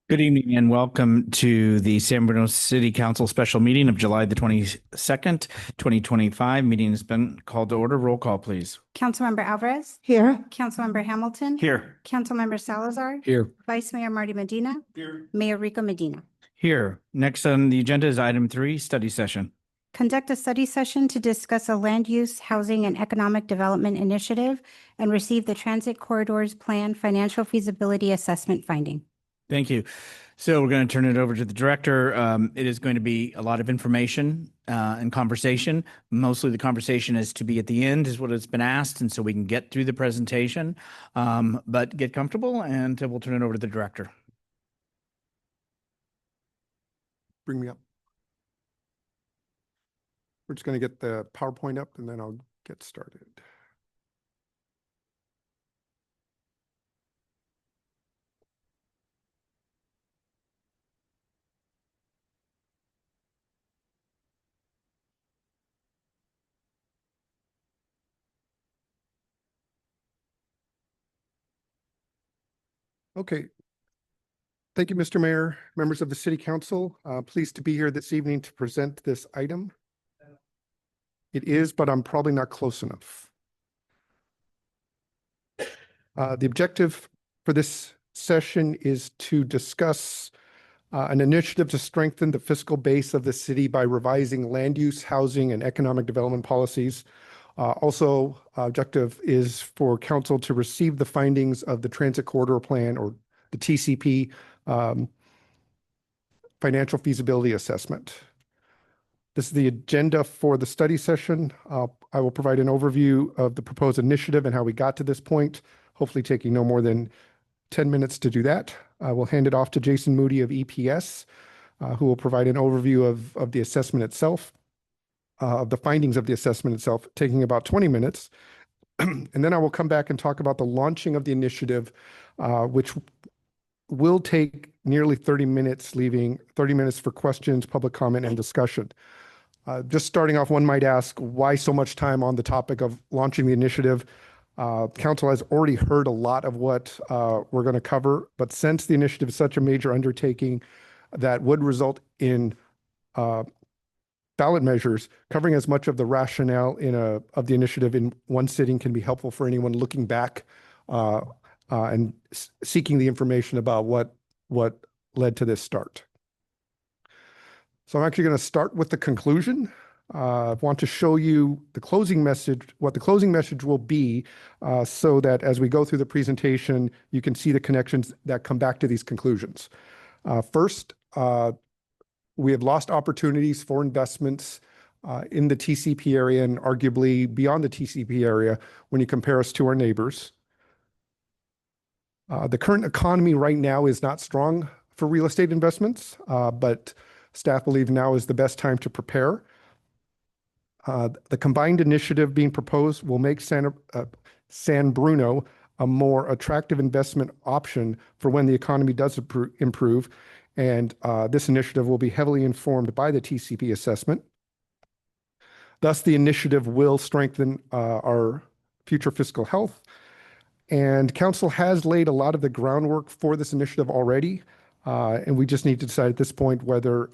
Good evening and welcome to the San Bruno City Council special meeting of July the 22nd, 2025. Meeting has been called to order. Roll call, please. Councilmember Alvarez. Here. Councilmember Hamilton. Here. Councilmember Salazar. Here. Vice Mayor Marty Medina. Here. Mayor Rico Medina. Here. Next on the agenda is item 3, study session. Conduct a study session to discuss a land use, housing, and economic development initiative and receive the transit corridors plan financial feasibility assessment finding. Thank you. So we're going to turn it over to the director. It is going to be a lot of information and conversation. Mostly the conversation is to be at the end is what has been asked, and so we can get through the presentation. But get comfortable, and we'll turn it over to the director. Bring me up. We're just going to get the PowerPoint up, and then I'll get started. Okay. Thank you, Mr. Mayor, members of the City Council. Pleased to be here this evening to present this item. It is, but I'm probably not close enough. The objective for this session is to discuss an initiative to strengthen the fiscal base of the city by revising land use, housing, and economic development policies. Also, objective is for council to receive the findings of the Transit Corridor Plan, or the TCP, financial feasibility assessment. This is the agenda for the study session. I will provide an overview of the proposed initiative and how we got to this point, hopefully taking no more than 10 minutes to do that. I will hand it off to Jason Moody of EPS, who will provide an overview of the assessment itself, of the findings of the assessment itself, taking about 20 minutes. And then I will come back and talk about the launching of the initiative, which will take nearly 30 minutes, leaving 30 minutes for questions, public comment, and discussion. Just starting off, one might ask, why so much time on the topic of launching the initiative? Council has already heard a lot of what we're going to cover, but since the initiative is such a major undertaking that would result in ballot measures, covering as much of the rationale of the initiative in one sitting can be helpful for anyone looking back and seeking the information about what led to this start. So I'm actually going to start with the conclusion. I want to show you the closing message, what the closing message will be, so that as we go through the presentation, you can see the connections that come back to these conclusions. First, we have lost opportunities for investments in the TCP area and arguably beyond the TCP area when you compare us to our neighbors. The current economy right now is not strong for real estate investments, but staff believe now is the best time to prepare. The combined initiative being proposed will make San Bruno a more attractive investment option for when the economy does improve, and this initiative will be heavily informed by the TCP assessment. Thus, the initiative will strengthen our future fiscal health, and council has laid a lot of the groundwork for this initiative already, and we just need to decide at this point whether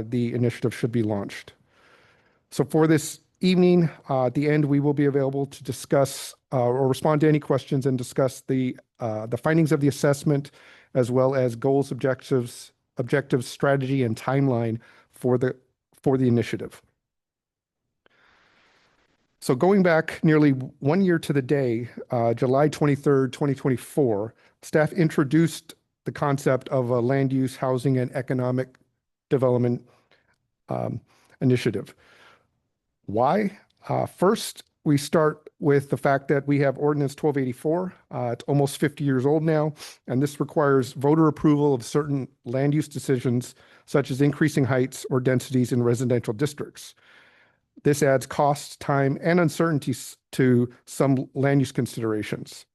the initiative should be launched. So for this evening, at the end, we will be available to discuss or respond to any questions and discuss the findings of the assessment, as well as goals, objectives, strategy, and timeline for the initiative. So going back nearly 1 year to the day, July 23rd, 2024, staff introduced the concept of a land use, housing, and economic development initiative. Why? First, we start with the fact that we have Ordinance 1284. It's almost 50 years old now, and this requires voter approval of certain land use decisions, such as increasing heights or densities in residential districts. This adds costs, time, and uncertainties to some land use considerations.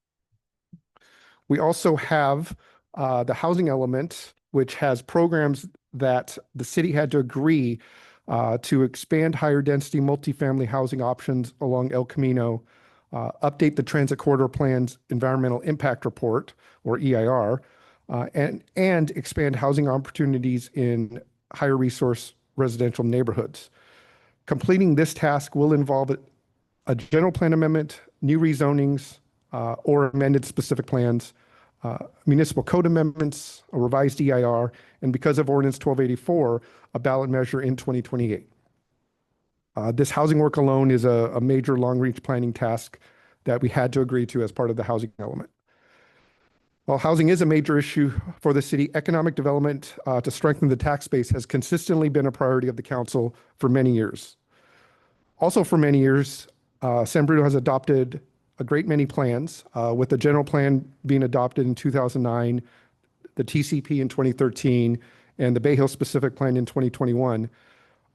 We also have the housing element, which has programs that the city had to agree to expand higher density multifamily housing options along El Camino, update the Transit Corridor Plan's Environmental Impact Report, or EIR, and expand housing opportunities in higher resource residential neighborhoods. Completing this task will involve a general plan amendment, new rezonings, or amended specific plans, municipal code amendments, a revised EIR, and because of Ordinance 1284, a ballot measure in 2028. This housing work alone is a major long-range planning task that we had to agree to as part of the housing element. While housing is a major issue for the city, economic development to strengthen the tax base has consistently been a priority of the council for many years. Also for many years, San Bruno has adopted a great many plans, with the general plan being adopted in 2009, the TCP in 2013, and the Bay Hill specific plan in 2021.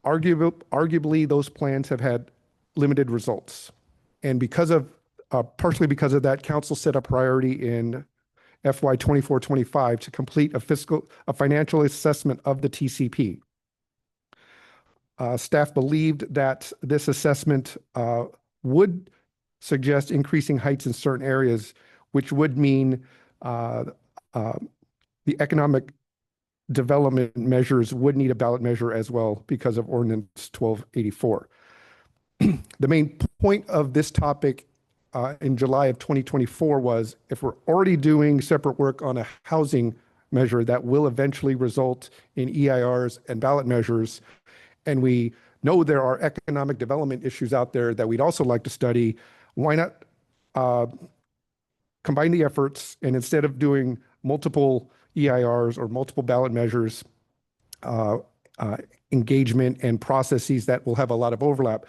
Arguably, those plans have had limited results. And partially because of that, council set a priority in FY 24-25 to complete a financial assessment of the TCP. Staff believed that this assessment would suggest increasing heights in certain areas, which would mean the economic development measures would need a ballot measure as well because of Ordinance 1284. The main point of this topic in July of 2024 was, if we're already doing separate work on a housing measure that will eventually result in EIRs and ballot measures, and we know there are economic development issues out there that we'd also like to study, why not combine the efforts, and instead of doing multiple EIRs or multiple ballot measures, engagement and processes that will have a lot of overlap,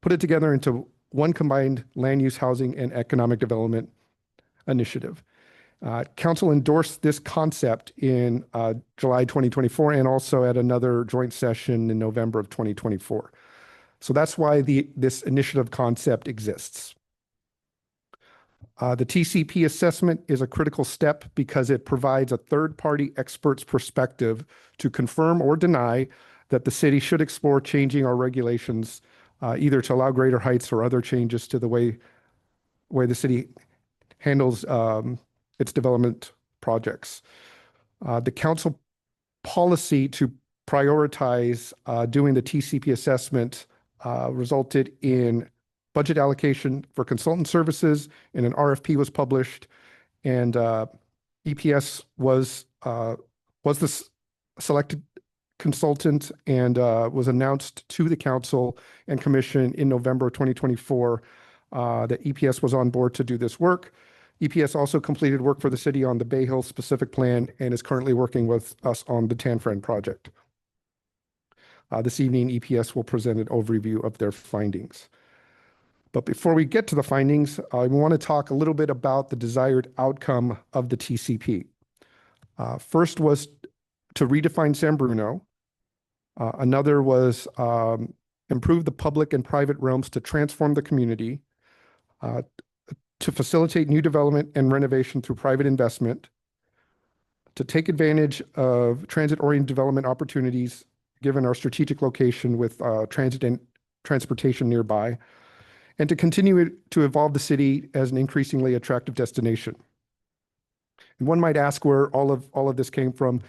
put it together into one combined land use, housing, and economic development initiative. Council endorsed this concept in July 2024 and also at another joint session in November of 2024. So that's why this initiative concept exists. The TCP assessment is a critical step because it provides a third-party expert's perspective to confirm or deny that the city should explore changing our regulations, either to allow greater heights or other changes to the way the city handles its development projects. The council policy to prioritize doing the TCP assessment resulted in budget allocation for consultant services, and an RFP was published, and EPS was the selected consultant and was announced to the council and commission in November of 2024 that EPS was on board to do this work. EPS also completed work for the city on the Bay Hill specific plan and is currently working with us on the Tanfran project. This evening, EPS will present an overview of their findings. But before we get to the findings, I want to talk a little bit about the desired outcome of the TCP. First was to redefine San Bruno. Another was improve the public and private realms to transform the community, to facilitate new development and renovation through private investment, to take advantage of transit-oriented development opportunities given our strategic location with transit and transportation nearby, and to continue to evolve the city as an increasingly attractive destination. And one might ask where all of this came from.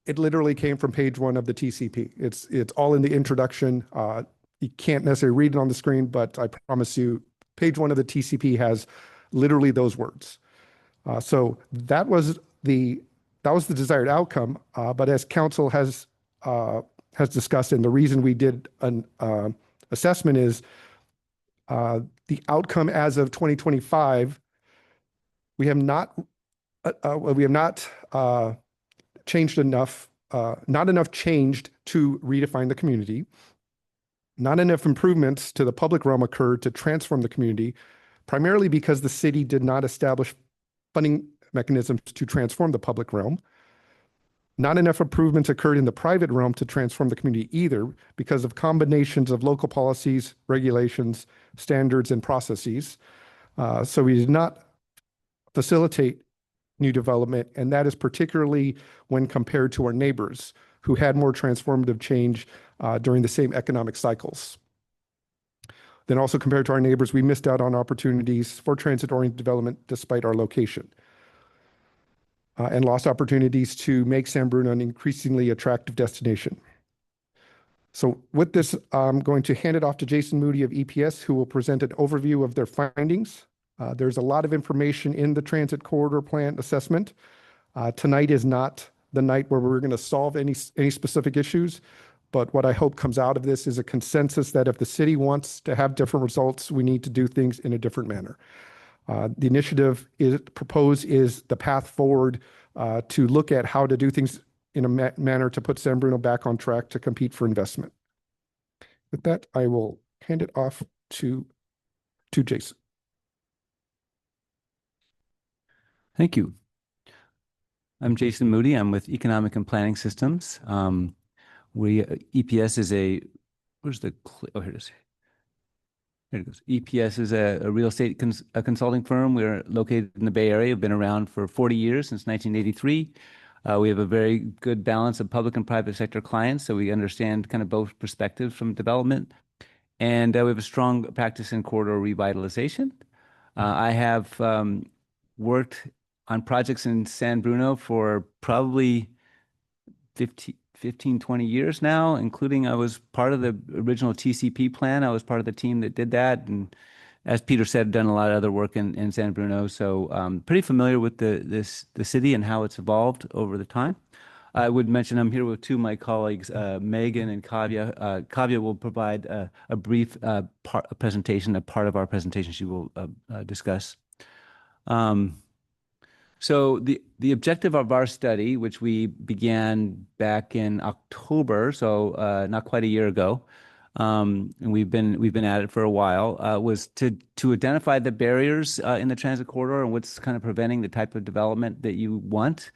It literally came from page 1 of the TCP. It's all in the introduction. You can't necessarily read it on the screen, but I promise you, page 1 of the TCP has literally those words. So that was the desired outcome. But as council has discussed, and the reason we did an assessment is the outcome as of 2025. We have not changed enough. Not enough changed to redefine the community. Not enough improvements to the public realm occurred to transform the community, primarily because the city did not establish funding mechanisms to transform the public realm. Not enough improvements occurred in the private realm to transform the community either, because of combinations of local policies, regulations, standards, and processes. So we did not facilitate new development, and that is particularly when compared to our neighbors who had more transformative change during the same economic cycles. Then also compared to our neighbors, we missed out on opportunities for transit-oriented development despite our location. and lost opportunities to make San Bruno an increasingly attractive destination. So with this, I'm going to hand it off to Jason Moody of EPS, who will present an overview of their findings. There's a lot of information in the transit corridor plan assessment. Tonight is not the night where we're going to solve any specific issues, but what I hope comes out of this is a consensus that if the city wants to have different results, we need to do things in a different manner. The initiative proposed is the path forward to look at how to do things in a manner to put San Bruno back on track to compete for investment. With that, I will hand it off to Jason. Thank you. I'm Jason Moody. I'm with Economic and Planning Systems. EPS is a, where's the, oh, here it is. Here it goes. EPS is a real estate consulting firm. We're located in the Bay Area. We've been around for 40 years, since 1983. We have a very good balance of public and private sector clients, so we understand kind of both perspectives from development. And we have a strong practice in corridor revitalization. I have worked on projects in San Bruno for probably 15, 20 years now, including I was part of the original TCP plan. I was part of the team that did that. And as Peter said, done a lot of other work in San Bruno. So pretty familiar with the city and how it's evolved over the time. I would mention I'm here with two of my colleagues, Megan and Kavya. Kavya will provide a brief presentation, a part of our presentation she will discuss. So the objective of our study, which we began back in October, so not quite a year ago, and we've been at it for a while, was to identify the barriers in the transit corridor and what's kind of preventing the type of development that you want,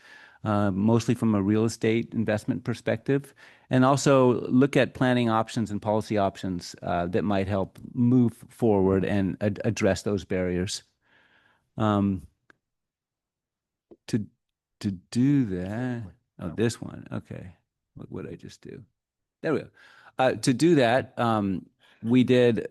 mostly from a real estate investment perspective, and also look at planning options and policy options that might help move forward and address those barriers. To do that, oh, this one, okay. What did I just do? There we go. To do that, we did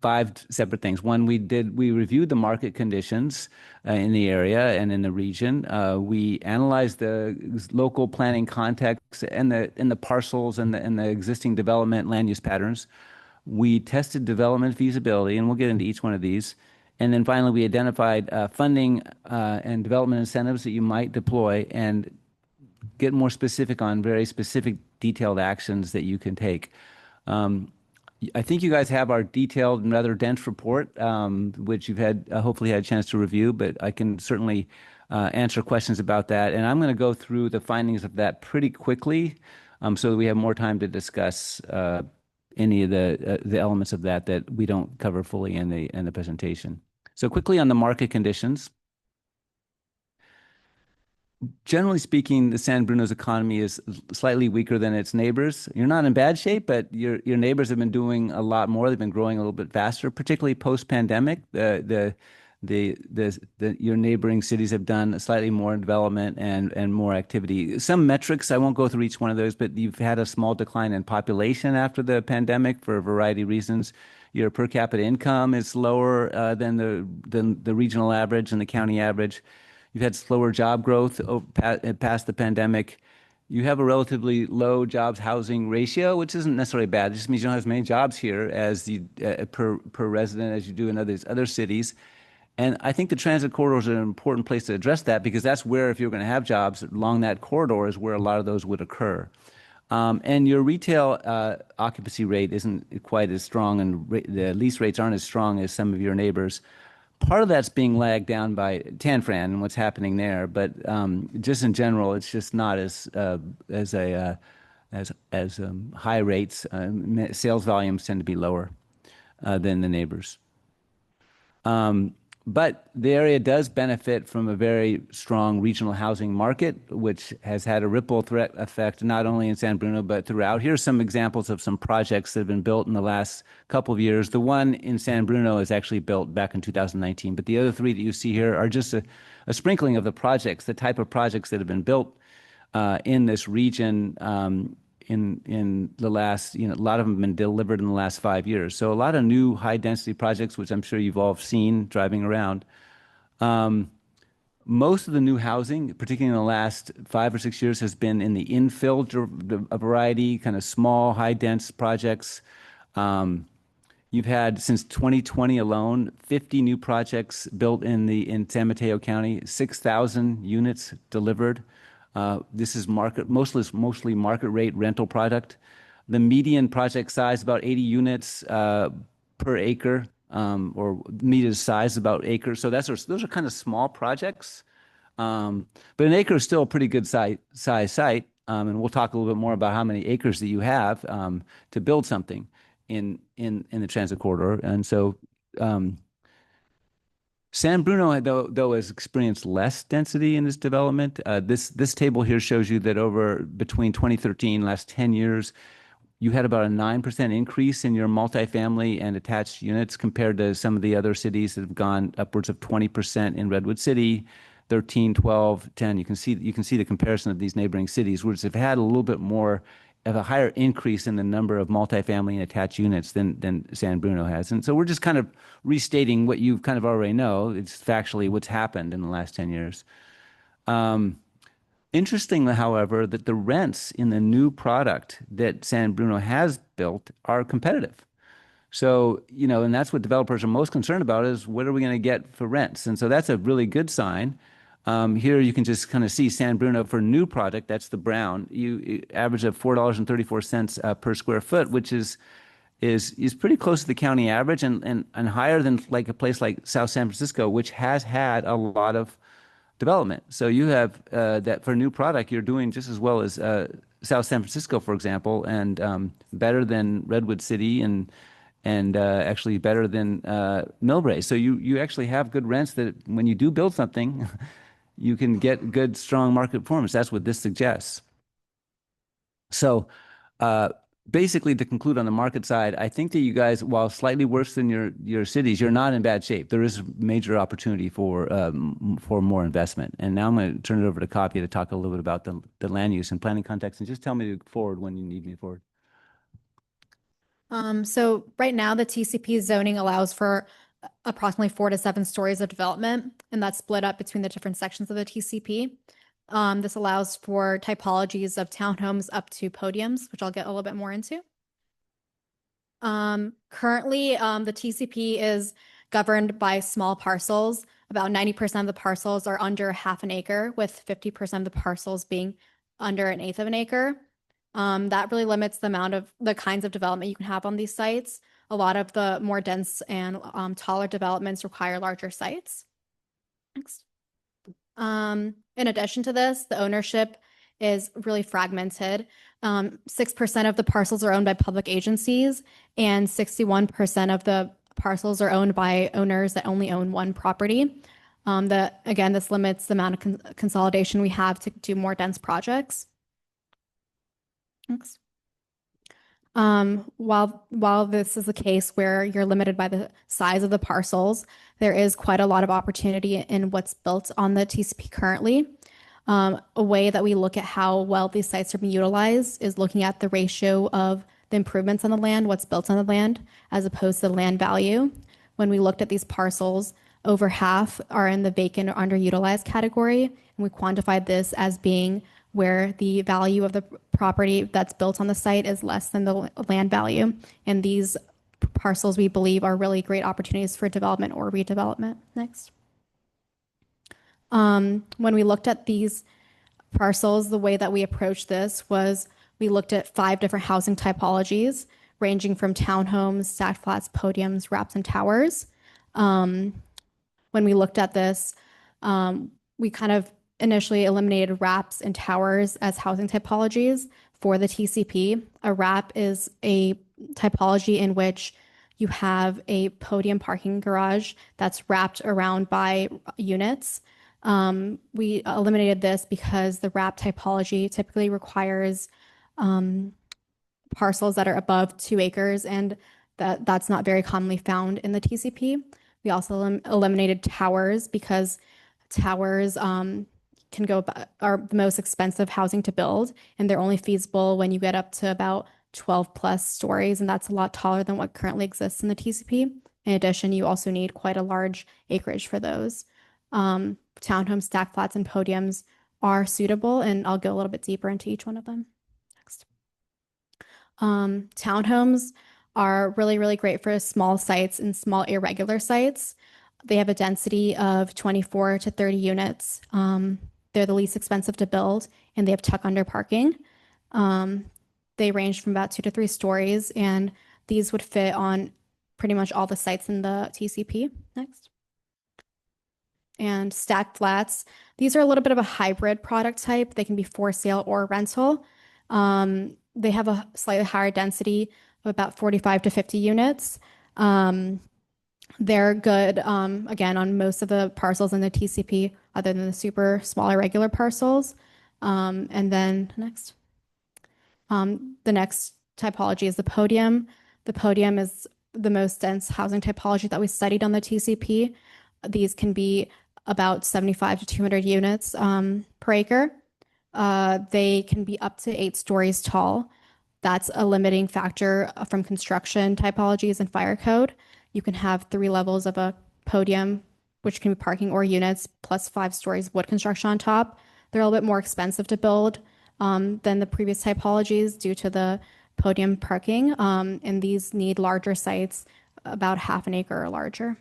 5 separate things. One, we reviewed the market conditions in the area and in the region. We analyzed the local planning context and the parcels and the existing development land use patterns. We tested development feasibility, and we'll get into each one of these. And then finally, we identified funding and development incentives that you might deploy and get more specific on very specific detailed actions that you can take. I think you guys have our detailed and rather dense report, which you've had hopefully had a chance to review, but I can certainly answer questions about that. And I'm going to go through the findings of that pretty quickly so that we have more time to discuss any of the elements of that we don't cover fully in the presentation. So quickly on the market conditions. Generally speaking, the San Bruno's economy is slightly weaker than its neighbors. You're not in bad shape, but your neighbors have been doing a lot more. They've been growing a little bit faster, particularly post-pandemic. Your neighboring cities have done slightly more development and more activity. Some metrics, I won't go through each one of those, but you've had a small decline in population after the pandemic for a variety of reasons. Your per capita income is lower than the regional average and the county average. You've had slower job growth past the pandemic. You have a relatively low jobs housing ratio, which isn't necessarily bad. It just means you don't have as many jobs here as per resident as you do in other cities. And I think the transit corridor is an important place to address that because that's where, if you're going to have jobs along that corridor, is where a lot of those would occur. And your retail occupancy rate isn't quite as strong, and the lease rates aren't as strong as some of your neighbors. Part of that's being lagged down by Tanfran and what's happening there, but just in general, it's just not as high rates. Sales volumes tend to be lower than the neighbors. But the area does benefit from a very strong regional housing market, which has had a ripple threat effect not only in San Bruno, but throughout. Here's some examples of some projects that have been built in the last couple of years. The one in San Bruno is actually built back in 2019, but the other 3 that you see here are just a sprinkling of the projects, the type of projects that have been built in this region in the last, a lot of them have been delivered in the last 5 years. So a lot of new high density projects, which I'm sure you've all seen driving around. Most of the new housing, particularly in the last 5 or 6 years, has been in the infill a variety, kind of small, high dense projects. Um, You've had since 2020 alone 50 new projects built in San Mateo County, 6,000 units delivered. This is mostly market rate rental product. The median project size about 80 units per acre, or median size about acre. So those are kind of small projects. But an acre is still a pretty good size site. And we'll talk a little bit more about how many acres that you have to build something in the transit corridor. And so San Bruno, though, has experienced less density in this development. This table here shows you that over between 2013, last 10 years, you had about a 9% increase in your multifamily and attached units compared to some of the other cities that have gone upwards of 20% in Redwood City, 13, 12, 10. You can see the comparison of these neighboring cities, which have had a little bit more of a higher increase in the number of multifamily and attached units than San Bruno has. And so we're just kind of restating what you kind of already know. It's factually what's happened in the last 10 years. Interestingly, however, that the rents in the new product that San Bruno has built are competitive. So, and that's what developers are most concerned about is what are we going to get for rents? And so that's a really good sign. Here you can just kind of see San Bruno for new product, that's the brown, you average of $4.34 per square foot, which is pretty close to the county average and higher than like a place like South San Francisco, which has had a lot of development. So you have that for new product, you're doing just as well as South San Francisco, for example, and better than Redwood City and actually better than Millbrae. So you actually have good rents that when you do build something, you can get good, strong market performance. That's what this suggests. So basically, to conclude on the market side, I think that you guys, while slightly worse than your cities, you're not in bad shape. There is major opportunity for more investment. And now I'm going to turn it over to Kapia to talk a little bit about the land use and planning context, and just tell me to forward when you need me forward. So right now, the TCP zoning allows for approximately 4 to 7 stories of development, and that's split up between the different sections of the TCP. This allows for typologies of townhomes up to podiums, which I'll get a little bit more into. Currently, the TCP is governed by small parcels. About 90% of the parcels are under half an acre, with 50% of the parcels being under an eighth of an acre. That really limits the amount of the kinds of development you can have on these sites. A lot of the more dense and taller developments require larger sites. Next. In addition to this, the ownership is really fragmented. 6% of the parcels are owned by public agencies, and 61% of the parcels are owned by owners that only own one property. Again, this limits the amount of consolidation we have to do more dense projects. Next. While this is the case where you're limited by the size of the parcels, there is quite a lot of opportunity in what's built on the TCP currently. A way that we look at how well these sites are being utilized is looking at the ratio of the improvements on the land, what's built on the land, as opposed to the land value. When we looked at these parcels, over half are in the vacant or underutilized category, and we quantified this as being where the value of the property that's built on the site is less than the land value. And these parcels, we believe, are really great opportunities for development or redevelopment. Next. When we looked at these parcels, the way that we approached this was we looked at 5 different housing typologies, ranging from townhomes, stacked flats, podiums, wraps, and towers. When we looked at this, we kind of initially eliminated wraps and towers as housing typologies for the TCP. A wrap is a typology in which you have a podium parking garage that's wrapped around by units. We eliminated this because the wrap typology typically requires parcels that are above 2 acres, and that's not very commonly found in the TCP. We also eliminated towers because towers are the most expensive housing to build, and they're only feasible when you get up to about 12 plus stories, and that's a lot taller than what currently exists in the TCP. In addition, you also need quite a large acreage for those. townhomes, stack flats, and podiums are suitable, and I'll go a little bit deeper into each one of them. Next. Townhomes are really, really great for small sites and small irregular sites. They have a density of 24 to 30 units. They're the least expensive to build, and they have tuck under parking. They range from about 2 to 3 stories, and these would fit on pretty much all the sites in the TCP. Next. And stacked flats. These are a little bit of a hybrid product type. They can be for sale or rental. They have a slightly higher density of about 45 to 50 units. They're good, again, on most of the parcels in the TCP, other than the super small irregular parcels. And then next. The next typology is the podium. The podium is the most dense housing typology that we studied on the TCP. These can be about 75 to 200 units per acre. They can be up to 8 stories tall. That's a limiting factor from construction typologies and fire code. You can have 3 levels of a podium, which can be parking or units, plus 5 stories wood construction on top. They're a little bit more expensive to build than the previous typologies due to the podium parking. And these need larger sites, about half an acre or larger.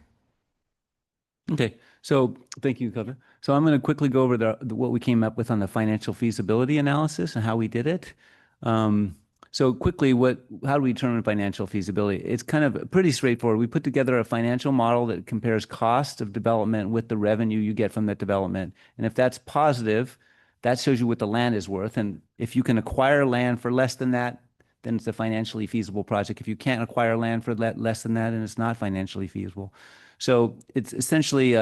Okay, so thank you, Cover. So I'm going to quickly go over what we came up with on the financial feasibility analysis and how we did it. So quickly, how do we determine financial feasibility? It's kind of pretty straightforward. We put together a financial model that compares cost of development with the revenue you get from that development. And if that's positive, that shows you what the land is worth. And if you can acquire land for less than that, then it's a financially feasible project. If you can't acquire land for less than that, then it's not financially feasible. So it's essentially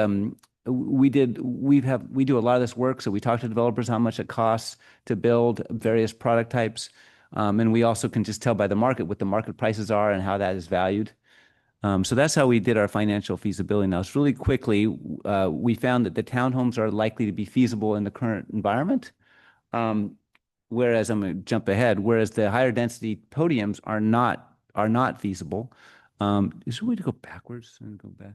we do a lot of this work. So we talk to developers how much it costs to build various product types. And we also can just tell by the market what the market prices are and how that is valued. So that's how we did our financial feasibility. Now, it's really quickly, we found that the townhomes are likely to be feasible in the current environment. Whereas I'm going to jump ahead, whereas the higher density podiums are not feasible. Is there a way to go backwards and go back?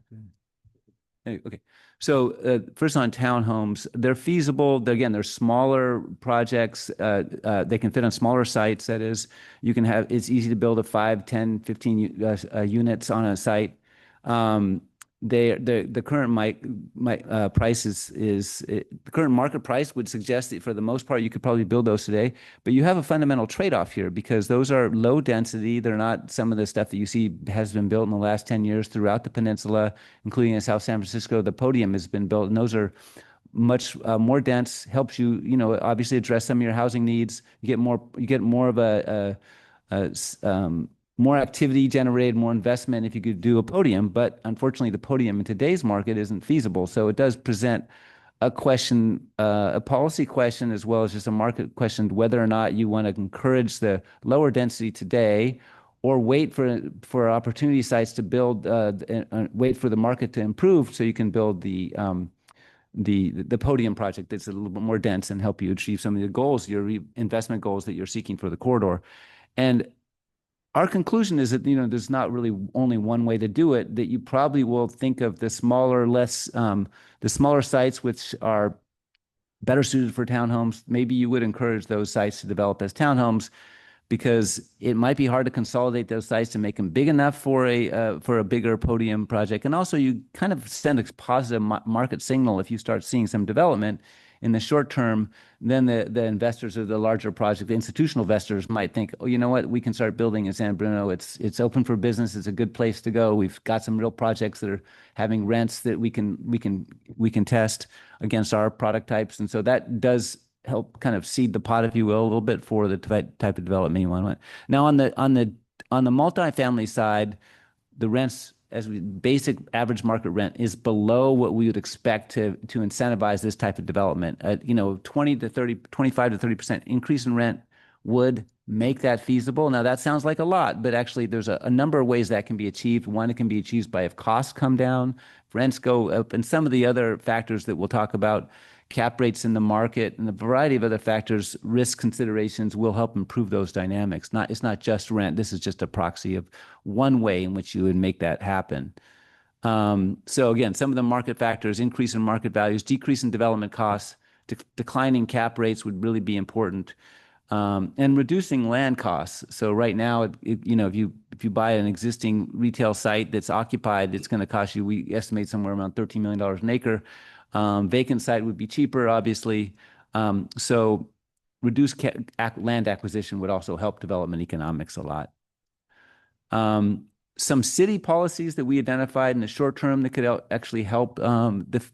Okay. So first on townhomes, they're feasible. They're smaller projects. They can fit on smaller sites. That is, it's easy to build a 5, 10, 15 units on a site. The current price the current market price would suggest that for the most part you could probably build those today, but you have a fundamental trade-off here because those are low density. They're not some of the stuff that you see has been built in the last 10 years throughout the peninsula, including in South San Francisco. The podium has been built, and those are much more dense. Helps you, obviously address some of your housing needs. You get more of more activity generated, more investment if you could do a podium. But unfortunately, the podium in today's market isn't feasible. So it does present a question, a policy question, as well as just a market question, whether or not you want to encourage the lower density today or wait for opportunity sites to build, wait for the market to improve so you can build the podium project that's a little bit more dense and help you achieve some of your goals, your investment goals that you're seeking for the corridor. And our conclusion is that, there's not really only one way to do it, that you probably will think of the smaller sites, which are better suited for townhomes. Maybe you would encourage those sites to develop as townhomes because it might be hard to consolidate those sites to make them big enough for a bigger podium project. And also you kind of send a positive market signal if you start seeing some development in the short term. Then the investors of the larger project, the institutional investors might think, oh, you know what, we can start building in San Bruno. It's open for business. It's a good place to go. We've got some real projects that are having rents that we can test against our product types. And so that does help kind of seed the pot, if you will, a little bit for the type of development you want. Now on the multifamily side, the rents, as basic average market rent, is below what we would expect to incentivize this type of development. 25 to 30% increase in rent would make that feasible. Now that sounds like a lot, but actually there's a number of ways that can be achieved. One, it can be achieved by if costs come down, rents go up, and some of the other factors that we'll talk about, cap rates in the market, and a variety of other factors, risk considerations will help improve those dynamics. It's not just rent. This is just a proxy of one way in which you would make that happen. So again, some of the market factors, increase in market values, decrease in development costs, declining cap rates would really be important. And reducing land costs. So right now, if you buy an existing retail site that's occupied, it's going to cost you, we estimate somewhere around $13 million an acre. Vacant site would be cheaper, obviously. So reduced land acquisition would also help development economics a lot. Some city policies that we identified in the short term that could actually help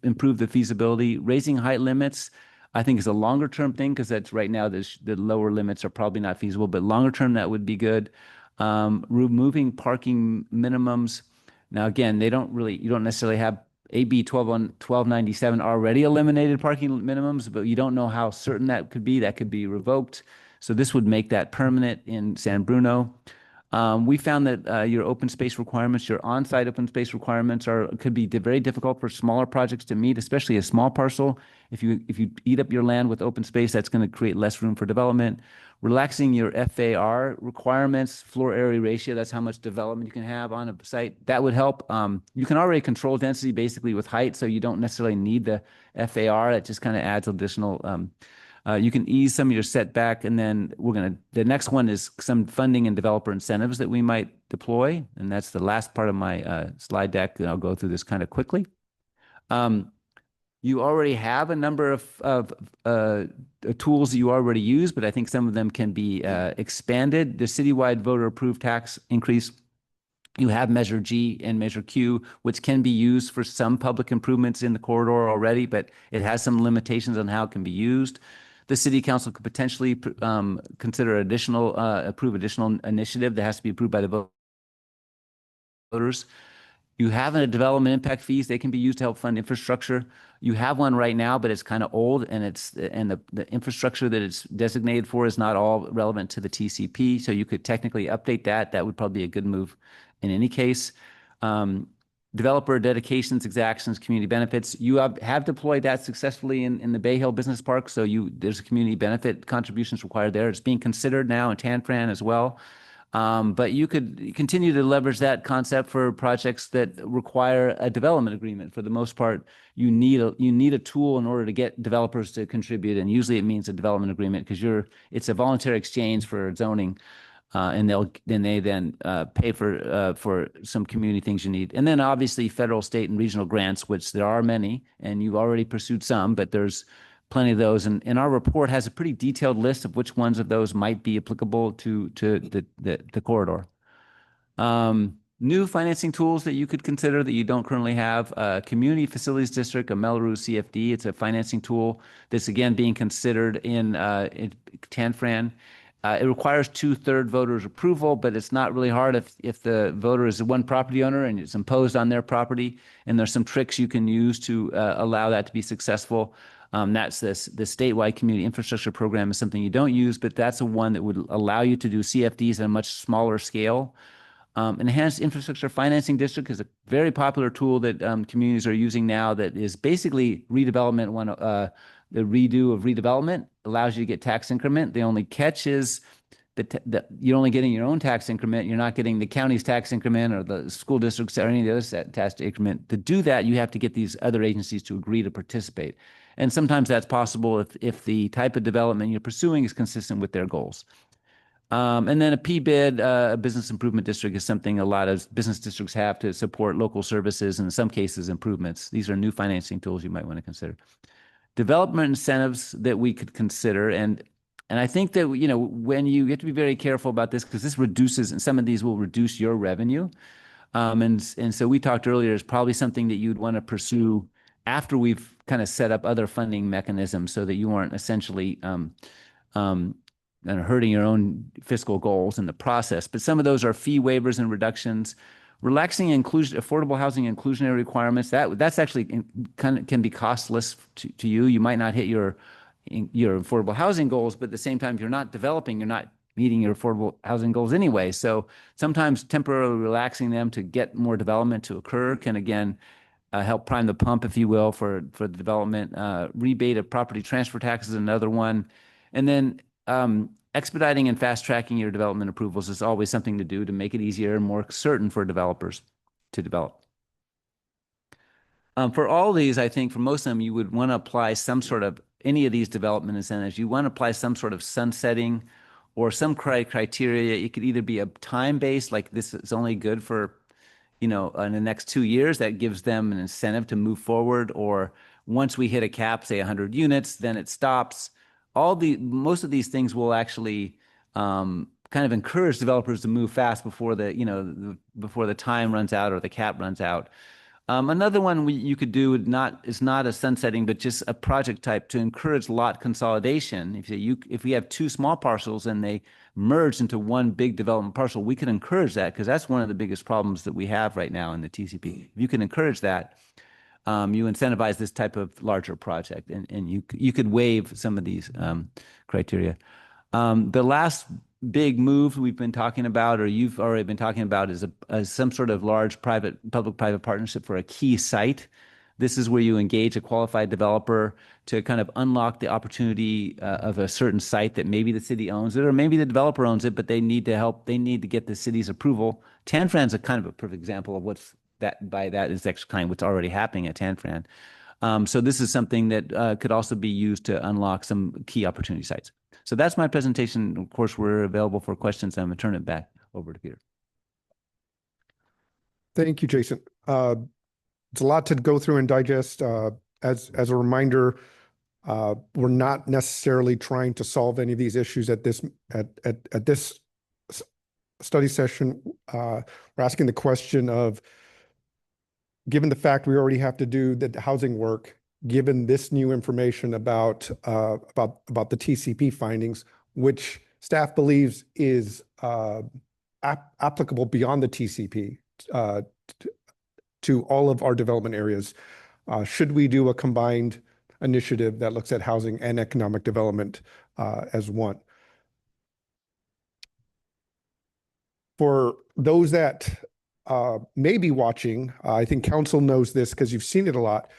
improve the feasibility. Raising height limits, I think, is a longer term thing because that's right now the lower limits are probably not feasible, but longer term that would be good. Removing parking minimums. Now, again, you don't necessarily have AB 1297 already eliminated parking minimums, but you don't know how certain that could be. That could be revoked. So this would make that permanent in San Bruno. We found that your open space requirements, your on-site open space requirements could be very difficult for smaller projects to meet, especially a small parcel. If you eat up your land with open space, that's going to create less room for development. Relaxing your FAR requirements, floor area ratio, that's how much development you can have on a site. That would help. You can already control density basically with height, so you don't necessarily need the FAR. That just kind of adds additional you can ease some of your setback, and then the next one is some funding and developer incentives that we might deploy, and that's the last part of my slide deck, and I'll go through this kind of quickly. You already have a number of tools that you already use, but I think some of them can be expanded. The citywide voter-approved tax increase. You have Measure G and Measure Q, which can be used for some public improvements in the corridor already, but it has some limitations on how it can be used. The city council could potentially consider approve additional initiative that has to be approved by the voters. You have a development impact fees. They can be used to help fund infrastructure. You have one right now, but it's kind of old, and the infrastructure that it's designated for is not all relevant to the TCP. So you could technically update that. That would probably be a good move in any case. Developer dedications, exactions, community benefits. You have deployed that successfully in the Bay Hill Business Park. So there's a community benefit contributions required there. It's being considered now in Tanfran as well. But you could continue to leverage that concept for projects that require a development agreement. For the most part, you need a tool in order to get developers to contribute, and usually it means a development agreement because it's a voluntary exchange for zoning, and they then pay for some community things you need. And then obviously federal, state, and regional grants, which there are many, and you've already pursued some, but there's plenty of those. And our report has a pretty detailed list of which ones of those might be applicable to the corridor. New financing tools that you could consider that you don't currently have. Community Facilities District, a Melrose CFD. It's a financing tool that's, again, being considered in Tanfran. It requires 2/3 voters' approval, but it's not really hard if the voter is one property owner and it's imposed on their property. And there's some tricks you can use to allow that to be successful. That's the statewide community infrastructure program is something you don't use, but that's a one that would allow you to do CFDs at a much smaller scale. Enhanced Infrastructure Financing District is a very popular tool that communities are using now that is basically redevelopment. The redo of redevelopment allows you to get tax increment. The only catch is that you're only getting your own tax increment. You're not getting the county's tax increment or the school districts or any of the other tax increment. To do that, you have to get these other agencies to agree to participate. And sometimes that's possible if the type of development you're pursuing is consistent with their goals. And then a PBID, a business improvement district, is something a lot of business districts have to support local services and in some cases improvements. These are new financing tools you might want to consider. Development incentives that we could consider, and I think that when you have to be very careful about this because this reduces, and some of these will reduce your revenue. And so we talked earlier, it's probably something that you'd want to pursue after we've kind of set up other funding mechanisms so that you aren't essentially hurting your own fiscal goals in the process. But some of those are fee waivers and reductions, relaxing affordable housing inclusionary requirements. That's actually can be costless to you. You might not hit your affordable housing goals, but at the same time, if you're not developing, you're not meeting your affordable housing goals anyway. So sometimes temporarily relaxing them to get more development to occur can again help prime the pump, if you will, for the development. Rebate of property transfer tax is another one. And then expediting and fast tracking your development approvals is always something to do to make it easier and more certain for developers to develop. For all these, I think for most of them, you would want to apply some sort of any of these development incentives. You want to apply some sort of sunsetting or some criteria. It could either be a time-based, like this is only good for, in the next 2 years, that gives them an incentive to move forward. Or once we hit a cap, say 100 units, then it stops. Most of these things will actually kind of encourage developers to move fast before before the time runs out or the cap runs out. Another one you could do is not a sunsetting, but just a project type to encourage lot consolidation. If we have two small parcels and they merge into one big development parcel, we can encourage that because that's one of the biggest problems that we have right now in the TCP. If you can encourage that, you incentivize this type of larger project, and you could waive some of these criteria. The last big move we've been talking about, or you've already been talking about, is some sort of large public-private partnership for a key site. This is where you engage a qualified developer to kind of unlock the opportunity of a certain site that maybe the city owns it, or maybe the developer owns it, but they need to help. They need to get the city's approval. Tanfran's a kind of a perfect example of that is actually kind of what's already happening at Tanfran. So this is something that could also be used to unlock some key opportunity sites. So that's my presentation. Of course, we're available for questions. I'm going to turn it back over to Peter. Thank you, Jason. It's a lot to go through and digest. As a reminder, we're not necessarily trying to solve any of these issues at this study session. We're asking the question of, given the fact we already have to do the housing work, given this new information about the TCP findings, which staff believes is applicable beyond the TCP to all of our development areas, should we do a combined initiative that looks at housing and economic development as one? For those that may be watching, I think council knows this because you've seen it a lot.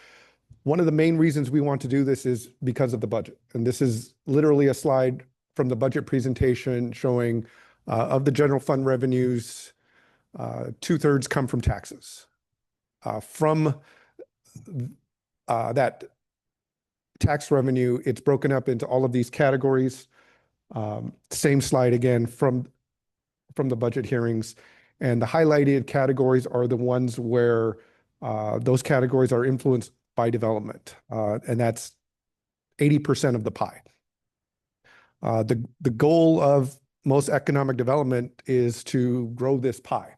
One of the main reasons we want to do this is because of the budget. And this is literally a slide from the budget presentation showing of the general fund revenues, 2/3 come from taxes. From that tax revenue, it's broken up into all of these categories. Same slide again from the budget hearings. And the highlighted categories are the ones where those categories are influenced by development. And that's 80% of the pie. The goal of most economic development is to grow this pie,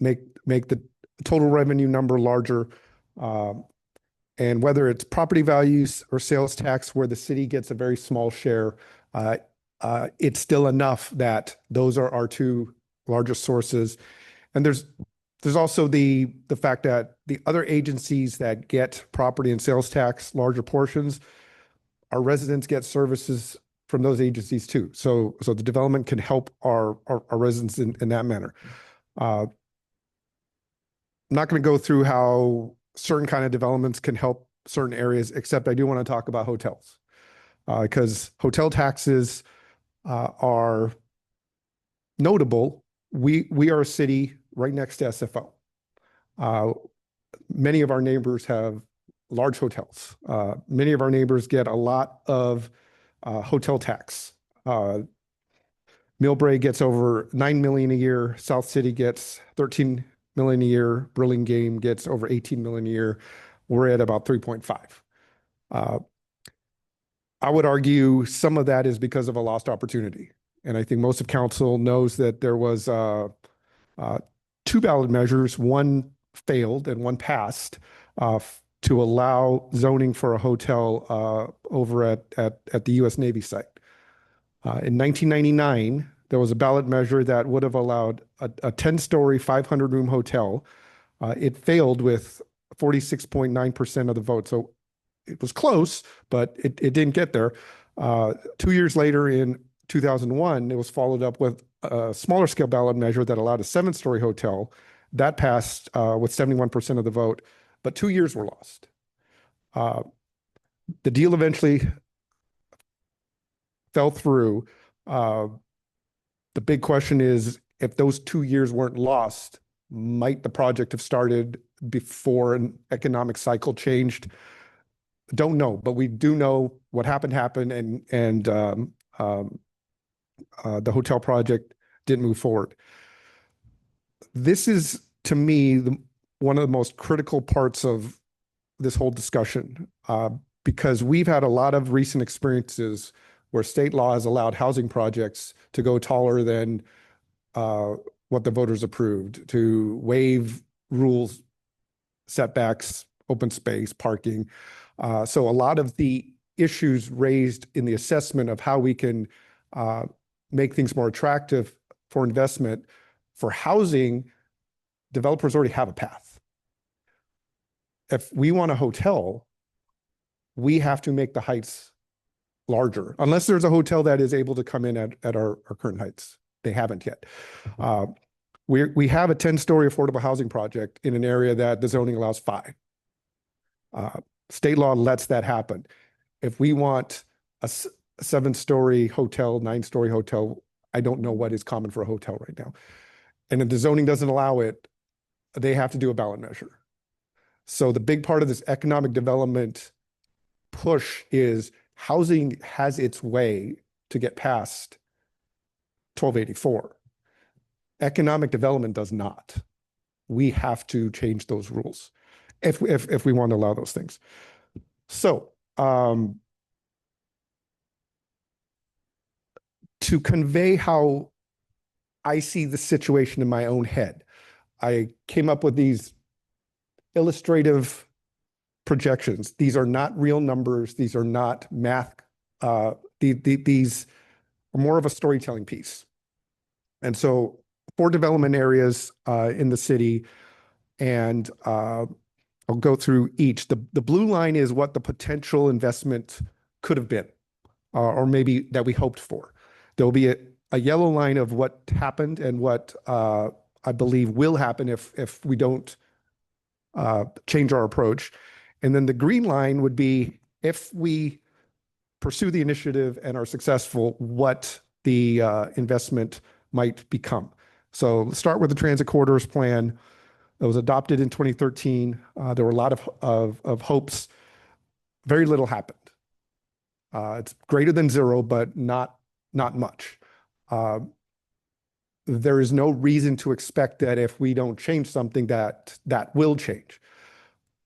make the total revenue number larger. And whether it's property values or sales tax, where the city gets a very small share, it's still enough that those are our two largest sources. And there's also the fact that the other agencies that get property and sales tax, larger portions, our residents get services from those agencies too. So the development can help our residents in that manner. I'm not going to go through how certain kind of developments can help certain areas, except I do want to talk about hotels, because hotel taxes are notable. We are a city right next to SFO. Many of our neighbors have large hotels. Many of our neighbors get a lot of hotel tax. Millbrae gets over $9 million a year. South City gets $13 million a year. Burlingame gets over $18 million a year. We're at about 3.5. I would argue some of that is because of a lost opportunity. And I think most of council knows that there was two ballot measures, one failed and one passed, to allow zoning for a hotel over at the U.S. Navy site. In 1999, there was a ballot measure that would have allowed a 10-story, 500-room hotel. It failed with 46.9% of the vote. So it was close, but it didn't get there. 2 years later, in 2001, it was followed up with a smaller scale ballot measure that allowed a 7-story hotel. That passed with 71% of the vote, but 2 years were lost. The deal eventually fell through. The big question is, if those 2 years weren't lost, might the project have started before an economic cycle changed? Don't know, but we do know what happened, and the hotel project didn't move forward. This is, to me, one of the most critical parts of this whole discussion, because we've had a lot of recent experiences where state law has allowed housing projects to go taller than what the voters approved, to waive rules, setbacks, open space, parking. So a lot of the issues raised in the assessment of how we can make things more attractive for investment for housing, developers already have a path. If we want a hotel, we have to make the heights larger, unless there's a hotel that is able to come in at our current heights. They haven't yet. We have a 10-story affordable housing project in an area that the zoning allows 5. State law lets that happen. If we want a 7-story hotel, 9-story hotel, I don't know what is common for a hotel right now. And if the zoning doesn't allow it, they have to do a ballot measure. So the big part of this economic development push is housing has its way to get past 1284. Economic development does not. We have to change those rules if we want to allow those things. So to convey how I see the situation in my own head, I came up with these illustrative projections. These are not real numbers. These are not math. These are more of a storytelling piece. And so 4 development areas in the city, and I'll go through each. The blue line is what the potential investment could have been, or maybe that we hoped for. There'll be a yellow line of what happened and what I believe will happen if we don't change our approach. And then the green line would be, if we pursue the initiative and are successful, what the investment might become. So let's start with the transit corridors plan. It was adopted in 2013. There were a lot of hopes. Very little happened. It's greater than 0, but not much. There is no reason to expect that if we don't change something that will change.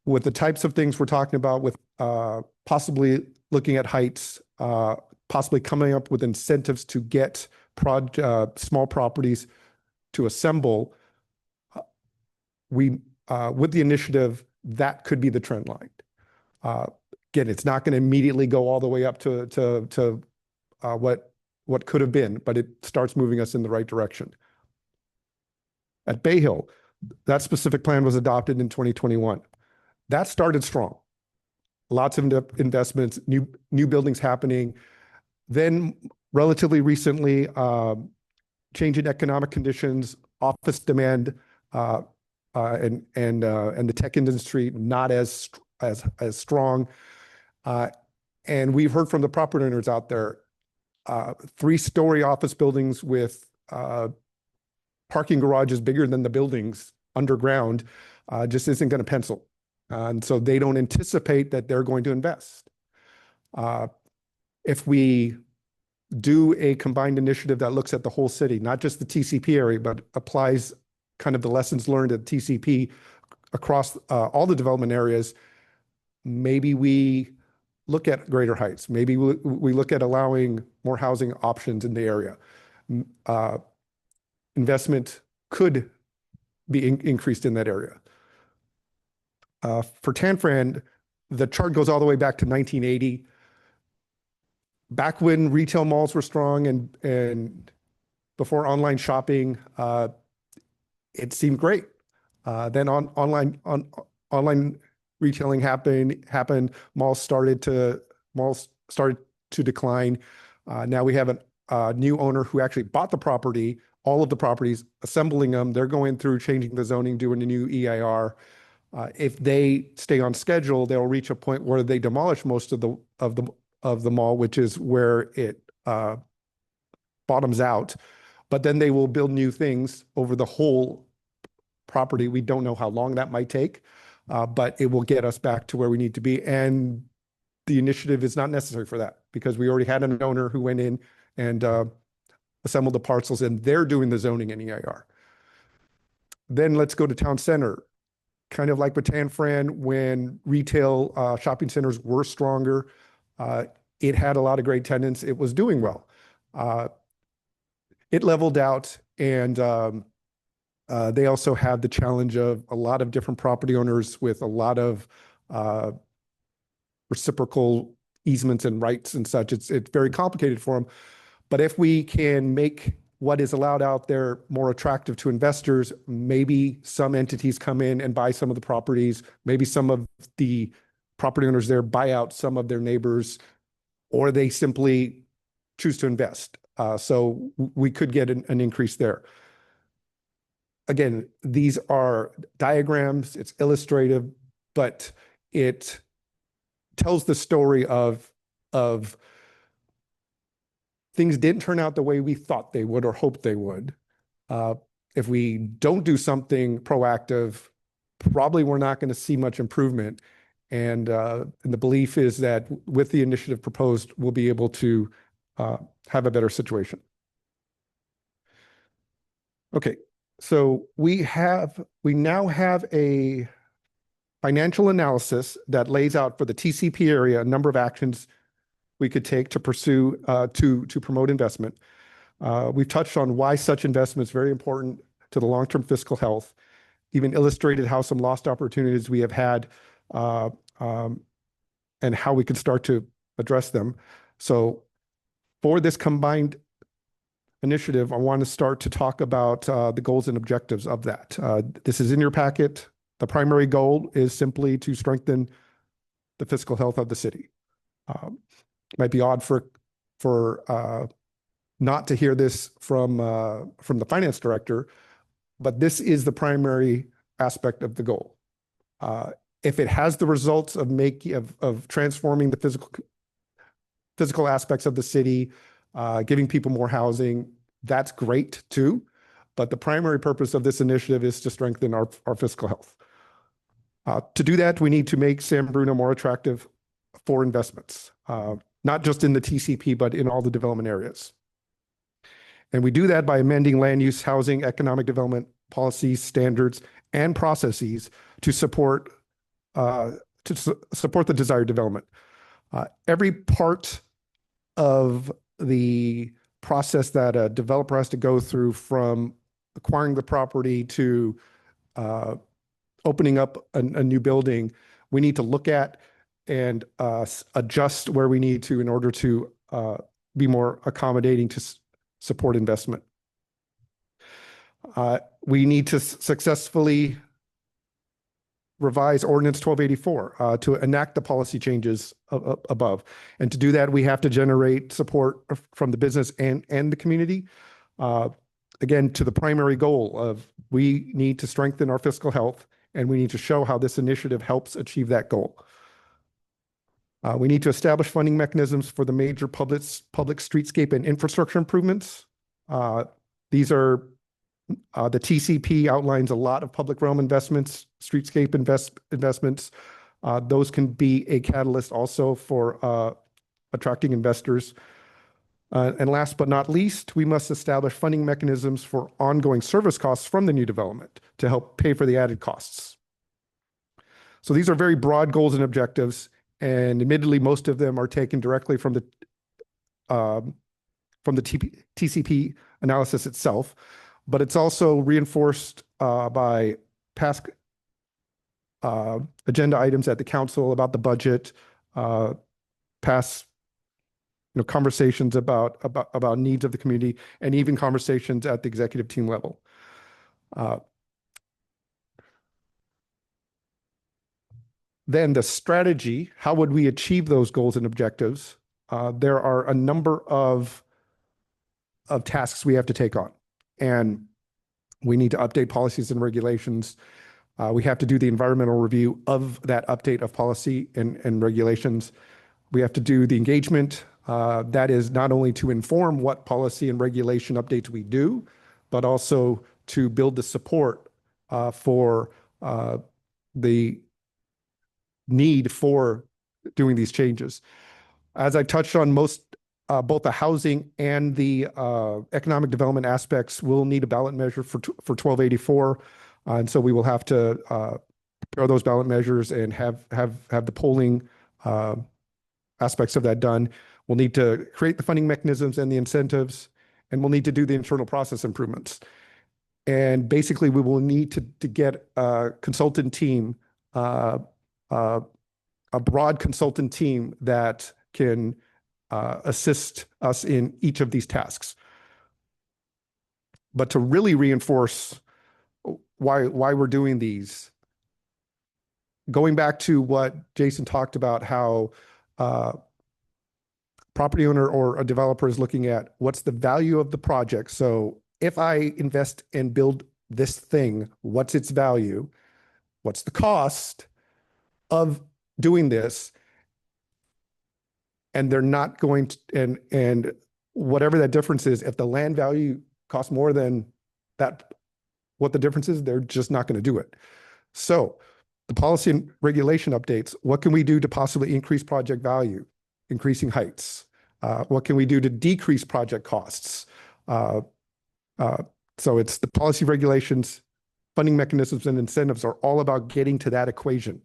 With the types of things we're talking about, with possibly looking at heights, possibly coming up with incentives to get small properties to assemble, with the initiative, that could be the trend line. Again, it's not going to immediately go all the way up to what could have been, but it starts moving us in the right direction. At Bay Hill, that specific plan was adopted in 2021. That started strong. Lots of investments, new buildings happening. Then relatively recently, change in economic conditions, office demand, and the tech industry not as strong. And we've heard from the property owners out there, 3-story office buildings with parking garages bigger than the buildings underground just isn't going to pencil. And so they don't anticipate that they're going to invest. If we do a combined initiative that looks at the whole city, not just the TCP area, but applies kind of the lessons learned at TCP across all the development areas, maybe we look at greater heights. Maybe we look at allowing more housing options in the area. Investment could be increased in that area. For Tanfran, the chart goes all the way back to 1980. Back when retail malls were strong and before online shopping, it seemed great. Then online retailing happened. Malls started to decline. Now we have a new owner who actually bought the property, all of the properties, assembling them. They're going through changing the zoning, doing a new EIR. If they stay on schedule, they'll reach a point where they demolish most of the mall, which is where it bottoms out. But then they will build new things over the whole property. We don't know how long that might take, but it will get us back to where we need to be. And the initiative is not necessary for that because we already had an owner who went in and assembled the parcels, and they're doing the zoning and EIR. Then let's go to town center. Kind of like with Tan Fran, when retail shopping centers were stronger, it had a lot of great tenants. It was doing well. It leveled out, and they also had the challenge of a lot of different property owners with a lot of reciprocal easements and rights and such. It's very complicated for them. But if we can make what is allowed out there more attractive to investors, maybe some entities come in and buy some of the properties, maybe some of the property owners there buy out some of their neighbors, or they simply choose to invest. So we could get an increase there. Again, these are diagrams, it's illustrative, but it tells the story of things didn't turn out the way we thought they would or hoped they would. If we don't do something proactive, probably we're not going to see much improvement. And the belief is that with the initiative proposed, we'll be able to have a better situation. Okay, so we now have a financial analysis that lays out for the TCP area a number of actions we could take to pursue to promote investment. We've touched on why such investment is very important to the long-term fiscal health, even illustrated how some lost opportunities we have had and how we could start to address them. So for this combined initiative, I want to start to talk about the goals and objectives of that. This is in your packet. The primary goal is simply to strengthen the fiscal health of the city. Might be odd for not to hear this from the finance director, but this is the primary aspect of the goal. If it has the results of transforming the physical aspects of the city, giving people more housing, that's great too. But the primary purpose of this initiative is to strengthen our fiscal health. To do that, we need to make San Bruno more attractive for investments, not just in the TCP, but in all the development areas. And we do that by amending land use, housing, economic development policies, standards, and processes to support the desired development. Every part of the process that a developer has to go through, from acquiring the property to opening up a new building, we need to look at and adjust where we need to in order to be more accommodating to support investment. We need to successfully revise Ordinance 1284 to enact the policy changes above. And to do that, we have to generate support from the business and the community. Again, to the primary goal of we need to strengthen our fiscal health, and we need to show how this initiative helps achieve that goal. We need to establish funding mechanisms for the major public streetscape and infrastructure improvements. These are the TCP outlines a lot of public realm investments, streetscape investments. Those can be a catalyst also for attracting investors. And last but not least, we must establish funding mechanisms for ongoing service costs from the new development to help pay for the added costs. So these are very broad goals and objectives, and admittedly, most of them are taken directly from the TCP analysis itself, but it's also reinforced by past agenda items at the council about the budget, past conversations about needs of the community, and even conversations at the executive team level. Then the strategy, how would we achieve those goals and objectives? There are a number of tasks we have to take on, and we need to update policies and regulations. We have to do the environmental review of that update of policy and regulations. We have to do the engagement. That is not only to inform what policy and regulation updates we do, but also to build the support for the need for doing these changes. As I touched on, both the housing and the economic development aspects will need a ballot measure for 1284. And so we will have to prepare those ballot measures and have the polling aspects of that done. We'll need to create the funding mechanisms and the incentives, and we'll need to do the internal process improvements. And basically, we will need to get a consultant team, a broad consultant team that can assist us in each of these tasks. But to really reinforce why we're doing these, going back to what Jason talked about, how property owner or a developer is looking at what's the value of the project. So if I invest and build this thing, what's its value? What's the cost of doing this? And they're not going to, and whatever that difference is, if the land value costs more than that, what the difference is, they're just not going to do it. So the policy and regulation updates, what can we do to possibly increase project value, increasing heights? What can we do to decrease project costs? So it's the policy regulations, funding mechanisms, and incentives are all about getting to that equation.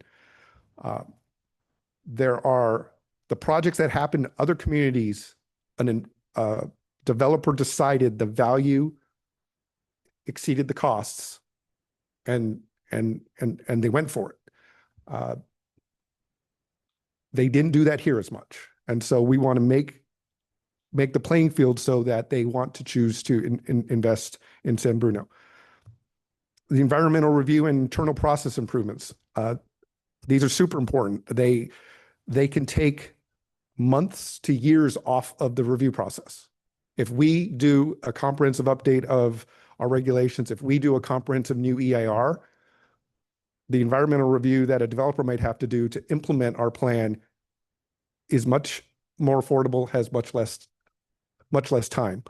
There are the projects that happen in other communities. A developer decided the value exceeded the costs, and they went for it. They didn't do that here as much, and so we want to make the playing field so that they want to choose to invest in San Bruno. The environmental review and internal process improvements. These are super important. They can take months to years off of the review process. If we do a comprehensive update of our regulations, if we do a comprehensive new EIR, the environmental review that a developer might have to do to implement our plan is much more affordable, has much less time.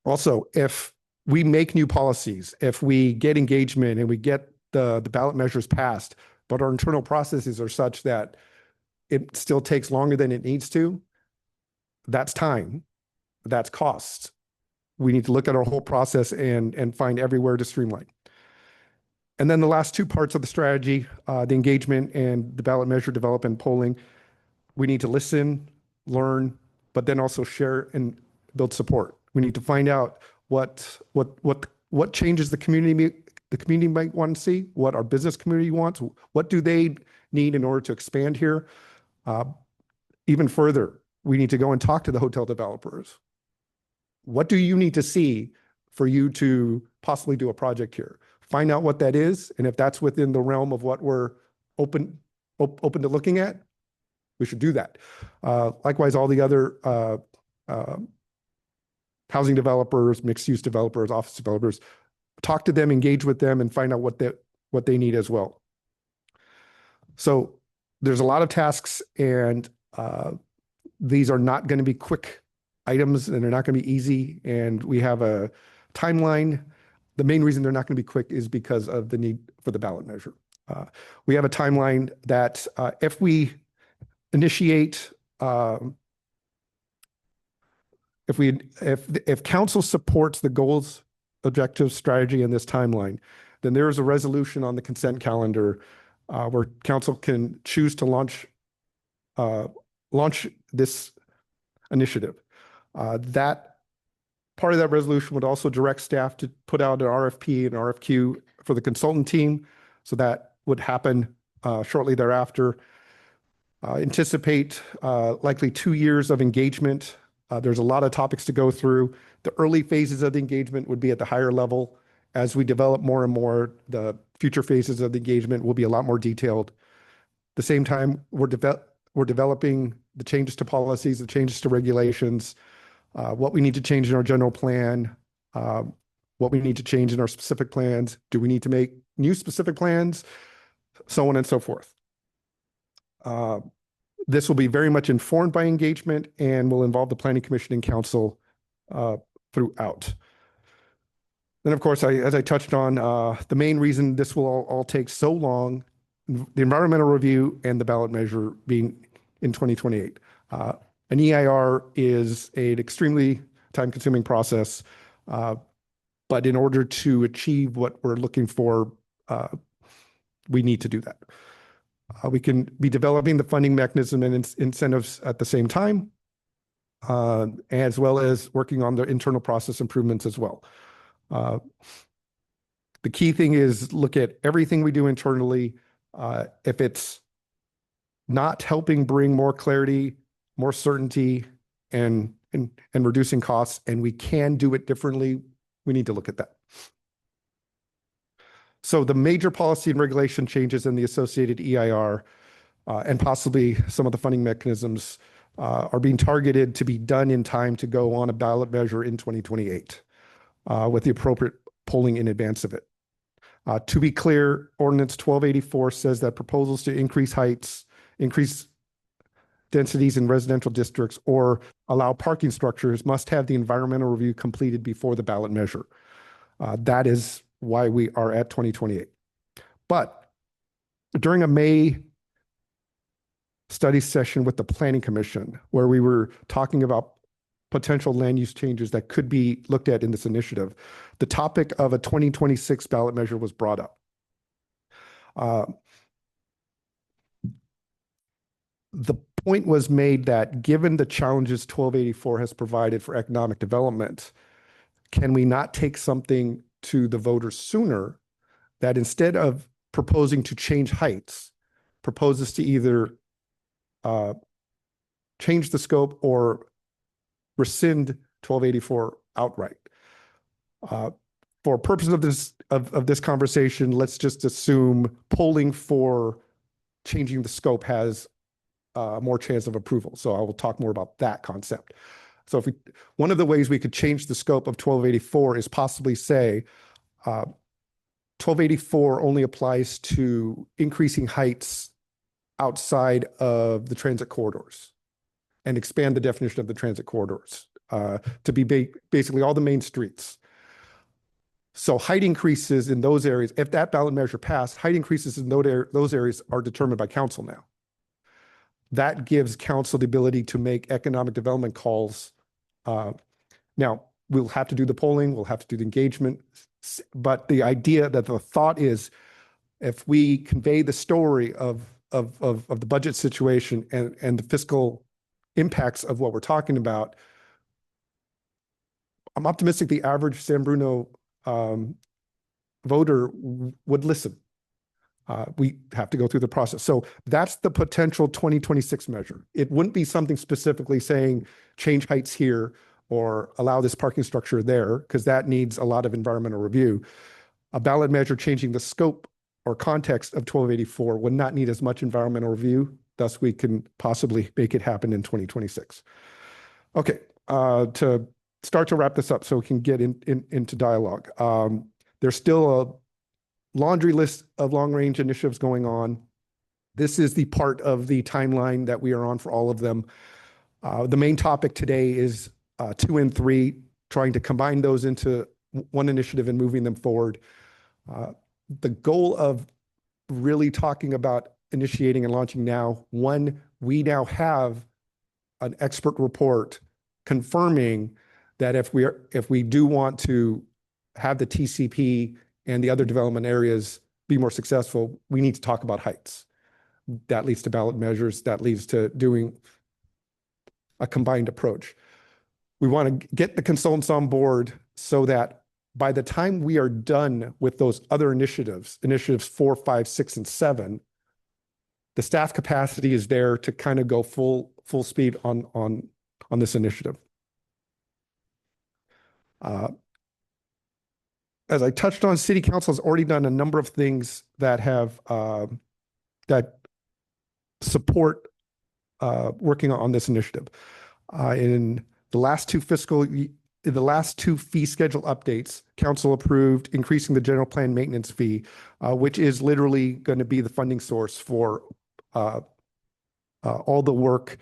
Also, if we make new policies, if we get engagement and we get the ballot measures passed, but our internal processes are such that it still takes longer than it needs to, that's time, that's cost. We need to look at our whole process and find everywhere to streamline. And then the last two parts of the strategy, the engagement and the ballot measure development polling, we need to listen, learn, but then also share and build support. We need to find out what changes the community might want to see, what our business community wants, what do they need in order to expand here. Even further, we need to go and talk to the hotel developers. What do you need to see for you to possibly do a project here? Find out what that is, and if that's within the realm of what we're open to looking at, we should do that. Likewise, all the other housing developers, mixed-use developers, office developers, talk to them, engage with them, and find out what they need as well. So there's a lot of tasks, and these are not going to be quick items, and they're not going to be easy, and we have a timeline. The main reason they're not going to be quick is because of the need for the ballot measure. We have a timeline that if we initiate, if council supports the goals, objectives, strategy in this timeline, then there is a resolution on the consent calendar where council can choose to launch this initiative. That part of that resolution would also direct staff to put out an RFP and RFQ for the consultant team. So that would happen shortly thereafter. Anticipate likely 2 years of engagement. There's a lot of topics to go through. The early phases of the engagement would be at the higher level. As we develop more and more, the future phases of the engagement will be a lot more detailed. At the same time, we're developing the changes to policies, the changes to regulations, what we need to change in our general plan, what we need to change in our specific plans. Do we need to make new specific plans? So on and so forth. This will be very much informed by engagement and will involve the Planning Commission and Council throughout. Then, of course, as I touched on, the main reason this will all take so long, the environmental review and the ballot measure being in 2028. An EIR is an extremely time-consuming process, but in order to achieve what we're looking for, we need to do that. We can be developing the funding mechanism and incentives at the same time, as well as working on the internal process improvements as well. The key thing is look at everything we do internally. If it's not helping bring more clarity, more certainty, and reducing costs, and we can do it differently, we need to look at that. So the major policy and regulation changes in the associated EIR and possibly some of the funding mechanisms are being targeted to be done in time to go on a ballot measure in 2028 with the appropriate polling in advance of it. To be clear, Ordinance 1284 says that proposals to increase heights, increase densities in residential districts, or allow parking structures must have the environmental review completed before the ballot measure. That is why we are at 2028. But during a May study session with the Planning Commission, where we were talking about potential land use changes that could be looked at in this initiative, the topic of a 2026 ballot measure was brought up. The point was made that given the challenges 1284 has provided for economic development, can we not take something to the voters sooner that instead of proposing to change heights, proposes to either change the scope or rescind 1284 outright. For purposes of this conversation, let's just assume polling for changing the scope has more chance of approval. So I will talk more about that concept. So one of the ways we could change the scope of 1284 is possibly say 1284 only applies to increasing heights outside of the transit corridors and expand the definition of the transit corridors to be basically all the main streets. So height increases in those areas, if that ballot measure passed, height increases in those areas are determined by council now. That gives council the ability to make economic development calls. Now, we'll have to do the polling, we'll have to do the engagement, but the idea that the thought is if we convey the story of the budget situation and the fiscal impacts of what we're talking about, I'm optimistic the average San Bruno voter would listen. We have to go through the process. So that's the potential 2026 measure. It wouldn't be something specifically saying change heights here or allow this parking structure there, because that needs a lot of environmental review. A ballot measure changing the scope or context of 1284 would not need as much environmental review. Thus, we can possibly make it happen in 2026. Okay, to start to wrap this up so we can get into dialogue. There's still a laundry list of long-range initiatives going on. This is the part of the timeline that we are on for all of them. The main topic today is 2 and 3, trying to combine those into one initiative and moving them forward. The goal of really talking about initiating and launching now, one, we now have an expert report confirming that if we do want to have the TCP and the other development areas be more successful, we need to talk about heights. That leads to ballot measures, that leads to doing a combined approach. We want to get the consultants on board so that by the time we are done with those other initiatives 4, 5, 6, and 7, the staff capacity is there to kind of go full speed on this initiative. As I touched on, City Council has already done a number of things that have that support working on this initiative. In the last two fee schedule updates, Council approved increasing the general plan maintenance fee, which is literally going to be the funding source for all the work,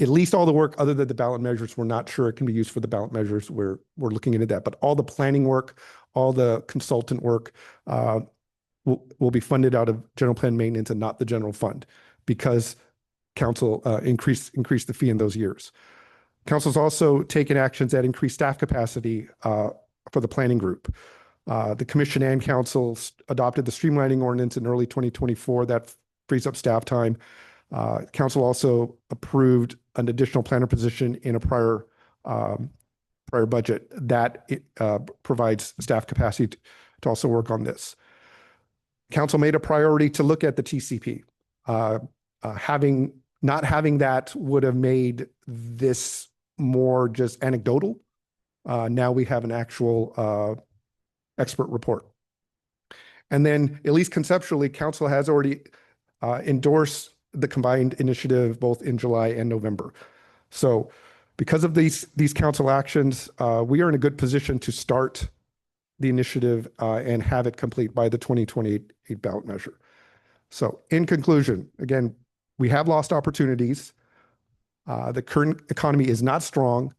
at least all the work other than the ballot measures. We're not sure it can be used for the ballot measures. We're looking into that, but all the planning work, all the consultant work will be funded out of general plan maintenance and not the general fund, because council increased the fee in those years. Council's also taken actions that increase staff capacity for the planning group. The commission and council adopted the streamlining ordinance in early 2024 that frees up staff time. Council also approved an additional planner position in a prior budget that provides staff capacity to also work on this. Council made a priority to look at the TCP. Not having that would have made this more just anecdotal. Now we have an actual expert report. And then, at least conceptually, council has already endorsed the combined initiative both in July and November. So because of these council actions, we are in a good position to start the initiative and have it complete by the 2028 ballot measure. So in conclusion, again, we have lost opportunities. The current economy is not strong,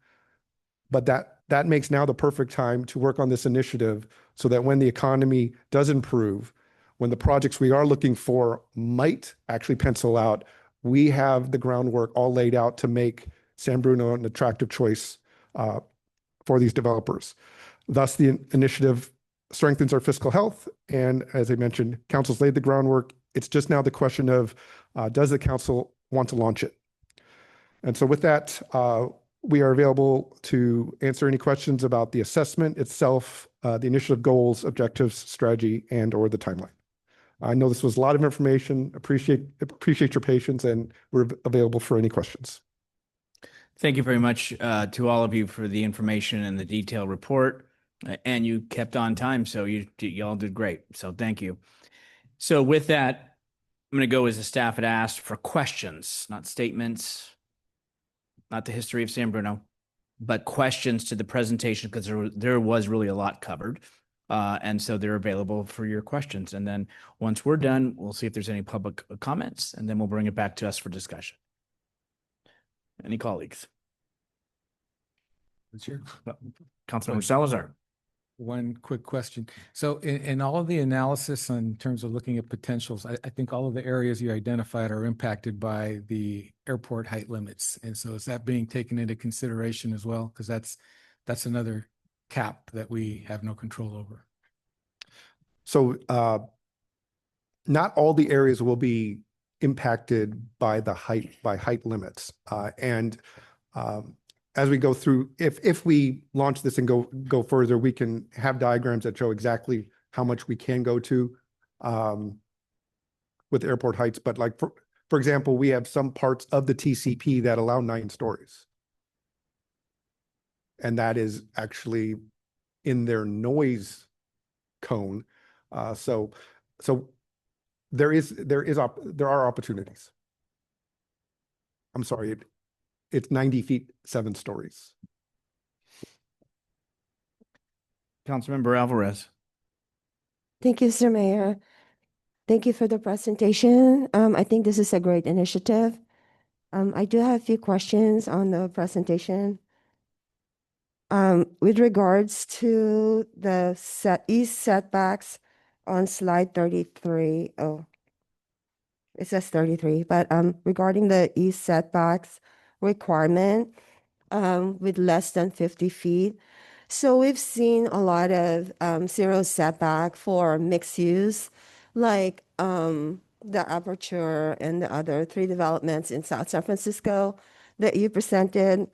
but that makes now the perfect time to work on this initiative so that when the economy does improve, when the projects we are looking for might actually pencil out, we have the groundwork all laid out to make San Bruno an attractive choice for these developers. Thus, the initiative strengthens our fiscal health. And as I mentioned, council's laid the groundwork. It's just now the question of, does the council want to launch it? And so with that, we are available to answer any questions about the assessment itself, the initiative goals, objectives, strategy, and or the timeline. I know this was a lot of information. Appreciate your patience, and we're available for any questions. Thank you very much to all of you for the information and the detailed report. And you kept on time, so you all did great. So thank you. So with that, I'm going to go as the staff had asked for questions, not statements, not the history of San Bruno, but questions to the presentation, because there was really a lot covered. And so they're available for your questions. And then once we're done, we'll see if there's any public comments, and then we'll bring it back to us for discussion. Any colleagues? Councilmember Salazar. One quick question. So in all of the analysis in terms of looking at potentials, I think all of the areas you identified are impacted by the airport height limits. And so is that being taken into consideration as well? Because that's another cap that we have no control over. So not all the areas will be impacted by height limits. As we go through, if we launch this and go further, we can have diagrams that show exactly how much we can go to with airport heights. But like, for example, we have some parts of the TCP that allow 9 stories. And that is actually in their noise cone. So there are opportunities. I'm sorry. It's 90 feet, 7 stories. Councilmember Alvarez. Thank you, Mr. Mayor. Thank you for the presentation. I think this is a great initiative. I do have a few questions on the presentation. With regards to the east setbacks on slide 33. Oh, it says 33, but regarding the east setbacks requirement with less than 50 feet. So we've seen a lot of zero setback for mixed use, like the Aperture and the other 3 developments in South San Francisco that you presented,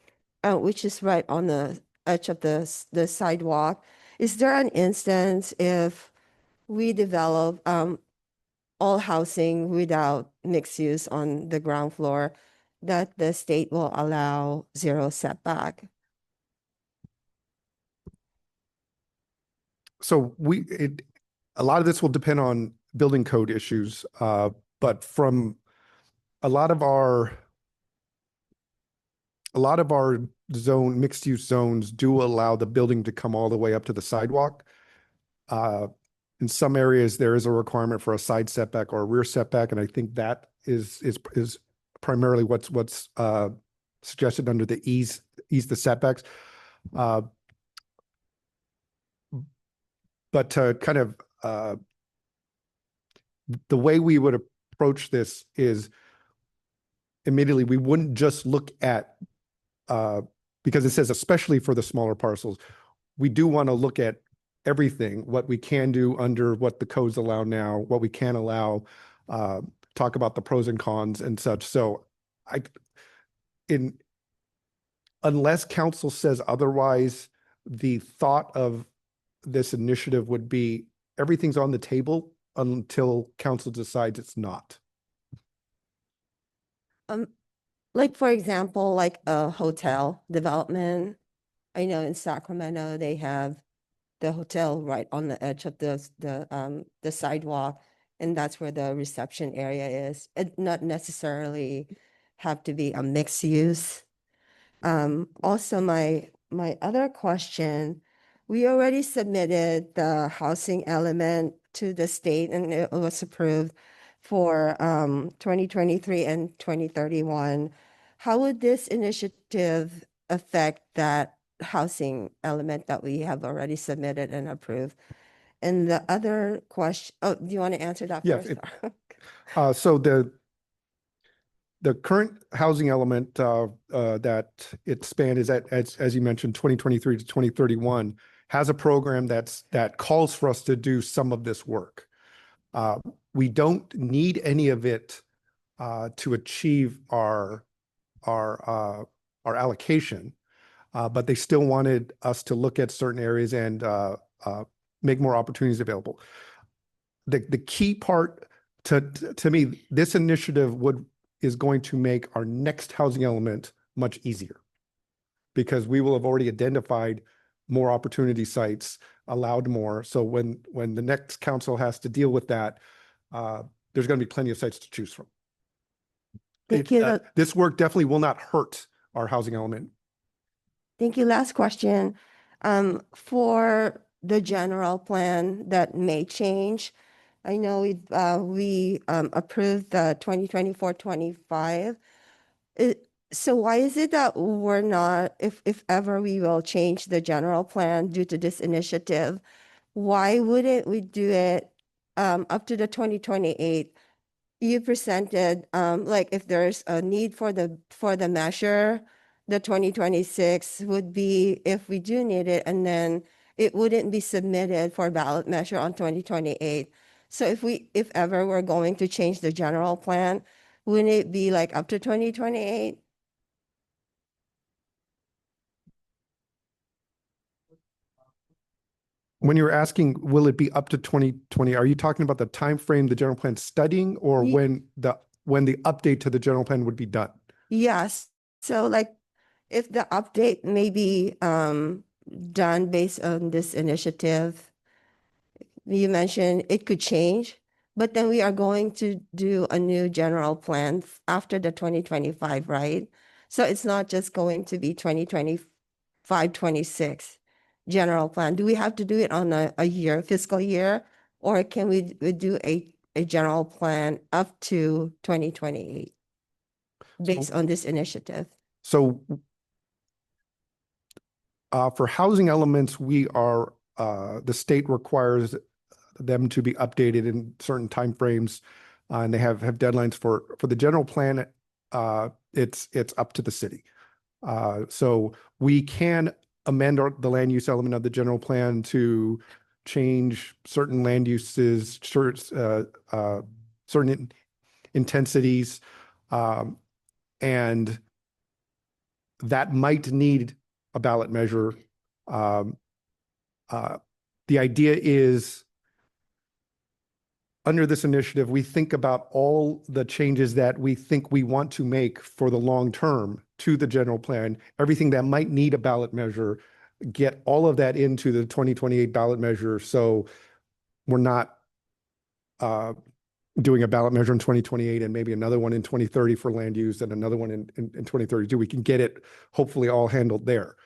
which is right on the edge of the sidewalk. Is there an instance if we develop all housing without mixed use on the ground floor that the state will allow zero setback? So a lot of this will depend on building code issues, but from a lot of our mixed use zones do allow the building to come all the way up to the sidewalk. In some areas, there is a requirement for a side setback or a rear setback, and I think that is primarily what's suggested under the ease the setbacks. But to kind of, the way we would approach this is immediately, we wouldn't just look at, because it says especially for the smaller parcels, we do want to look at everything, what we can do under what the codes allow now, what we can allow, talk about the pros and cons and such. So unless council says otherwise, the thought of this initiative would be everything's on the table until council decides it's not. Like, for example, like a hotel development. I know in Sacramento, they have the hotel right on the edge of the sidewalk, and that's where the reception area is. It not necessarily have to be a mixed use. Also, my other question, we already submitted the housing element to the state and it was approved for 2023 and 2031. How would this initiative affect that housing element that we have already submitted and approved? And the other question, oh, do you want to answer that Yeah, first? so the current housing element that it spanned is at, as you mentioned, 2023 to 2031, has a program that calls for us to do some of this work. We don't need any of it to achieve our allocation, but they still wanted us to look at certain areas and make more opportunities available. The key part to me, this initiative is going to make our next housing element much easier because we will have already identified more opportunity sites, allowed more. So when the next council has to deal with that, there's going to be plenty of sites to choose from. Thank you. This work definitely will not hurt our housing element. Thank you. Last question. For the general plan that may change, I know we approved the 2024-25. So why is it that we're not, if ever we will change the general plan due to this initiative, why wouldn't we do it up to the 2028? You presented like if there's a need for the measure, the 2026 would be if we do need it, and then it wouldn't be submitted for ballot measure on 2028. So if ever we're going to change the general plan, wouldn't it be like up to 2028? When you're asking, will it be up to 2020? Are you talking about the time frame the general plan studying, or when the update to the general plan would be done? Yes. So like if the update may be done based on this initiative, you mentioned it could change, but then we are going to do a new general plan after the 2025, right? So it's not just going to be 2025, 26 general plan. Do we have to do it on a year, fiscal year, or can we do a general plan up to 2028 based on this initiative? So for housing elements, the state requires them to be updated in certain timeframes, and they have deadlines for the general plan. It's up to the city. So we can amend the land use element of the general plan to change certain land uses, certain intensities, and that might need a ballot measure. The idea is, under this initiative, we think about all the changes that we think we want to make for the long term to the general plan, everything that might need a ballot measure, get all of that into the 2028 ballot measure. So we're not doing a ballot measure in 2028 and maybe another one in 2030 for land use and another one in 2032. We can get it hopefully all handled there.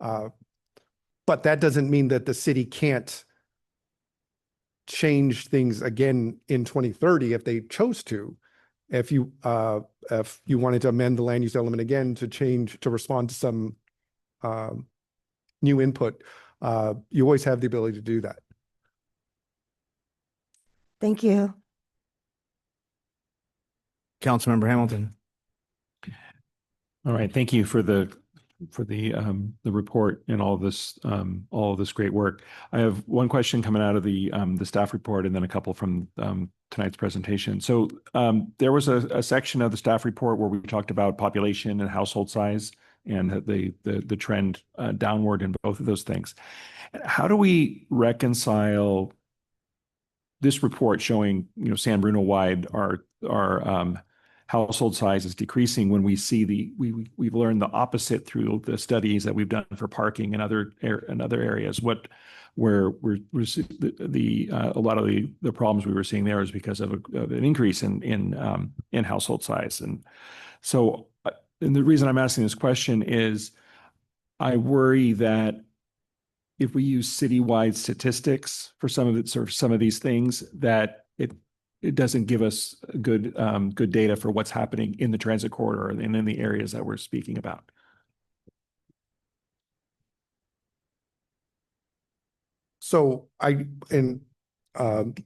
But that doesn't mean that the city can't change things again in 2030 if they chose to. If you wanted to amend the land use element again to respond to some new input, you always have the ability to do that. Thank you. Councilmember Hamilton. All right, thank you for the report and all of this great work. I have one question coming out of the staff report, and then a couple from tonight's presentation. So there was a section of the staff report where we talked about population and household size and the trend downward in both of those things. How do we reconcile this report showing, San Bruno wide our household size is decreasing when we see we've learned the opposite through the studies that we've done for parking and other areas. Where a lot of the problems we were seeing there is because of an increase in household size. And so, and the reason I'm asking this question is I worry that if we use citywide statistics for some of these things, that it doesn't give us good data for what's happening in the transit corridor and in the areas that we're speaking about. So let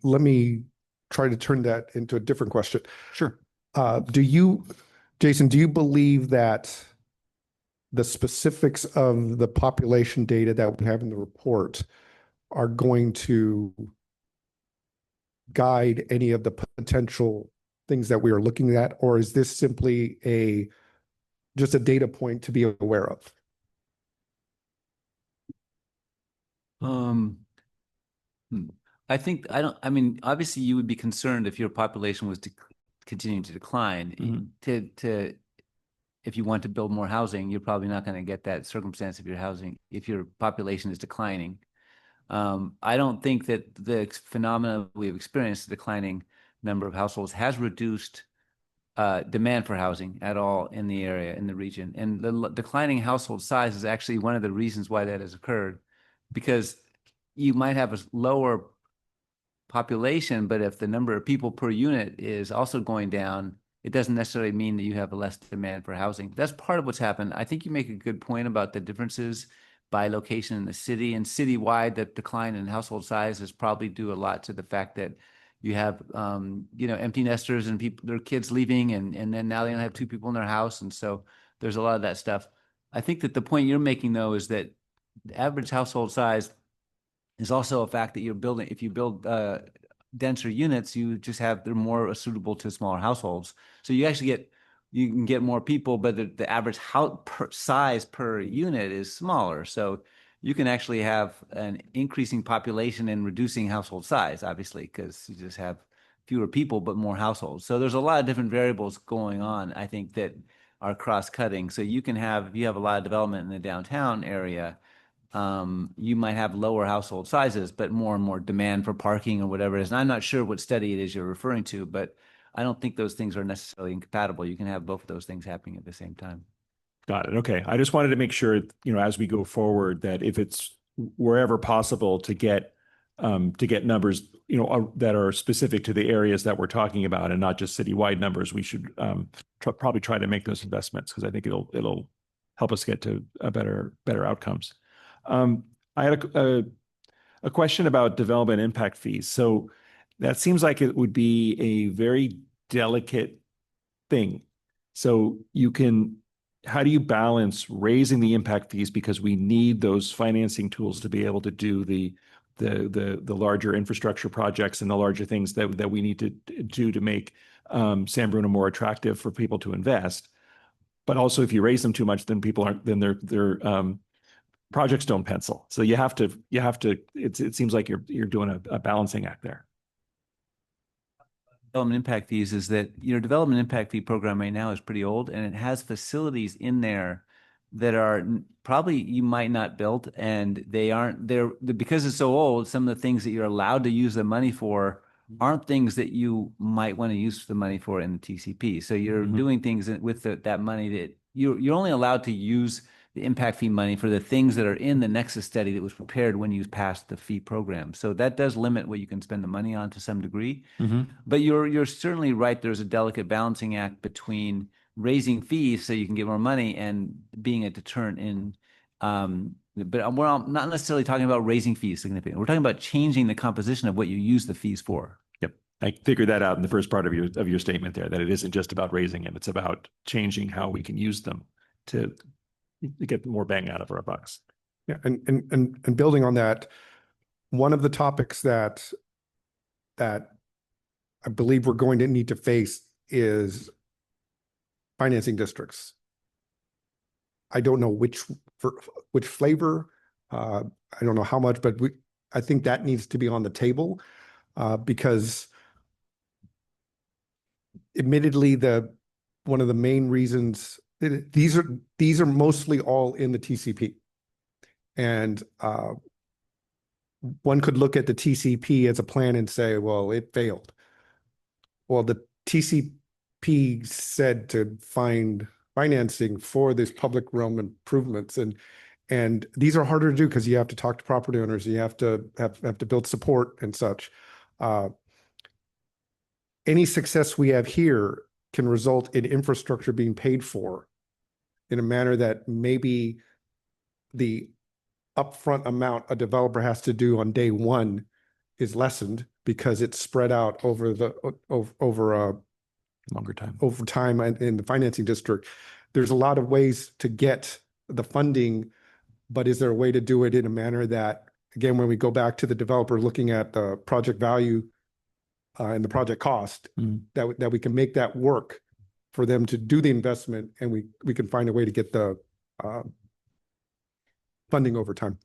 me try to turn that into a different question. Sure. Jason, do you believe that the specifics of the population data that we have in the report are going to guide any of the potential things that we are looking at, or is this simply just a data point to be aware of? I mean, obviously you would be concerned if your population was continuing to decline. Mm-hmm. If you want to build more housing, you're probably not going to get that circumstance if your population is declining. I don't think that the phenomena we've experienced, the declining number of households, has reduced demand for housing at all in the area, in the region. And the declining household size is actually one of the reasons why that has occurred, because you might have a lower population, but if the number of people per unit is also going down, it doesn't necessarily mean that you have a less demand for housing. That's part of what's happened. I think you make a good point about the differences by location in the city, and citywide, that decline in household size is probably due a lot to the fact that you have empty nesters and their kids leaving, and then now they only have two people in their house, and so there's a lot of that stuff. I think that the point you're making, though, is that the average household size is also a fact that if you build denser units, they're more suitable to smaller households. So you can get more people, but the average size per unit is smaller. So you can actually have an increasing population and reducing household size, obviously, because you just have fewer people, but more households. So there's a lot of different variables going on, I think, that are cross-cutting. So if you have a lot of development in the downtown area, you might have lower household sizes, but more and more demand for parking or whatever it is. And I'm not sure what study it is you're referring to, but I don't think those things are necessarily incompatible. You can have both of those things happening at the same time. Got it. Okay. I just wanted to make sure, as we go forward, that if it's wherever possible to get numbers, that are specific to the areas that we're talking about and not just citywide numbers, we should probably try to make those investments, because I think it'll help us get to better outcomes. I had a question about development impact fees. So that seems like it would be a very delicate thing. So how do you balance raising the impact fees, because we need those financing tools to be able to do the larger infrastructure projects and the larger things that we need to do to make San Bruno more attractive for people to invest. But also, if you raise them too much, then their projects don't pencil. So you have to. It seems like you're doing a balancing act there. Development impact fees is that your development impact fee program right now is pretty old, and it has facilities in there that are probably you might not build, and they aren't there because it's so old. Some of the things that you're allowed to use the money for aren't things that you might want to use the money for in the TCP. So you're doing things with that money that you're only allowed to use the impact fee money for the things that are in the Nexus study that was prepared when you passed the fee program. So that does limit what you can spend the money on to some degree. But you're certainly right. There's a delicate balancing act between raising fees so you can get more money and being a deterrent in. But we're not necessarily talking about raising fees significantly. We're talking about changing the composition of what you use the fees for. Yep. I figured that out in the first part of your statement there, that it isn't just about raising them, it's about changing how we can use them to get more bang out of our bucks. Yeah, and building on that, one of the topics that I believe we're going to need to face is financing districts. I don't know which flavor, I don't know how much, but I think that needs to be on the table, because admittedly, one of the main reasons these are mostly all in the TCP, and one could look at the TCP as a plan and say, well, it failed. Well, the TCP said to find financing for these public realm improvements, and these are harder to do because you have to talk to property owners, you have to build support and such. Any success we have here can result in infrastructure being paid for in a manner that maybe the upfront amount a developer has to do on day one is lessened because it's spread out over Longer time. over time in the financing district. There's a lot of ways to get the funding, but is there a way to do it in a manner that, again, when we go back to the developer looking at the project value and the project cost, that we can make that work for them to do the investment, and we can find a way to get the funding over time.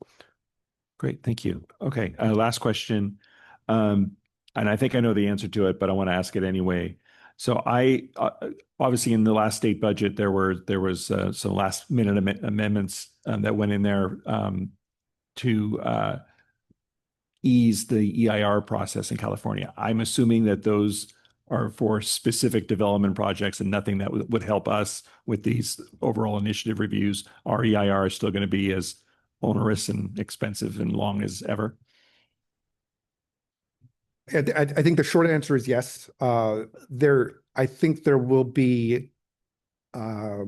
Great, thank you. Okay, last question. And I think I know the answer to it, but I want to ask it anyway. So I obviously in the last state budget, there was some last minute amendments that went in there to ease the EIR process in California. I'm assuming that those are for specific development projects and nothing that would help us with these overall initiative reviews. Our EIR is still going to be as onerous and expensive and long as ever. I think the short answer is yes. I think there will be a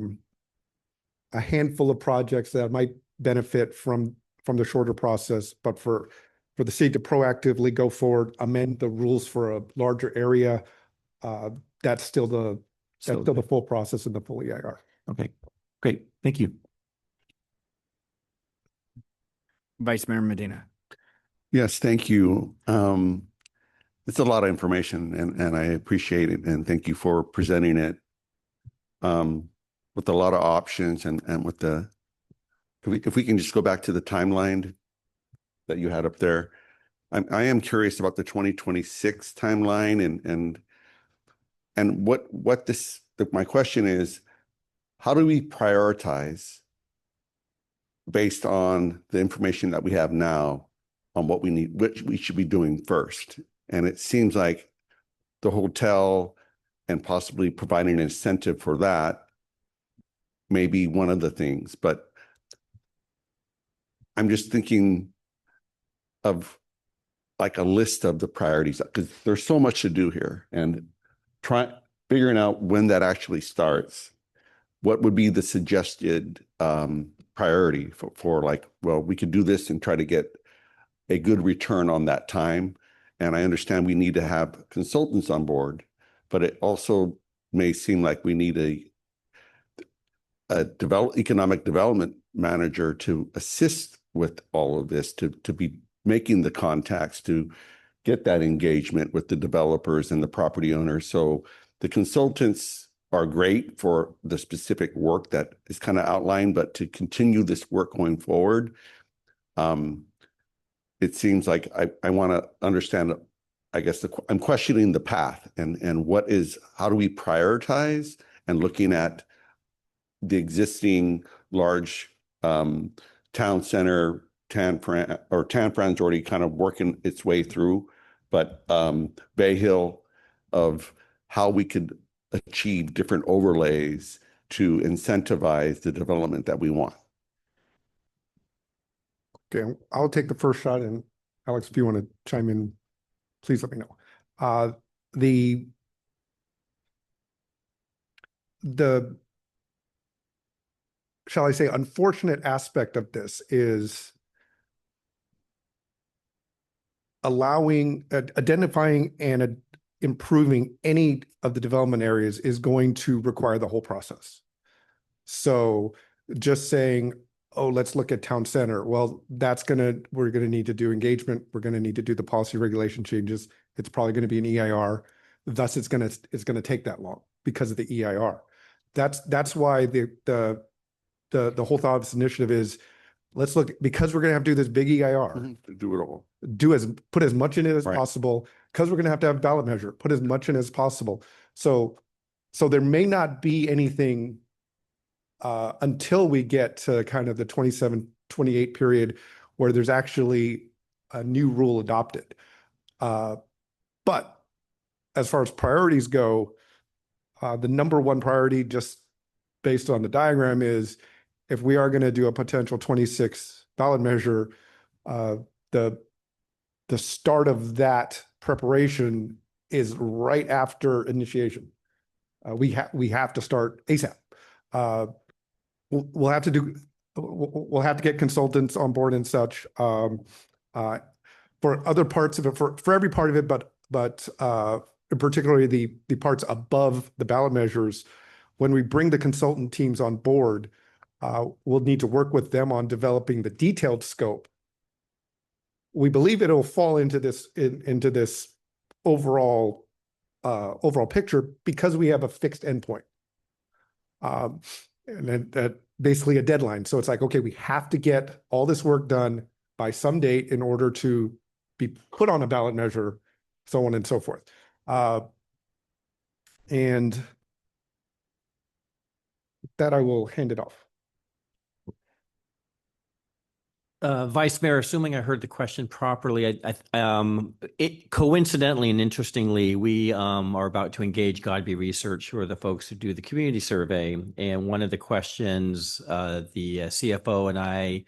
handful of projects that might benefit from the shorter process, but for the city to proactively go forward, amend the rules for a larger area, that's still the full process and the full EIR. Okay, great. Thank you. Vice Mayor Medina. Yes, thank you. It's a lot of information, and I appreciate it, and thank you for presenting it with a lot of options and with the, if we can just go back to the timeline that you had up there. I am curious about the 2026 timeline and what this, my question is, how do we prioritize based on the information that we have now on what we need, which we should be doing first? And it seems like the hotel and possibly providing an incentive for that may be one of the things, but I'm just thinking of like a list of the priorities, because there's so much to do here, and figuring out when that actually starts. What would be the suggested priority for like, well, we could do this and try to get a good return on that time. And I understand we need to have consultants on board, but it also may seem like we need a economic development manager to assist with all of this, to be making the contacts, to get that engagement with the developers and the property owners. So the consultants are great for the specific work that is kind of outlined, but to continue this work going forward, it seems like I want to understand, I guess I'm questioning the path and how do we prioritize, and looking at the existing large town center, Tanfran's already kind of working its way through, but Bay Hill, of how we could achieve different overlays to incentivize the development that we want. Okay, I'll take the first shot, and Alex, if you want to chime in, please let me know. The shall I say, unfortunate aspect of this is identifying and improving any of the development areas is going to require the whole process. So just saying, oh, let's look at town center. Well, we're gonna need to do engagement. We're gonna need to do the policy regulation changes. It's probably gonna be an EIR. Thus, it's gonna take that long because of the EIR. That's why the whole thought of this initiative is, let's look, because we're gonna have to do this big EIR, Do it all. put as much in it as Right. possible, because we're gonna have ballot measure, put as much in as possible. So there may not be anything until we get to kind of the 27, 28 period where there's actually a new rule adopted. But as far as priorities go, the number one priority, just based on the diagram, is if we are going to do a potential 26 ballot measure, the start of that preparation is right after initiation. We have to start ASAP. We'll have to get consultants on board and such for other parts of it, for every part of it, but particularly the parts above the ballot measures. When we bring the consultant teams on board, we'll need to work with them on developing the detailed scope. We believe it'll fall into this overall picture because we have a fixed endpoint. And that basically a deadline. So it's like, okay, we have to get all this work done by some date in order to be put on a ballot measure, so on and so forth. And that I will hand it off. Vice Mayor, assuming I heard the question properly, it coincidentally and interestingly, we are about to engage Godby Research, who are the folks who do the community survey. And one of the questions the CFO and I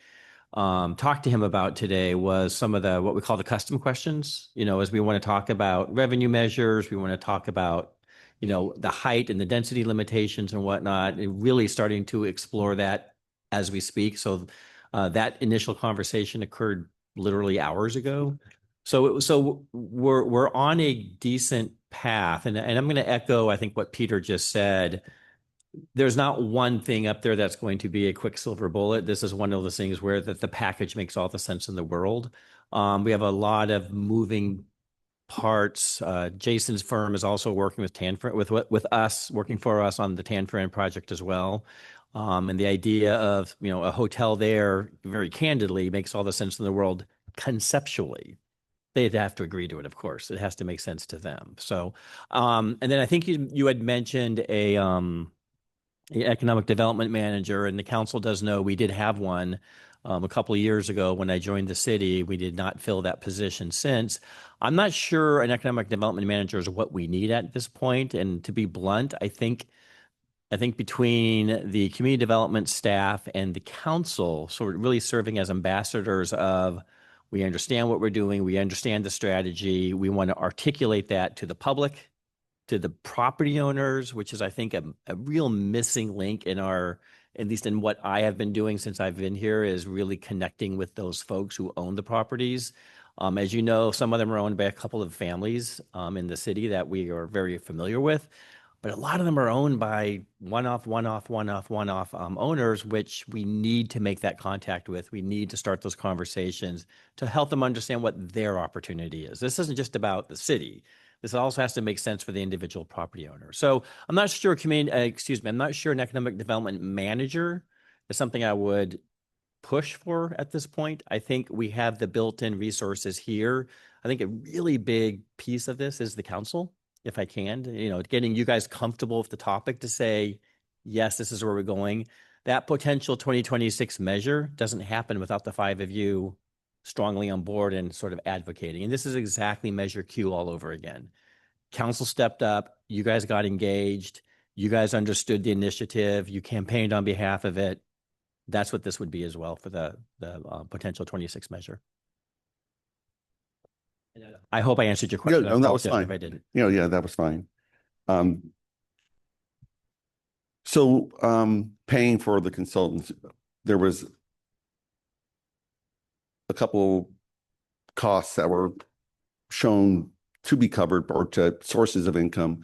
talked to him about today was some of what we call the custom questions. As we want to talk about revenue measures, we want to talk about the height and the density limitations and whatnot, and really starting to explore that as we speak. So that initial conversation occurred literally hours ago. So we're on a decent path, and I'm going to echo, I think, what Peter just said. There's not one thing up there that's going to be a quick silver bullet. This is one of those things where the package makes all the sense in the world. We have a lot of moving parts. Jason's firm is also working with Tanfran, with us, working for us on the Tanfran project as well. And the idea of, a hotel there, very candidly, makes all the sense in the world conceptually. They'd have to agree to it, of course. It has to make sense to them. So, and then I think you had mentioned a economic development manager, and the council does know we did have one a couple of years ago when I joined the city. We did not fill that position since. I'm not sure an economic development manager is what we need at this point. And to be blunt, I think between the community development staff and the council, so we're really serving as ambassadors of, we understand what we're doing, we understand the strategy, we want to articulate that to the public, to the property owners, which is, I think, a real missing link in at least in what I have been doing since I've been here, is really connecting with those folks who own the properties. As you know, some of them are owned by a couple of families in the city that we are very familiar with. But a lot of them are owned by one-off owners, which we need to make that contact with. We need to start those conversations to help them understand what their opportunity is. This isn't just about the city. This also has to make sense for the individual property owner. So I'm not sure I'm not sure an economic development manager is something I would push for at this point. I think we have the built-in resources here. I think a really big piece of this is the council. If I can, getting you guys comfortable with the topic to say, yes, this is where we're going. That potential 2026 measure doesn't happen without the five of you strongly on board and sort of advocating. And this is exactly Measure Q all over again. Council stepped up. You guys got engaged. You guys understood the initiative. You campaigned on behalf of it. That's what this would be as well for the potential 26 measure. I hope I answered your question. Yeah, no, that was fine. If I didn't. Yeah, that was fine. So paying for the consultants, there was a couple costs that were shown to be covered or to sources of income.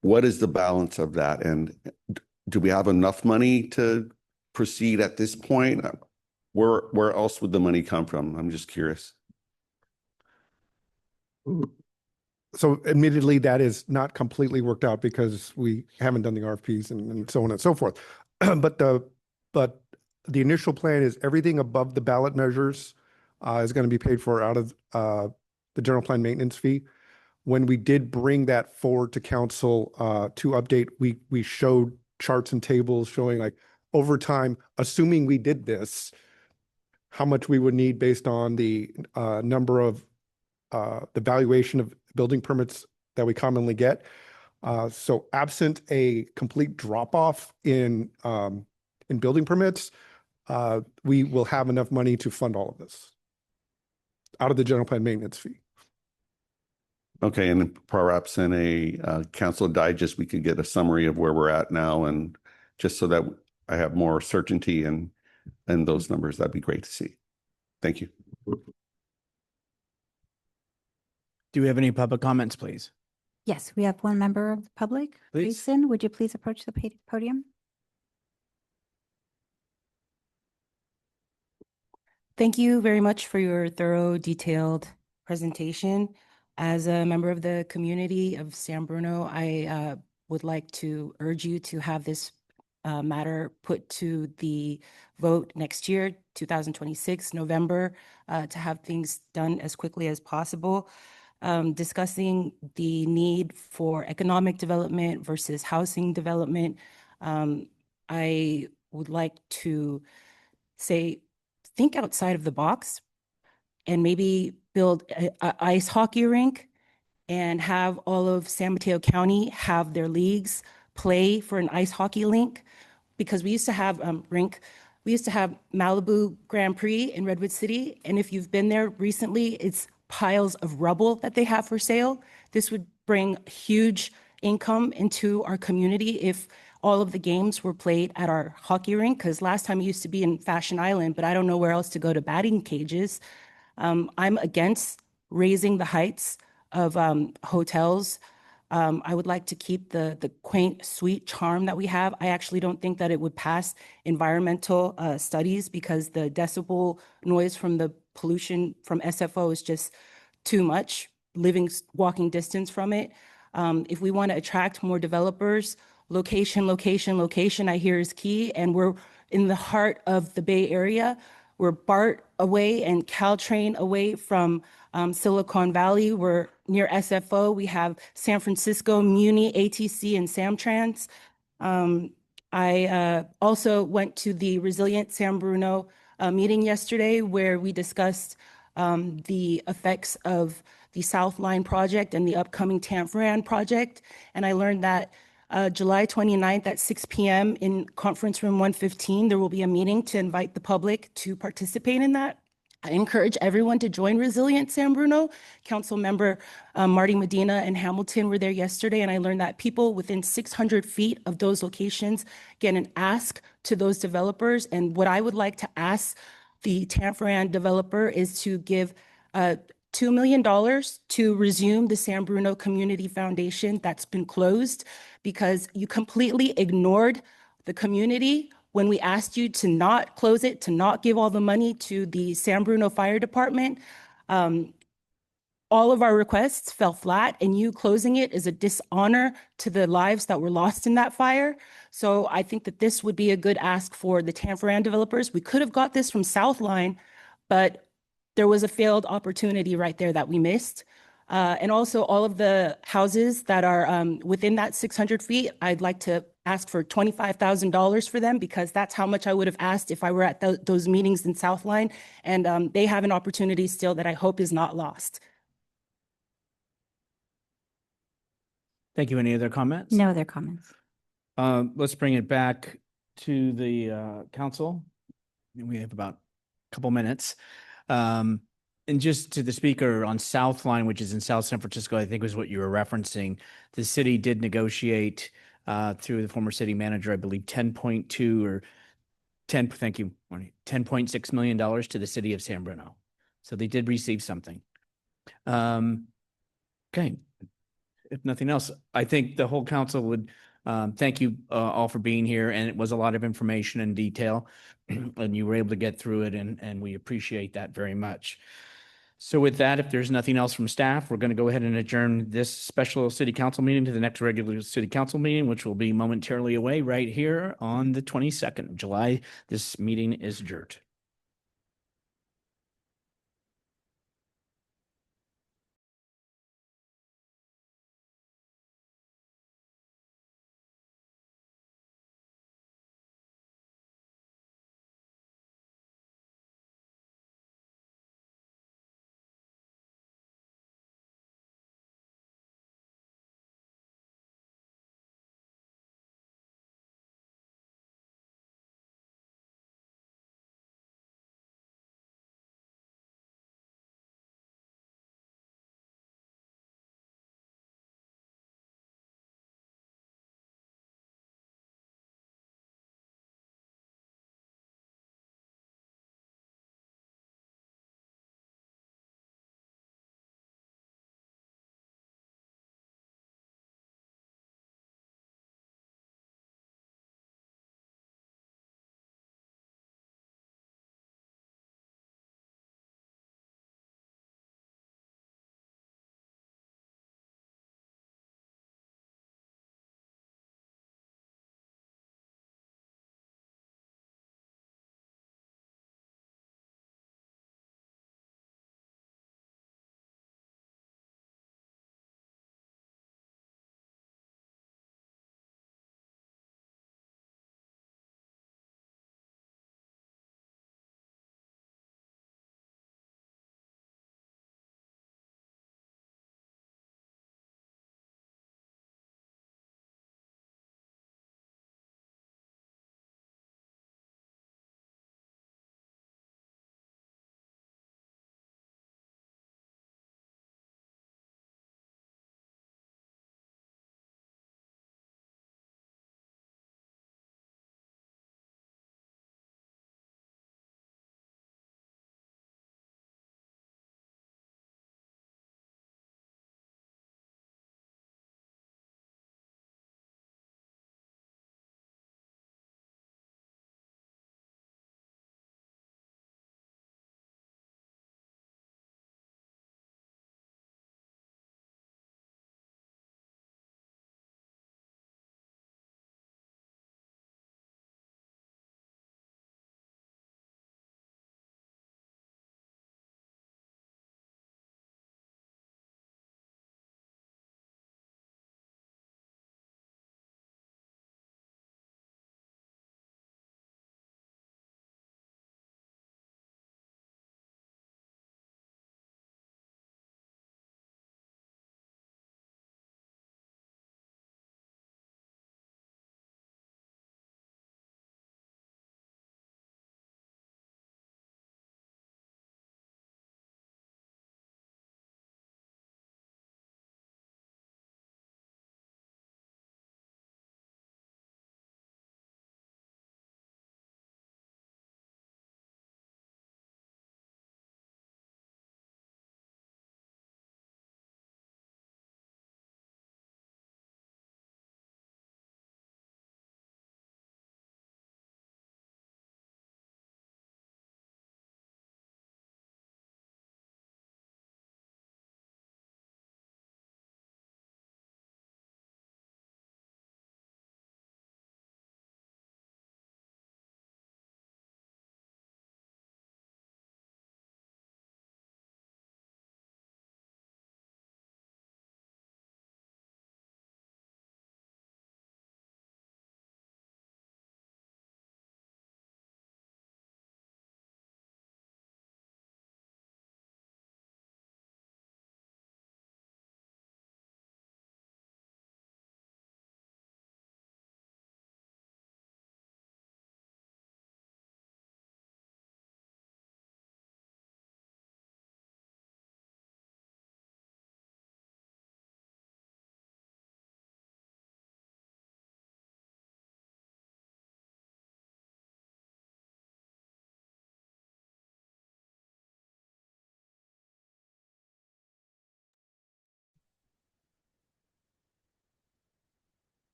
What is the balance of that? And do we have enough money to proceed at this point? Where else would the money come from? I'm just curious. So admittedly, that is not completely worked out because we haven't done the RFPs and so on and so forth. But the initial plan is everything above the ballot measures is going to be paid for out of the general plan maintenance fee. When we did bring that forward to council to update, we showed charts and tables showing like over time, assuming we did this, how much we would need based on the number of the valuation of building permits that we commonly get. So absent a complete drop off in building permits, we will have enough money to fund all of this out of the general plan maintenance fee. Okay, and perhaps in a council digest, we could get a summary of where we're at now, and just so that I have more certainty in those numbers, that'd be great to see. Thank you. Do we have any public comments, please? Yes, we have one member of the public. Please. Jason, would you please approach the podium? Thank you very much for your thorough, detailed presentation. As a member of the community of San Bruno, I would like to urge you to have this matter put to the vote next year, 2026, November, to have things done as quickly as possible. Discussing the need for economic development versus housing development, I would like to say, think outside of the box and maybe build an ice hockey rink and have all of San Mateo County have their leagues play for an ice hockey rink, because we used to have Malibu Grand Prix in Redwood City. And if you've been there recently, it's piles of rubble that they have for sale. This would bring huge income into our community if all of the games were played at our hockey rink, because last time it used to be in Fashion Island, but I don't know where else to go to batting cages. I'm against raising the heights of hotels. I would like to keep the quaint, sweet charm that we have. I actually don't think that it would pass environmental studies because the decibel noise from the pollution from SFO is just too much, walking distance from it. If we want to attract more developers, location, I hear is key. And we're in the heart of the Bay Area. We're BART away and Caltrain away from Silicon Valley. We're near SFO. We have San Francisco, Muni, ATC, and Samtrans. I also went to the Resilient San Bruno meeting yesterday where we discussed the effects of the South Line project and the upcoming Tanforan project. And I learned that July 29th at 6 p.m. in conference room 115, there will be a meeting to invite the public to participate in that. I encourage everyone to join Resilient San Bruno. Council member Marty Medina and Hamilton were there yesterday, and I learned that people within 600 feet of those locations get an ask to those developers. And what I would like to ask the Tanforan developer is to give $2 million to resume the San Bruno Community Foundation that's been closed because you completely ignored the community when we asked you to not close it, to not give all the money to the San Bruno Fire Department. All of our requests fell flat, and you closing it is a dishonor to the lives that were lost in that fire. So I think that this would be a good ask for the Tanforan developers. We could have got this from Southline, but there was a failed opportunity right there that we missed. And also all of the houses that are within that 600 feet, I'd like to ask for $25,000 for them because that's how much I would have asked if I were at those meetings in Southline. And they have an opportunity still that I hope is not lost. Thank you. Any other comments? No other comments. Let's bring it back to the council. We have about a couple minutes. And just to the speaker on South Line, which is in South San Francisco, I think was what you were referencing. The city did negotiate through the former city manager, I believe 10.2 or 10, thank you, $10.6 million to the city of San Bruno. So they did receive something. Okay. If nothing else, I think the whole council would thank you all for being here, and it was a lot of information and detail, and you were able to get through it, and we appreciate that very much. So with that, if there's nothing else from staff, we're going to go ahead and adjourn this special city council meeting to the next regular city council meeting, which will be momentarily away right here on the 22nd of July. This meeting is adjourned.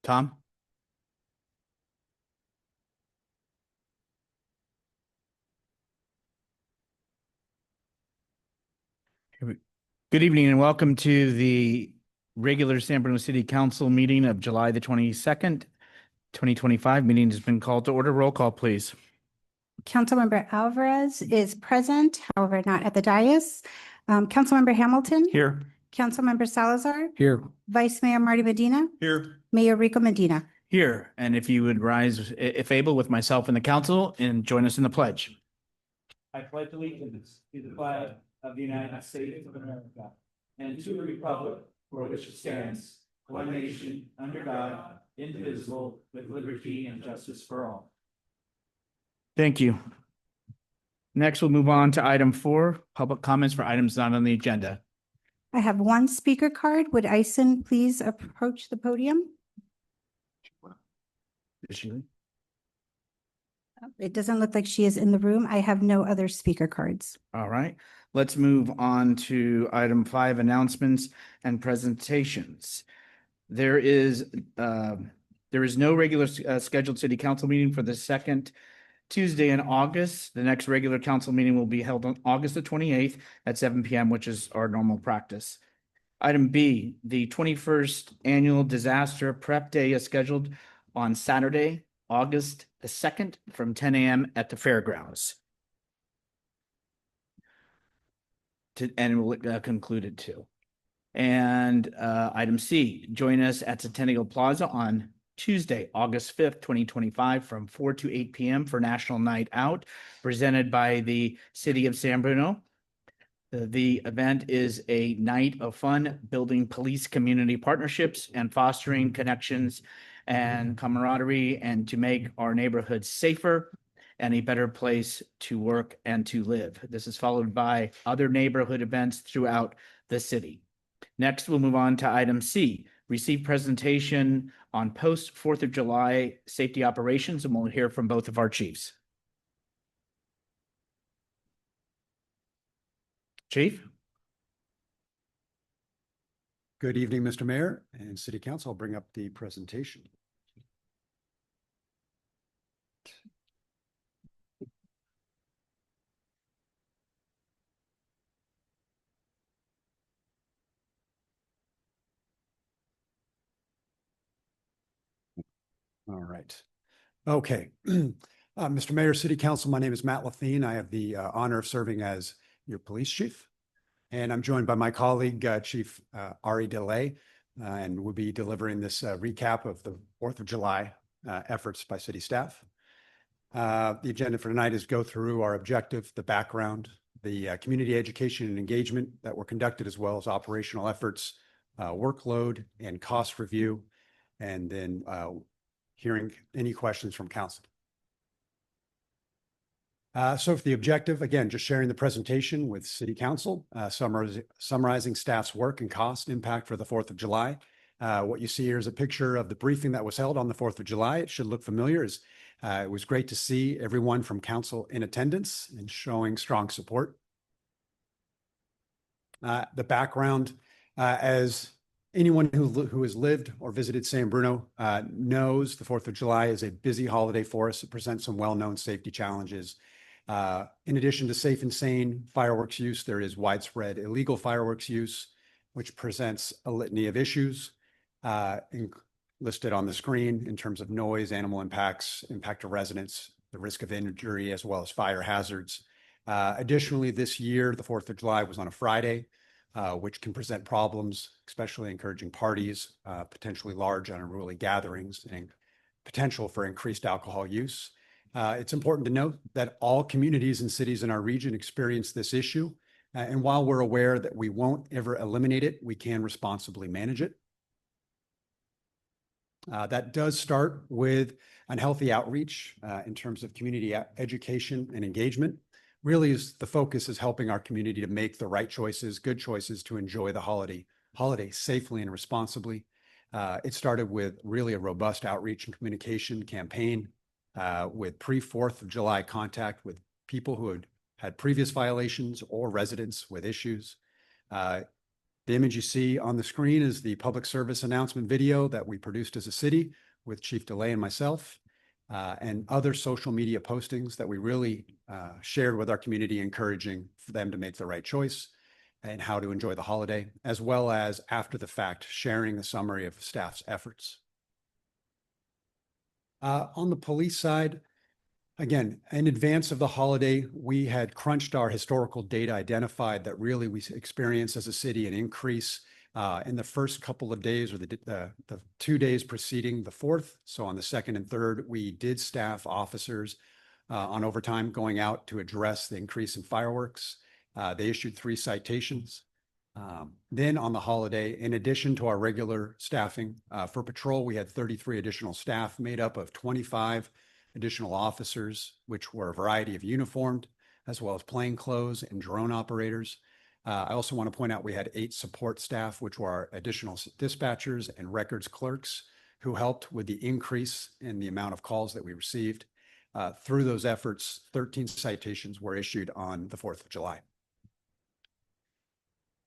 Tom? Good evening and welcome to the regular San Bruno City Council meeting of July the 22nd, 2025. Meeting has been called to order. Roll call, please. Councilmember Alvarez is present, however, not at the dais. Councilmember Hamilton. Here. Councilmember Salazar. Here. Vice Mayor Marty Medina. Here. Mayor Rico Medina. Here, and if you would rise, if able, with myself and the council and join us in the pledge. I pledge allegiance to the flag of the United States of America and to the republic for which it stands, one nation, under God, indivisible, with liberty and justice for all. Thank you. Next, we'll move on to item 4, public comments for items not on the agenda. I have one speaker card. Would Ison please approach the podium? Is she? It doesn't look like she is in the room. I have no other speaker cards. All right, let's move on to item 5, announcements and presentations. There is no regular scheduled city council meeting for the second Tuesday in August. The next regular council meeting will be held on August the 28th at 7 p.m., which is our normal practice. Item B, the 21st Annual Disaster Prep Day is scheduled on Saturday, August the 2nd from 10 a.m. at the fairgrounds. And we'll conclude it too. And item C, join us at Centennial Plaza on Tuesday, August 5th, 2025 from 4 to 8 p.m. for National Night Out presented by the City of San Bruno. The event is a night of fun, building police community partnerships and fostering connections and camaraderie, and to make our neighborhoods safer and a better place to work and to live. This is followed by other neighborhood events throughout the city. Next, we'll move on to item C, receive presentation on post 4th of July safety operations, and we'll hear from both of our chiefs. Chief? Good evening, Mr. Mayor and City Council. I'll bring up the presentation. All right. Okay. Mr. Mayor, City Council, my name is Matt Lathine. I have the honor of serving as your police chief. And I'm joined by my colleague, Chief Ari DeLay, and we'll be delivering this recap of the 4th of July efforts by city staff. The agenda for tonight is go through our objective, the background, the community education and engagement that were conducted, as well as operational efforts, workload and cost review, and then hearing any questions from council. So for the objective, again, just sharing the presentation with City Council, summarizing staff's work and cost impact for the 4th of July. What you see here is a picture of the briefing that was held on the 4th of July. It should look familiar. It was great to see everyone from council in attendance and showing strong support. The background, as anyone who has lived or visited San Bruno knows, the 4th of July is a busy holiday for us. It presents some well-known safety challenges. In addition to safe and sane fireworks use, there is widespread illegal fireworks use, which presents a litany of issues listed on the screen in terms of noise, animal impacts, impact to residents, the risk of injury, as well as fire hazards. Additionally, this year, the 4th of July was on a Friday, which can present problems, especially encouraging parties, potentially large unruly gatherings, and potential for increased alcohol use. It's important to note that all communities and cities in our region experience this issue. And while we're aware that we won't ever eliminate it, we can responsibly manage it. That does start with unhealthy outreach in terms of community education and engagement. Really, the focus is helping our community to make the right choices, good choices to enjoy the holiday safely and responsibly. It started with really a robust outreach and communication campaign with pre-4th of July contact with people who had previous violations or residents with issues. The image you see on the screen is the public service announcement video that we produced as a city with Chief DeLay and myself, and other social media postings that we really shared with our community, encouraging for them to make the right choice and how to enjoy the holiday, as well as after the fact, sharing a summary of staff's efforts. On the police side, again, in advance of the holiday, we had crunched our historical data, identified that really we experienced as a city an increase in the first couple of days, or the 2 days preceding the 4th. So on the 2nd and 3rd, we did staff officers on overtime going out to address the increase in fireworks. They issued 3 citations. Then on the holiday, in addition to our regular staffing for patrol, we had 33 additional staff made up of 25 additional officers, which were a variety of uniformed, as well as plainclothes and drone operators. I also want to point out we had 8 support staff, which were our additional dispatchers and records clerks, who helped with the increase in the amount of calls that we received. Through those efforts, 13 citations were issued on the 4th of July.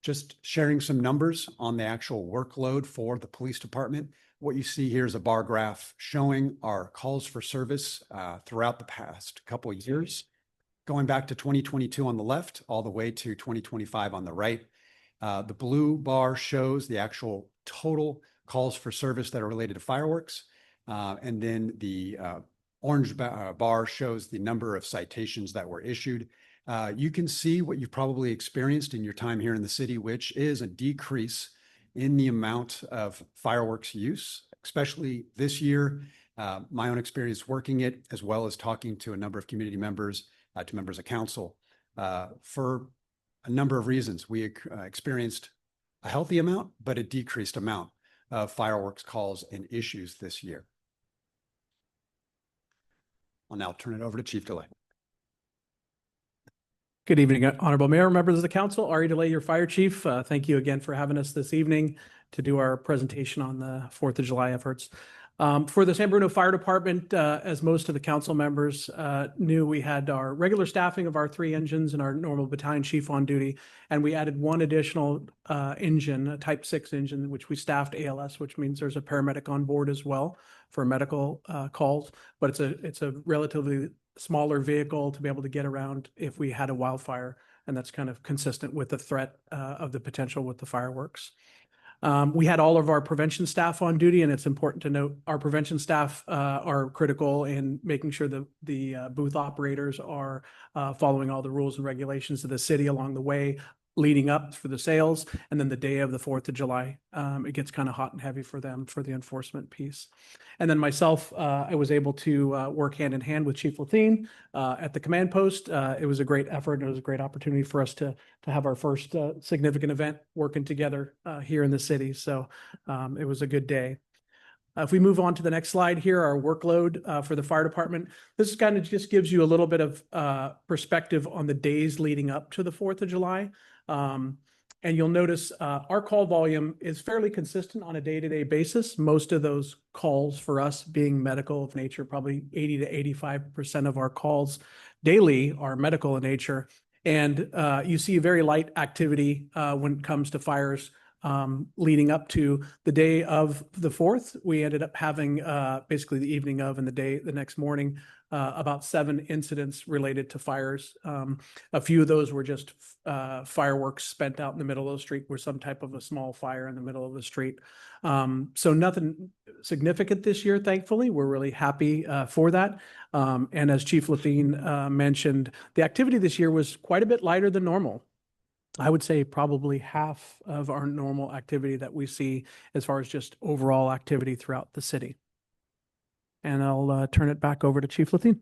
Just sharing some numbers on the actual workload for the police department. What you see here is a bar graph showing our calls for service throughout the past couple of years, going back to 2022 on the left, all the way to 2025 on the right. The blue bar shows the actual total calls for service that are related to fireworks. And then the orange bar shows the number of citations that were issued. You can see what you've probably experienced in your time here in the city, which is a decrease in the amount of fireworks use, especially this year. My own experience working it, as well as talking to a number of community members, to members of council, for a number of reasons. We experienced a healthy amount, but a decreased amount of fireworks calls and issues this year. I'll now turn it over to Chief DeLay. Good evening, Honorable Mayor, members of the council. Ari DeLay, your fire chief. Thank you again for having us this evening to do our presentation on the 4th of July efforts. For the San Bruno Fire Department, as most of the council members knew, we had our regular staffing of our 3 engines and our normal battalion chief on duty, and we added 1 additional engine, a Type 6 engine, which we staffed ALS, which means there's a paramedic on board as well for medical calls. But it's a relatively smaller vehicle to be able to get around if we had a wildfire, and that's kind of consistent with the threat of the potential with the fireworks. We had all of our prevention staff on duty, and it's important to note our prevention staff are critical in making sure that the booth operators are following all the rules and regulations of the city along the way, leading up for the sales, and then the day of the 4th of July. It gets kind of hot and heavy for them for the enforcement piece. And then myself, I was able to work hand in hand with Chief Lathine at the command post. It was a great effort, and it was a great opportunity for us to have our first significant event working together here in the city. So it was a good day. If we move on to the next slide here, our workload for the fire department, this kind of just gives you a little bit of perspective on the days leading up to the 4th of July. And you'll notice our call volume is fairly consistent on a day-to-day basis. Most of those calls for us being medical of nature, probably 80 to 85% of our calls daily are medical in nature. And you see very light activity when it comes to fires leading up to the day of the 4th. We ended up having basically the evening of and the next morning, about 7 incidents related to fires. A few of those were just fireworks spent out in the middle of the street, were some type of a small fire in the middle of the street. So nothing significant this year, thankfully. We're really happy for that. And as Chief Lathine mentioned, the activity this year was quite a bit lighter than normal. I would say probably half of our normal activity that we see as far as just overall activity throughout the city. And I'll turn it back over to Chief Lathine.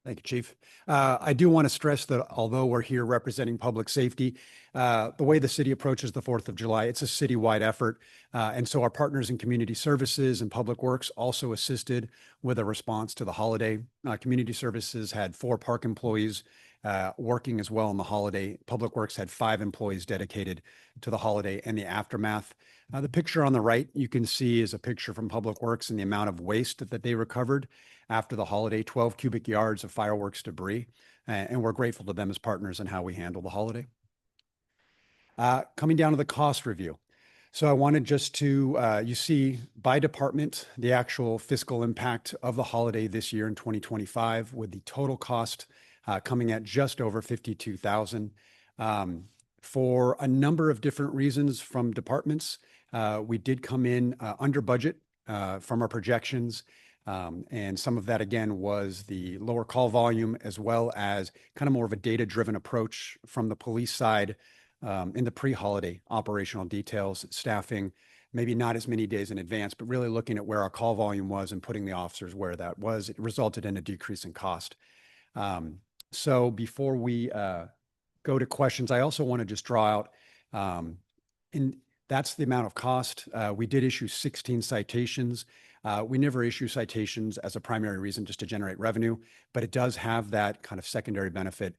Thank you, Chief. I do want to stress that although we're here representing public safety, the way the city approaches the 4th of July, it's a citywide effort. And so our partners in community services and public works also assisted with a response to the holiday. Community services had 4 park employees working as well on the holiday. Public Works had 5 employees dedicated to the holiday and the aftermath. The picture on the right you can see is a picture from Public Works and the amount of waste that they recovered after the holiday, 12 cubic yards of fireworks debris. And we're grateful to them as partners in how we handle the holiday. Coming down to the cost review. So I wanted just to, you see by department, the actual fiscal impact of the holiday this year in 2025, with the total cost coming at just over 52,000. For a number of different reasons from departments, we did come in under budget from our projections. And some of that, again, was the lower call volume, as well as kind of more of a data-driven approach from the police side in the pre-holiday operational details, staffing, maybe not as many days in advance, but really looking at where our call volume was and putting the officers where that was. It resulted in a decrease in cost. So before we go to questions, I also want to just draw out, and that's the amount of cost. We did issue 16 citations. We never issue citations as a primary reason just to generate revenue, but it does have that kind of secondary benefit.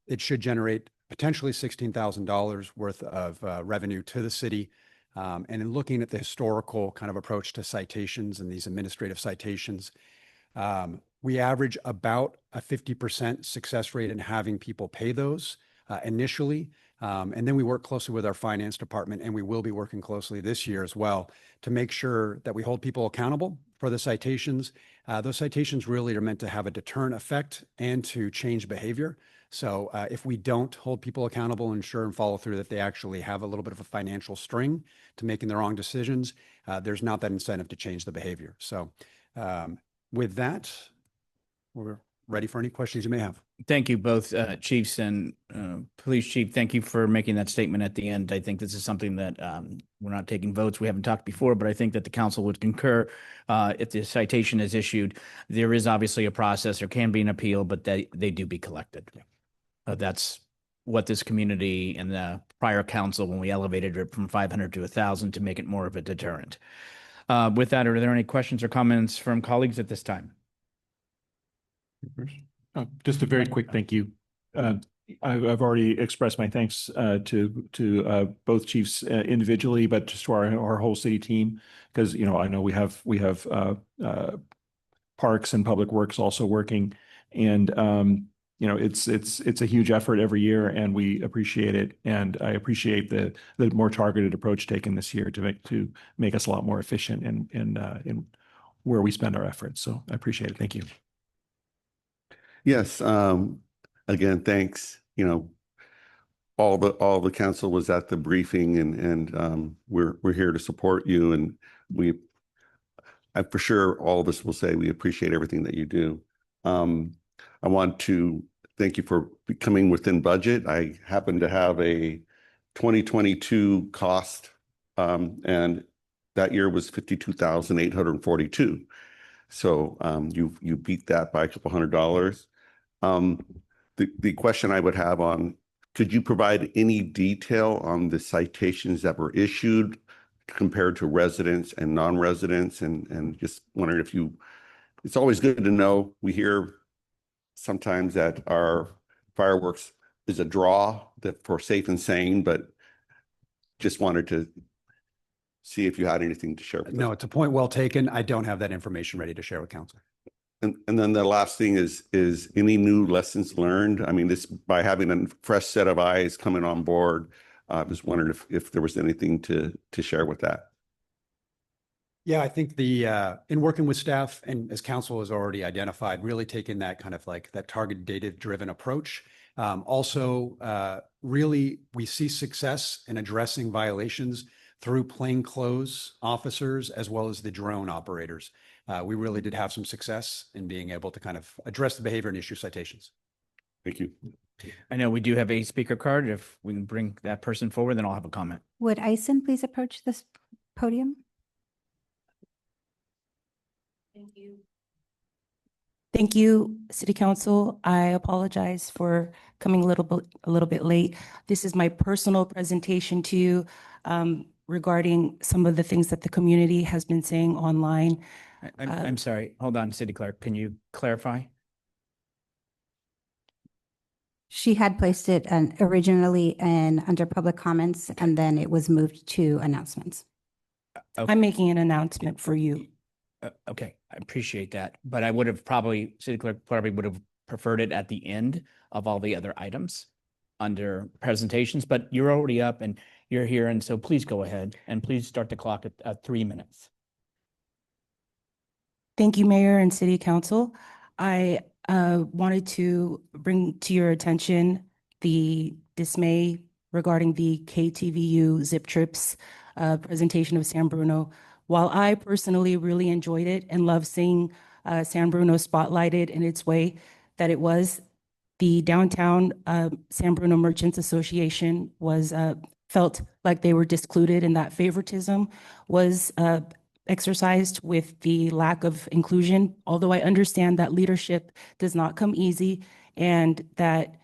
It should generate potentially $16,000 worth of revenue to the city. And in looking at the historical kind of approach to citations and these administrative citations, we average about a 50% success rate in having people pay those initially. And then we work closely with our finance department, and we will be working closely this year as well to make sure that we hold people accountable for the citations. Those citations really are meant to have a deterrent effect and to change behavior. So if we don't hold people accountable and ensure and follow through that they actually have a little bit of a financial string to making the wrong decisions, there's not that incentive to change the behavior. So with that, we're ready for any questions you may have. Thank you both, chiefs and police chief. Thank you for making that statement at the end. I think this is something that we're not taking votes. We haven't talked before, but I think that the council would concur. If the citation is issued, there is obviously a process. There can be an appeal, but they do be collected. That's what this community and the prior council, when we elevated it from 500 to 1,000 to make it more of a deterrent. With that, are there any questions or comments from colleagues at this time? Just a very quick thank you. I've already expressed my thanks to both chiefs individually, but just to our whole city team, because I know we have parks and public works also working, and it's a huge effort every year, and we appreciate it. And I appreciate the more targeted approach taken this year to make us a lot more efficient in where we spend our efforts. So I appreciate it. Thank you. Yes. Again, thanks. All the council was at the briefing, and we're here to support you. And I for sure, all of us will say we appreciate everything that you do. I want to thank you for coming within budget. I happen to have a 2022 cost, and that year was 52,842. So you beat that by a couple $100. The question I would have on, could you provide any detail on the citations that were issued compared to residents and non-residents? And just wondering if it's always good to know. We hear sometimes that our fireworks is a draw for safe and sane, but just wanted to see if you had anything to share with us. No, it's a point well taken. I don't have that information ready to share with council. And then the last thing is any new lessons learned? I mean, this by having a fresh set of eyes coming on board, I was wondering if there was anything to share with that. Yeah, I think in working with staff, and as council has already identified, really taking that kind of like that target data-driven approach. Also, really, we see success in addressing violations through plainclothes officers as well as the drone operators. We really did have some success in being able to kind of address the behavior and issue citations. Thank you. I know we do have a speaker card. If we can bring that person forward, then I'll have a comment. Would Ison please approach this podium? Thank you. Thank you, City Council. I apologize for coming a little bit late. This is my personal presentation to you regarding some of the things that the community has been saying online. I'm sorry. Hold on, City Clerk. Can you clarify? She had placed it originally under public comments, and then it was moved to announcements. Okay. I'm making an announcement for you. Okay, I appreciate that. But I would have City Clerk probably would have preferred it at the end of all the other items. under presentations, but you're already up and you're here. And so please go ahead and please start the clock at 3 minutes. Thank you, Mayor and City Council. I wanted to bring to your attention the dismay regarding the KTVU Zip Trips presentation of San Bruno. While I personally really enjoyed it and love seeing San Bruno spotlighted in its way that it was, the downtown San Bruno Merchants Association was felt like they were discluded, and that favoritism was exercised with the lack of inclusion. Although I understand that leadership does not come easy, and that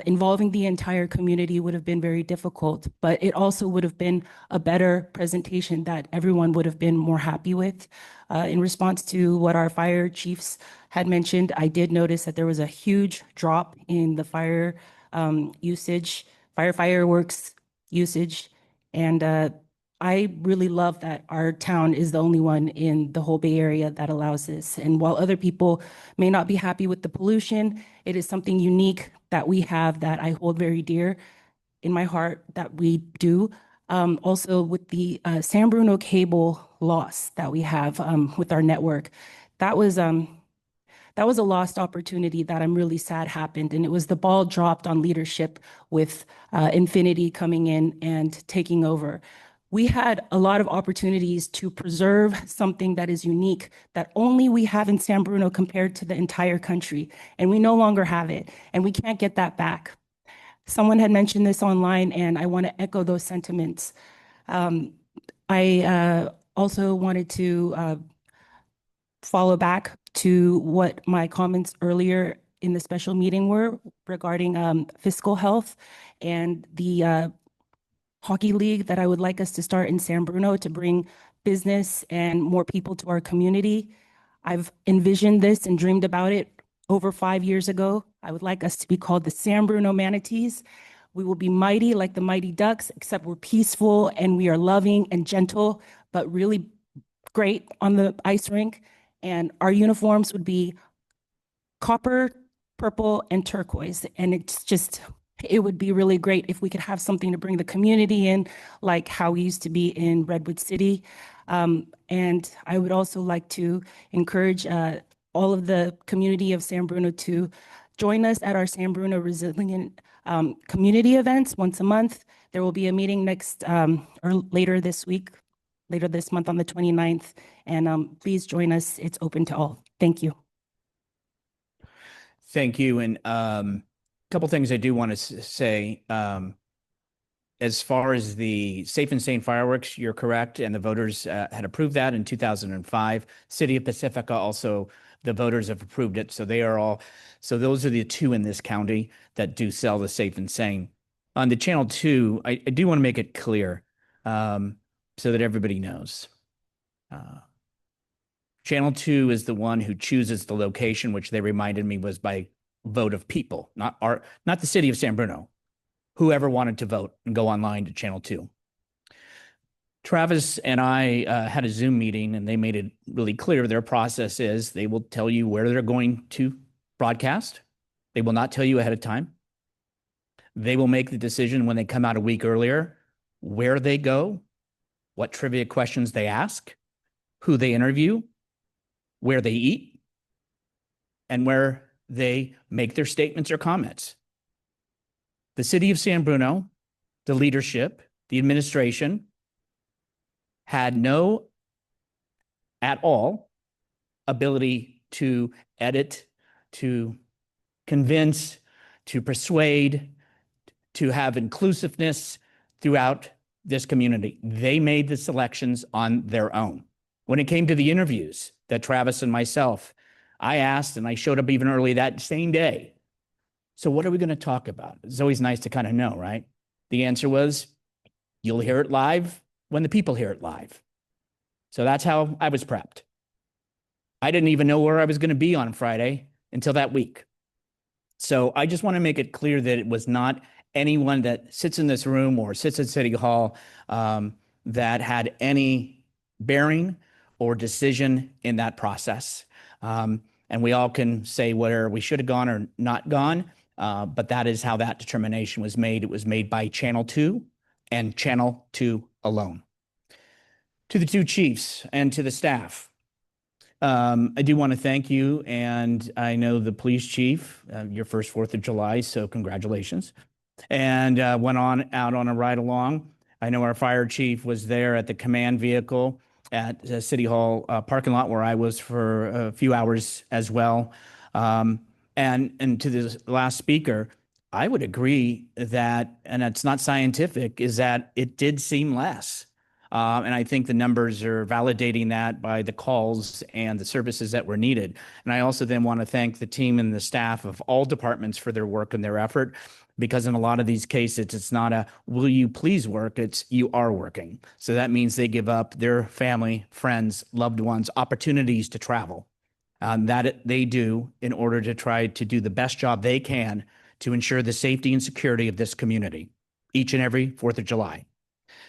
involving the entire community would have been very difficult, but it also would have been a better presentation that everyone would have been more happy with. In response to what our fire chiefs had mentioned, I did notice that there was a huge drop in the fire fireworks usage, and I really love that our town is the only one in the whole Bay Area that allows this. And while other people may not be happy with the pollution, it is something unique that we have that I hold very dear in my heart that we do. Also with the San Bruno cable loss that we have with our network, that was a lost opportunity that I'm really sad happened. And it was the ball dropped on leadership with Infinity coming in and taking over. We had a lot of opportunities to preserve something that is unique that only we have in San Bruno compared to the entire country. And we no longer have it, and we can't get that back. Someone had mentioned this online, and I want to echo those sentiments. I also wanted to follow back to what my comments earlier in the special meeting were regarding fiscal health and the hockey league that I would like us to start in San Bruno to bring business and more people to our community. I've envisioned this and dreamed about it over 5 years ago. I would like us to be called the San Bruno Manatees. We will be mighty like the Mighty Ducks, except we're peaceful and we are loving and gentle, but really great on the ice rink. And our uniforms would be copper, purple, and turquoise. And it would be really great if we could have something to bring the community in, like how we used to be in Redwood City. And I would also like to encourage all of the community of San Bruno to join us at our San Bruno Resilient community events once a month. There will be a meeting later this month on the 29th. And please join us. It's open to all. Thank you. Thank you. And couple things I do want to say. As far as the Safe and Sane fireworks, you're correct, and the voters had approved that in 2005. City of Pacifica also, the voters have approved it. So those are the two in this county that do sell the Safe and Sane. On the Channel 2, I do want to make it clear so that everybody knows. Channel 2 is the one who chooses the location, which they reminded me was by vote of people, not the city of San Bruno. Whoever wanted to vote and go online to Channel 2. Travis and I had a Zoom meeting, and they made it really clear their process is they will tell you where they're going to broadcast. They will not tell you ahead of time. They will make the decision when they come out a week earlier, where they go, what trivia questions they ask, who they interview, where they eat, and where they make their statements or comments. The city of San Bruno, the leadership, the administration had no at all ability to edit, to convince, to persuade, to have inclusiveness throughout this community. They made the selections on their own. When it came to the interviews that Travis and myself, I asked, and I showed up even early that same day. So what are we going to talk about? It's always nice to kind of know, right? The answer was, you'll hear it live when the people hear it live. So that's how I was prepped. I didn't even know where I was going to be on Friday until that week. So I just want to make it clear that it was not anyone that sits in this room or sits at City Hall that had any bearing or decision in that process. And we all can say where we should have gone or not gone. But that is how that determination was made. It was made by Channel 2 and Channel 2 alone. To the two chiefs and to the staff, I do want to thank you, and I know the police chief, your first 4th of July, so congratulations, and went on out on a ride along. I know our fire chief was there at the command vehicle at the City Hall parking lot where I was for a few hours as well. And to the last speaker, I would agree that, and it's not scientific, is that it did seem less. And I think the numbers are validating that by the calls and the services that were needed. And I also then want to thank the team and the staff of all departments for their work and their effort, because in a lot of these cases, it's not a will you please work, it's you are working. So that means they give up their family, friends, loved ones, opportunities to travel. That they do in order to try to do the best job they can to ensure the safety and security of this community each and every 4th of July.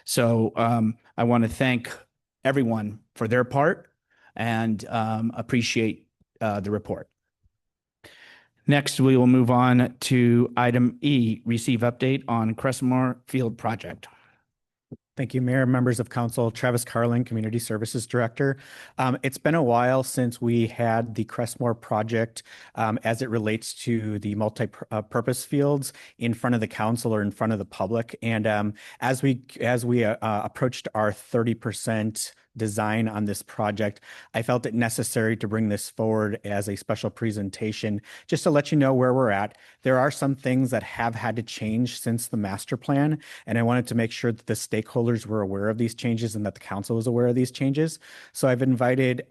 So I want to thank everyone for their part and appreciate the report. Next, we will move on to item E, receive update on Crestmore Field project. Thank you, Mayor, members of council. Travis Carlin, Community Services Director. It's been a while since we had the Crestmore project as it relates to the multi-purpose fields in front of the council or in front of the public. And as we approached our 30% design on this project, I felt it necessary to bring this forward as a special presentation, just to let you know where we're at. There are some things that have had to change since the master plan, and I wanted to make sure that the stakeholders were aware of these changes and that the council was aware of these changes. So I've invited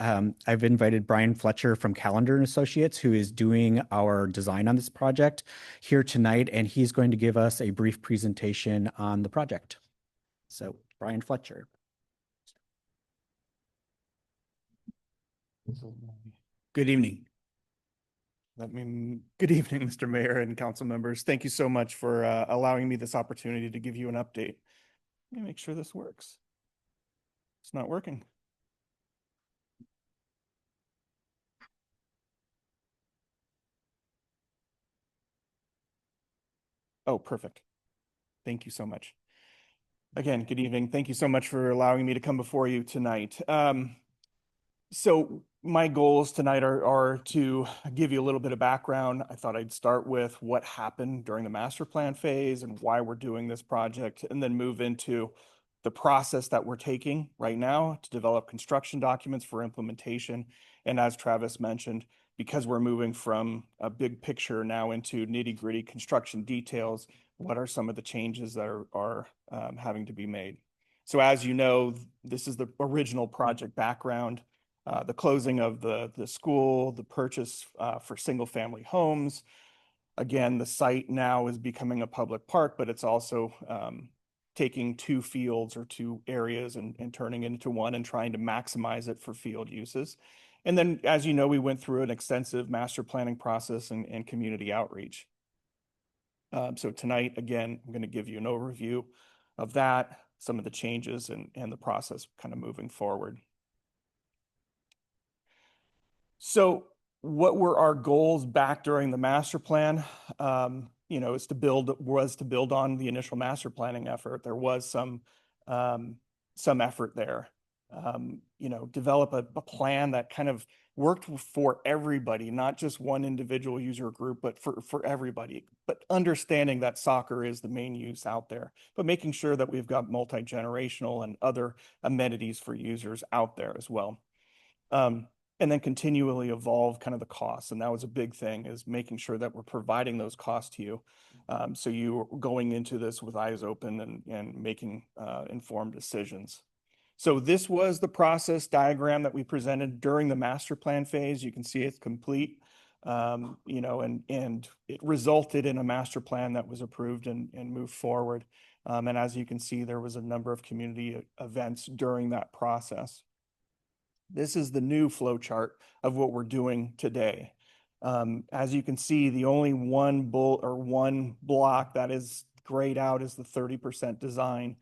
Brian Fletcher from Calendar and Associates, who is doing our design on this project, here tonight, and he's going to give us a brief presentation on the project. So Brian Fletcher. Good evening. Good evening, Mr. Mayor and council members. Thank you so much for allowing me this opportunity to give you an update. Let me make sure this works. It's not working. Oh, perfect. Thank you so much. Again, good evening. Thank you so much for allowing me to come before you tonight. So my goals tonight are to give you a little bit of background. I thought I'd start with what happened during the master plan phase and why we're doing this project, and then move into the process that we're taking right now to develop construction documents for implementation. And as Travis mentioned, because we're moving from a big picture now into nitty-gritty construction details, what are some of the changes that are having to be made? So as you know, this is the original project background. The closing of the school, the purchase for single-family homes. Again, the site now is becoming a public park, but it's also taking 2 fields or 2 areas and turning it into one and trying to maximize it for field uses. And then, as you know, we went through an extensive master planning process and community outreach. So tonight, again, I'm going to give you an overview of that, some of the changes and the process kind of moving forward. So what were our goals back during the master plan? Was to build on the initial master planning effort. There was some effort there. Develop a plan that kind of worked for everybody, not just one individual user group, but for everybody. But understanding that soccer is the main use out there, but making sure that we've got multi-generational and other amenities for users out there as well. And then continually evolve kind of the costs. And that was a big thing, is making sure that we're providing those costs to you. So you're going into this with eyes open and making informed decisions. So this was the process diagram that we presented during the master plan phase. You can see it's complete, and it resulted in a master plan that was approved and moved forward. And as you can see, there was a number of community events during that process. This is the new flow chart of what we're doing today. As you can see, the only one block that is grayed out is the 30% design.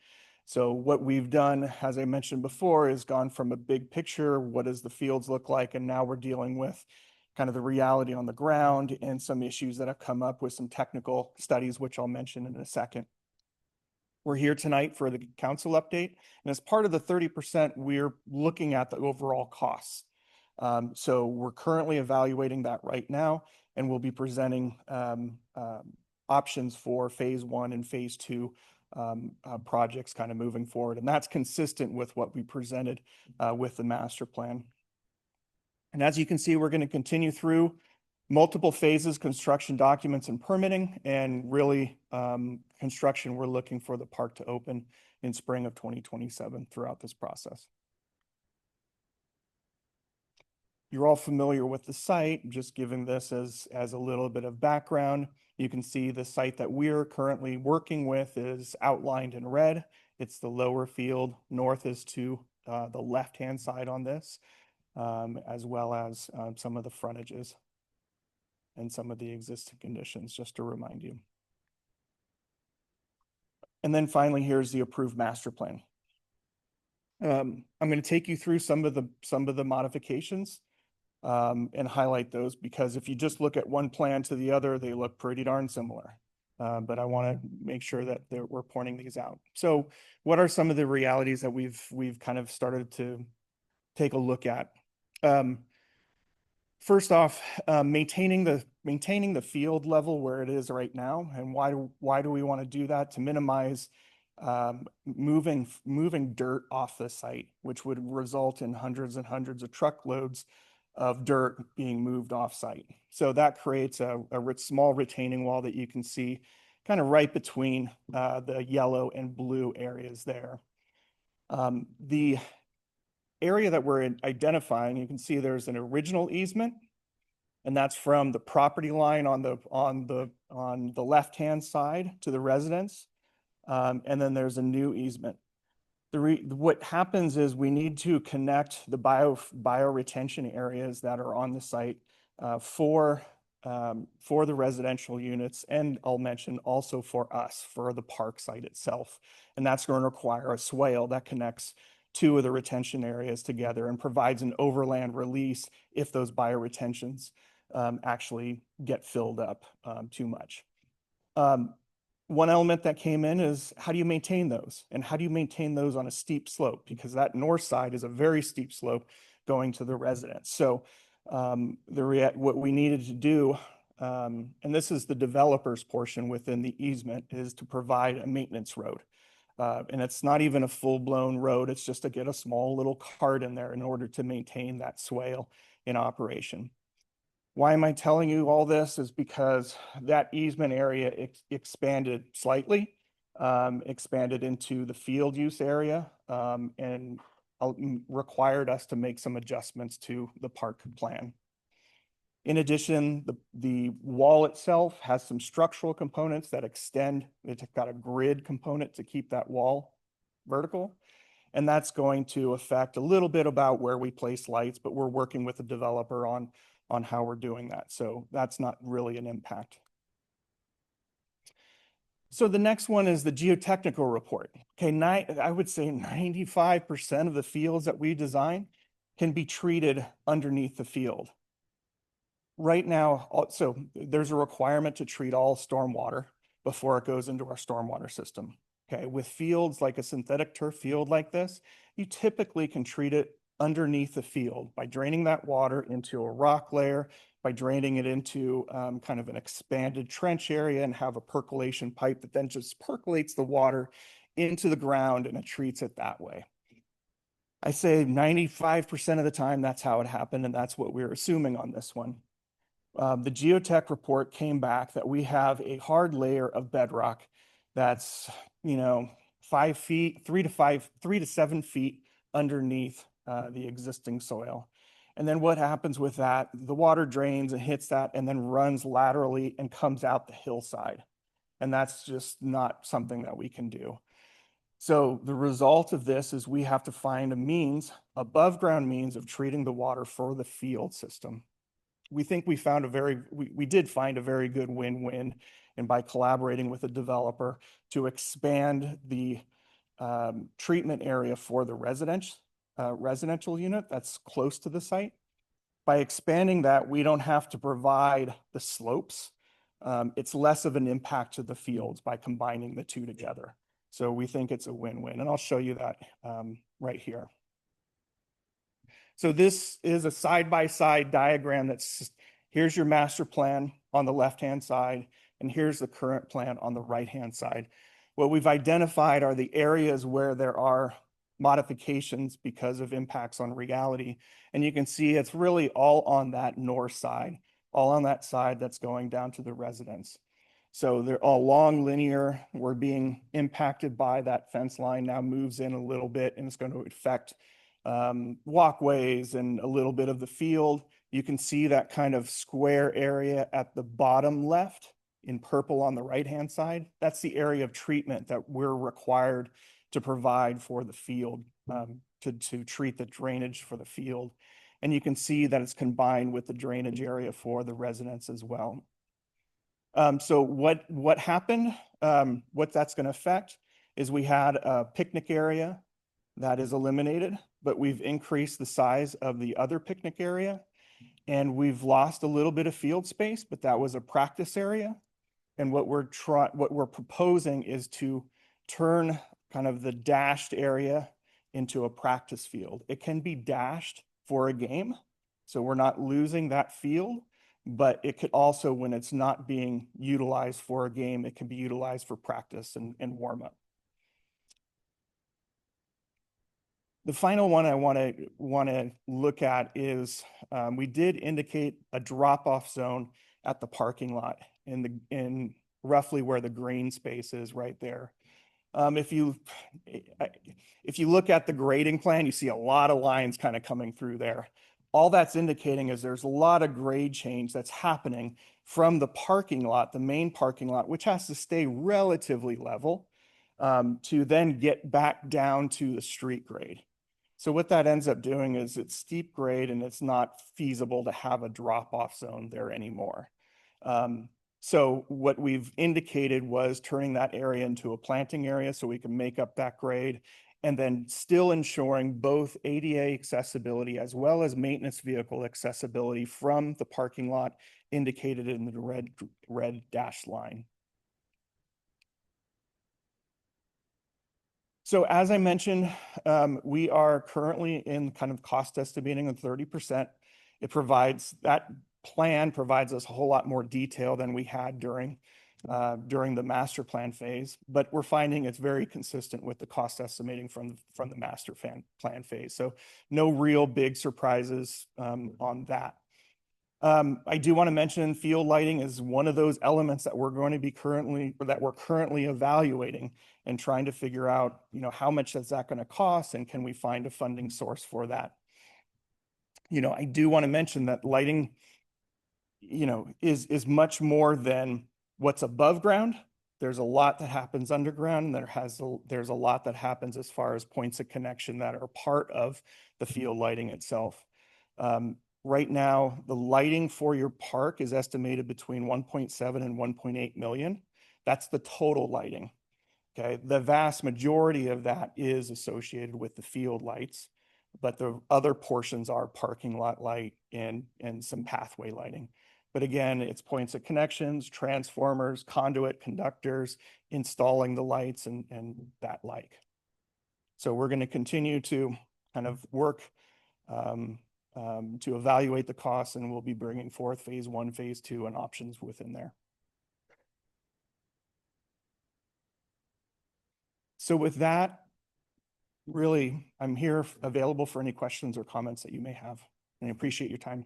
So what we've done, as I mentioned before, is gone from a big picture, what does the fields look like? And now we're dealing with kind of the reality on the ground and some issues that have come up with some technical studies, which I'll mention in a second. We're here tonight for the council update. And as part of the 30%, we're looking at the overall costs. So we're currently evaluating that right now, and we'll be presenting options for phase 1 and phase 2 projects kind of moving forward. And that's consistent with what we presented with the master plan. And as you can see, we're going to continue through multiple phases, construction documents and permitting, and really construction, we're looking for the park to open in spring of 2027 throughout this process. You're all familiar with the site, just giving this as a little bit of background. You can see the site that we're currently working with is outlined in red. It's the lower field. North is to the left-hand side on this, as well as some of the frontages and some of the existing conditions, just to remind you. And then finally, here's the approved master plan. I'm going to take you through some of the modifications and highlight those, because if you just look at one plan to the other, they look pretty darn similar. But I want to make sure that we're pointing these out. So what are some of the realities that we've kind of started to take a look at? First off, maintaining the field level where it is right now. And why do we want to do that? To minimize moving dirt off the site, which would result in hundreds and hundreds of truckloads of dirt being moved off site. So that creates a small retaining wall that you can see kind of right between the yellow and blue areas there. The area that we're identifying, you can see there's an original easement, and that's from the property line on the left-hand side to the residence. And then there's a new easement. What happens is we need to connect the bioretention areas that are on the site for the residential units, and I'll mention also for us, for the park site itself. And that's going to require a swale that connects two of the retention areas together and provides an overland release if those bioretentions actually get filled up too much. One element that came in is, how do you maintain those? And how do you maintain those on a steep slope? Because that north side is a very steep slope going to the residence. So what we needed to do, and this is the developer's portion within the easement, is to provide a maintenance road. And it's not even a full-blown road. It's just to get a small little cart in there in order to maintain that swale in operation. Why am I telling you all this? Is because that easement area expanded slightly, expanded into the field use area, and required us to make some adjustments to the park plan. In addition, the wall itself has some structural components that extend. It's got a grid component to keep that wall vertical. And that's going to affect a little bit about where we place lights, but we're working with the developer on how we're doing that. So that's not really an impact. So the next one is the geotechnical report. Okay, I would say 95% of the fields that we design can be treated underneath the field. Right now, so there's a requirement to treat all stormwater before it goes into our stormwater system. Okay, with fields like a synthetic turf field like this, you typically can treat it underneath the field by draining that water into a rock layer, by draining it into kind of an expanded trench area, and have a percolation pipe that then just percolates the water into the ground, and it treats it that way. I say 95% of the time that's how it happened, and that's what we're assuming on this one. The geotech report came back that we have a hard layer of bedrock that's, 5 feet, 3 to 7 feet underneath the existing soil. And then what happens with that? The water drains and hits that and then runs laterally and comes out the hillside. And that's just not something that we can do. So the result of this is we have to find a means, above ground means, of treating the water for the field system. We think we did find a very good win-win, and by collaborating with a developer to expand the treatment area for the residential unit that's close to the site, By expanding that, we don't have to provide the slopes. It's less of an impact to the fields by combining the two together. So we think it's a win-win, and I'll show you that right here. So this is a side-by-side diagram that's, here's your master plan on the left-hand side, and here's the current plan on the right-hand side. What we've identified are the areas where there are modifications because of impacts on reality. And you can see it's really all on that north side, all on that side that's going down to the residents. So they're all long linear. We're being impacted by that fence line now moves in a little bit, and it's going to affect walkways and a little bit of the field. You can see that kind of square area at the bottom left in purple on the right-hand side. That's the area of treatment that we're required to provide for the field, to treat the drainage for the field. And you can see that it's combined with the drainage area for the residents as well. So what happened, what that's going to affect is we had a picnic area that is eliminated, but we've increased the size of the other picnic area, and we've lost a little bit of field space, but that was a practice area. And what we're proposing is to turn kind of the dashed area into a practice field. It can be dashed for a game, so we're not losing that field, but it could also, when it's not being utilized for a game, it can be utilized for practice and warm up. The final one I want to look at is we did indicate a drop-off zone at the parking lot in roughly where the green space is right there. If you look at the grading plan, you see a lot of lines kind of coming through there. All that's indicating is there's a lot of grade change that's happening from the parking lot, the main parking lot, which has to stay relatively level, to then get back down to the street grade. So what that ends up doing is it's steep grade, and it's not feasible to have a drop-off zone there anymore. So what we've indicated was turning that area into a planting area so we can make up that grade, and then still ensuring both ADA accessibility as well as maintenance vehicle accessibility from the parking lot indicated in the red dashed line. So as I mentioned, we are currently in kind of cost estimating of 30%. That plan provides us a whole lot more detail than we had during the master plan phase, but we're finding it's very consistent with the cost estimating from the master plan phase. So no real big surprises on that. I do want to mention field lighting is one of those elements that we're currently evaluating and trying to figure out, how much is that going to cost, and can we find a funding source for that? I do want to mention that lighting, is much more than what's above ground. There's a lot that happens underground, and there's a lot that happens as far as points of connection that are part of the field lighting itself. Right now, the lighting for your park is estimated between 1.7 and 1.8 million. That's the total lighting. Okay, the vast majority of that is associated with the field lights, but the other portions are parking lot light and some pathway lighting. But again, it's points of connections, transformers, conduit, conductors, installing the lights and that like. So we're going to continue to kind of work to evaluate the costs, and we'll be bringing forth phase 1, phase 2, and options within there. So with that, really, I'm here available for any questions or comments that you may have, and I appreciate your time.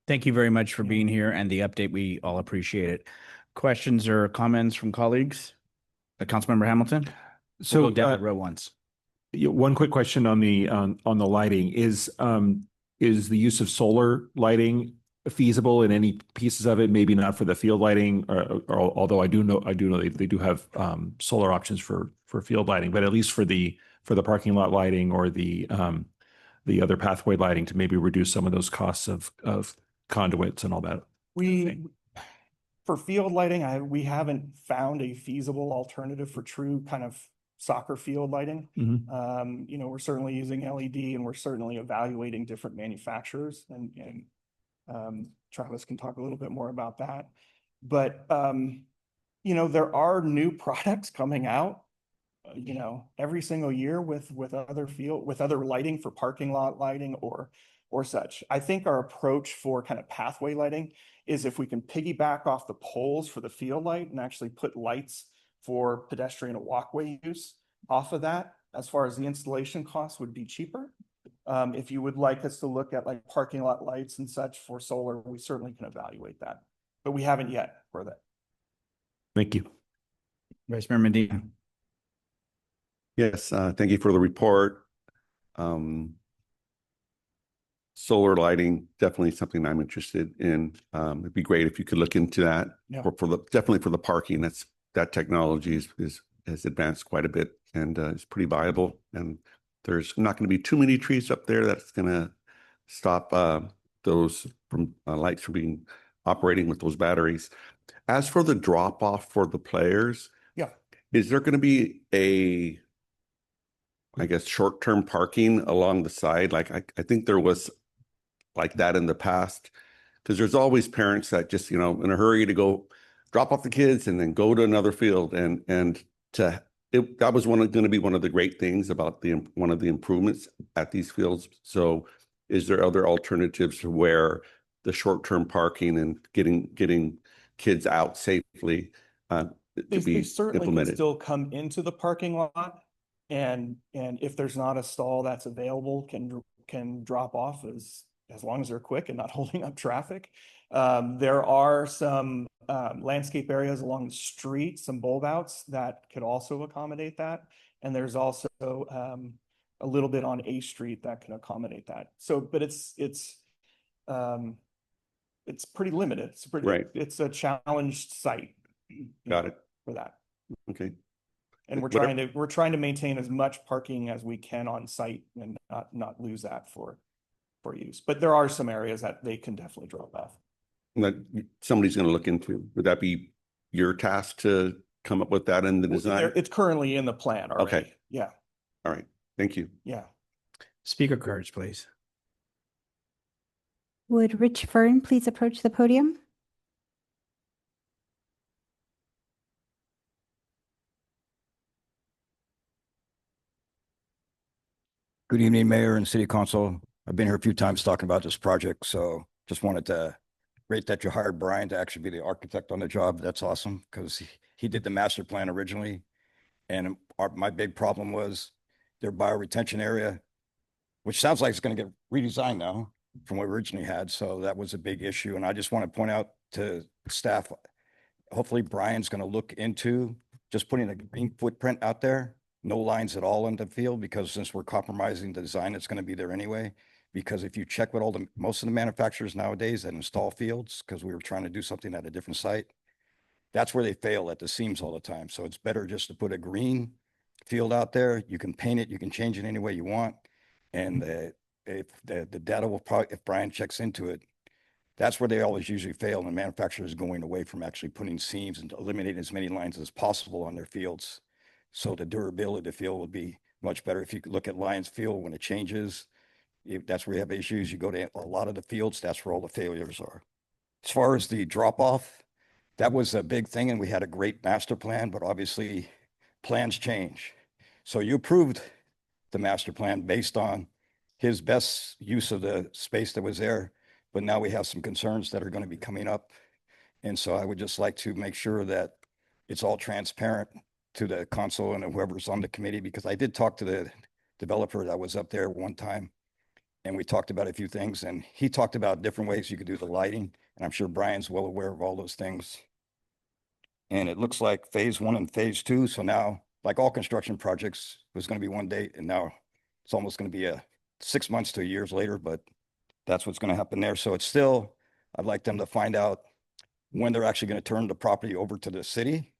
Thank you very much for being here and the update. We all appreciate it. Questions or comments from colleagues? Councilmember Hamilton? So we'll go down the row once. One quick question on the lighting is the use of solar lighting feasible in any pieces of it? Maybe not for the field lighting, or although I do know they do have solar options for field lighting, but at least for the parking lot lighting or the other pathway lighting to maybe reduce some of those costs of conduits and all that. For field lighting, we haven't found a feasible alternative for true kind of soccer field lighting. Mm-hmm. We're certainly using LED, and we're certainly evaluating different manufacturers and Travis can talk a little bit more about that. But, you know, there are new products coming out, you know, every single year with other lighting for parking lot lighting or such. I think our approach for kind of pathway lighting is if we can piggyback off the poles for the field light and actually put lights for pedestrian and walkway use off of that, as far as the installation costs would be cheaper. If you would like us to look at like parking lot lights and such for solar, we certainly can evaluate that, but we haven't yet for that. Thank you. Vice Mayor Medina. Yes, thank you for the report. Solar lighting, definitely something I'm interested in. It'd be great if you could look into that. Yeah. Definitely for the parking. That technology has advanced quite a bit and is pretty viable. And there's not going to be too many trees up there that's going to stop those from lights from being operating with those batteries. As for the drop off for the players, yeah, is there going to be I guess short-term parking along the side? Like I think there was like that in the past, because there's always parents that just, you know, in a hurry to go drop off the kids and then go to another field. That was going to be one of the great things about one of the improvements at these fields. So is there other alternatives to where the short-term parking and getting kids out safely they certainly can still come into the parking lot, and if there's not a stall that's available, can drop off as long as they're quick and not holding up traffic. There are some landscape areas along the street, some bulb outs that could also accommodate that. And there's also a little bit on A Street that can accommodate that. So, but it's pretty limited. It's a challenged site. Got it. For that. Okay. And we're trying to maintain as much parking as we can on site and not lose that for use. But there are some areas that they can definitely drop off. That somebody's going to look into. Would that be your task to come up with that in the design? It's currently in the plan already. Okay. Yeah. All right. Thank you. Yeah. Speaker cards, please. Would Rich Fern please approach the podium? Good evening, Mayor and City Council. I've been here a few times talking about this project, so just wanted to rate that you hired Brian to actually be the architect on the job. That's awesome because he did the master plan originally. And my big problem was their bioretention area, which sounds like it's going to get redesigned now from what we originally had. So that was a big issue. And I just want to point out to staff, hopefully Brian's going to look into just putting a green footprint out there. No lines at all in the field, because since we're compromising the design, it's going to be there anyway. Because if you check with most of the manufacturers nowadays that install fields, because we were trying to do something at a different site, that's where they fail at the seams all the time. So it's better just to put a green field out there. You can paint it, you can change it any way you want. And if the data will probably, if Brian checks into it, that's where they always usually fail. And manufacturers going away from actually putting seams and eliminating as many lines as possible on their fields. So the durability of the field would be much better. If you look at Lions Field, when it changes, that's where you have issues. You go to a lot of the fields, that's where all the failures are. As far as the drop off, that was a big thing. And we had a great master plan, but obviously plans change. So you approved the master plan based on his best use of the space that was there. But now we have some concerns that are going to be coming up. And so I would just like to make sure that it's all transparent to the council and whoever's on the committee, because I did talk to the developer that was up there one time and we talked about a few things, and he talked about different ways you could do the lighting. And I'm sure Brian's well aware of all those things. And it looks like phase 1 and phase 2. So now, like all construction projects, it was going to be one date, and now it's almost going to be 6 months to years later, but that's what's going to happen there. So it's still, I'd like them to find out when they're actually going to turn the property over to the city,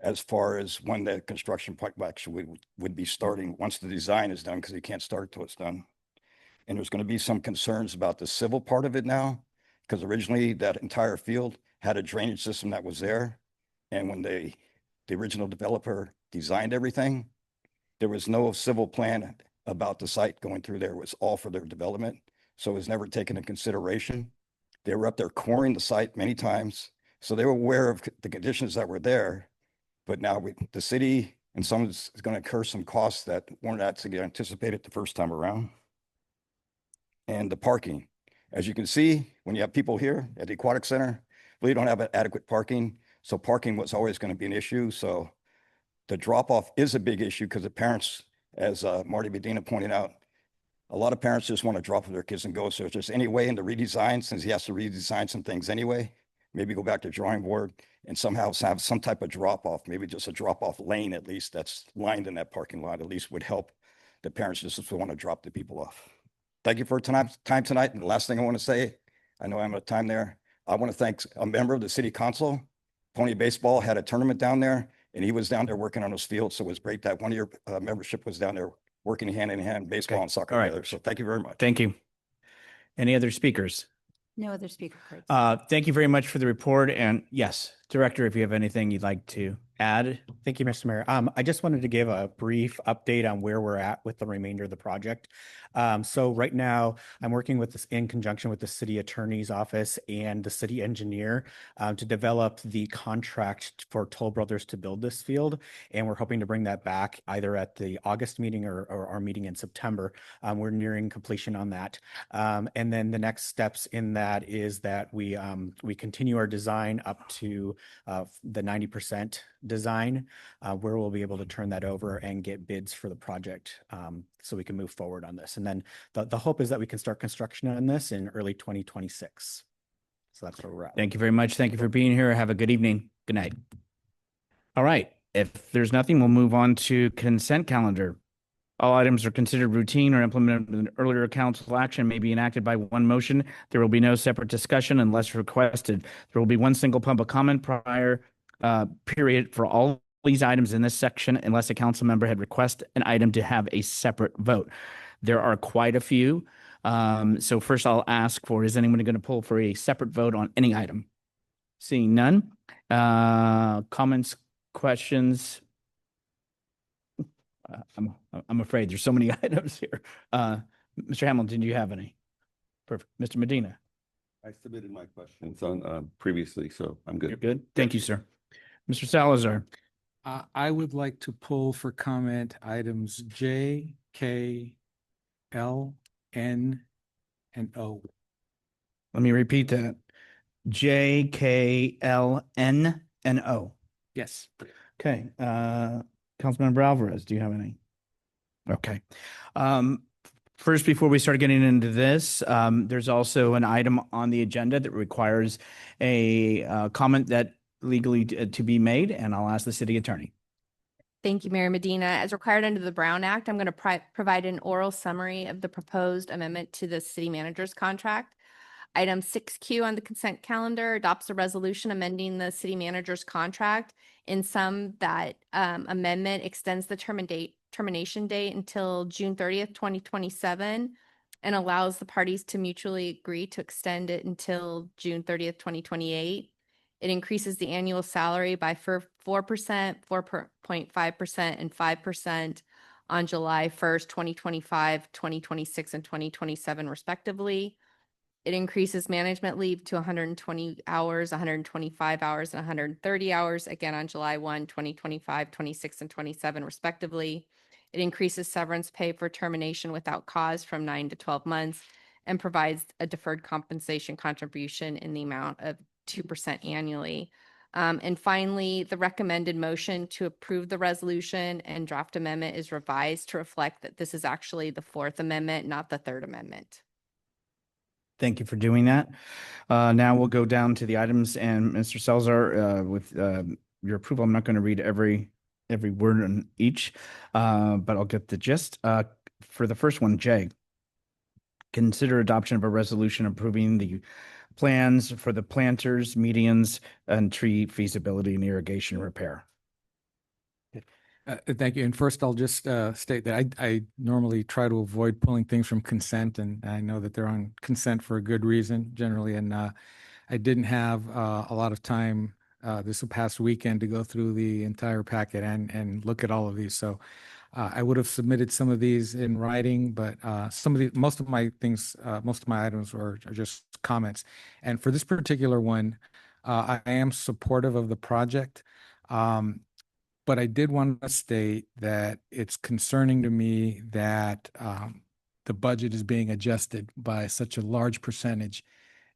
as far as when the construction actually would be starting once the design is done, because you can't start till it's done. And there's going to be some concerns about the civil part of it now, because originally that entire field had a drainage system that was there. And when the original developer designed everything, there was no civil plan about the site going through there. It was all for their development. So it was never taken into consideration. They were up there coring the site many times, so they were aware of the conditions that were there. But now the city and someone's going to incur some costs that weren't actually anticipated the first time around. And the parking, as you can see, when you have people here at the Aquatic Center, we don't have adequate parking. So parking was always going to be an issue. So the drop off is a big issue because the parents, as Marty Medina pointed out, a lot of parents just want to drop their kids and go. So if there's any way in the redesign, since he has to redesign some things anyway, maybe go back to drawing board and somehow have some type of drop off, maybe just a drop off lane at least that's lined in that parking lot, at least would help the parents just want to drop the people off. Thank you for time tonight. And the last thing I want to say, I know I'm out of time there. I want to thank a member of the city council. Pony Baseball had a tournament down there and he was down there working on his field. So it was great that one of your membership was down there working hand in hand, baseball and soccer together. So thank you very much. Thank you. Any other speakers? No other speaker cards. Thank you very much for the report. And yes, Director, if you have anything you'd like to add. Thank you, Mr. Mayor. I just wanted to give a brief update on where we're at with the remainder of the project. So right now, I'm working with this in conjunction with the city attorney's office and the city engineer to develop the contract for Toll Brothers to build this field. And we're hoping to bring that back either at the August meeting or our meeting in September. We're nearing completion on that. And then the next steps in that is that we continue our design up to the 90% design, where we'll be able to turn that over and get bids for the project so we can move forward on this. And then the hope is that we can start construction on this in early 2026. So that's where we're at. Thank you very much. Thank you for being here. Have a good evening. Good night. All right. If there's nothing, we'll move on to consent calendar. All items are considered routine or implemented with an earlier council action may be enacted by one motion. There will be no separate discussion unless requested. There will be one single public comment prior period for all these items in this section unless a council member had requested an item to have a separate vote. There are quite a few. So first I'll ask for, is anyone going to pull for a separate vote on any item? Seeing none. Comments, questions? I'm afraid there's so many items here. Mr. Hamilton, do you have any? Perfect. Mr. Medina. I submitted my questions on previously, so I'm good. You're good. Thank you, sir. Mr. Salazar. I would like to pull for comment items J, K, L, N, and O. Let me repeat that. J, K, L, N, and O. Yes. Okay. Councilmember Alvarez, do you have any? Okay. First, before we start getting into this, there's also an item on the agenda that requires a comment that legally to be made, and I'll ask the city attorney. Thank you, Mayor Medina. As required under the Brown Act, I'm going to provide an oral summary of the proposed amendment to the city manager's contract. Item 6Q on the consent calendar adopts a resolution amending the city manager's contract. In sum, that amendment extends the termination date until June 30th, 2027, and allows the parties to mutually agree to extend it until June 30th, 2028. It increases the annual salary by 4%, 4.5%, and 5% on July 1st, 2025, 2026, and 2027, respectively. It increases management leave to 120 hours, 125 hours, and 130 hours, again on July 1, 2025, 26, and 27, respectively. It increases severance pay for termination without cause from 9 to 12 months and provides a deferred compensation contribution in the amount of 2% annually. And finally, the recommended motion to approve the resolution and draft amendment is revised to reflect that this is actually the fourth amendment, not the third amendment. Thank you for doing that. Now we'll go down to the items, and Mr. Salazar, with your approval, I'm not going to read every word on each, but I'll get the gist. For the first one, J, consider adoption of a resolution approving the plans for the planters, medians, and tree feasibility and irrigation repair. Thank you. And first, I'll just state that I normally try to avoid pulling things from consent, and I know that they're on consent for a good reason generally. And I didn't have a lot of time this past weekend to go through the entire packet and look at all of these. So I would have submitted some of these in writing, but most of my items are just comments. And for this particular one, I am supportive of the project. But I did want to state that it's concerning to me that the budget is being adjusted by such a large percentage,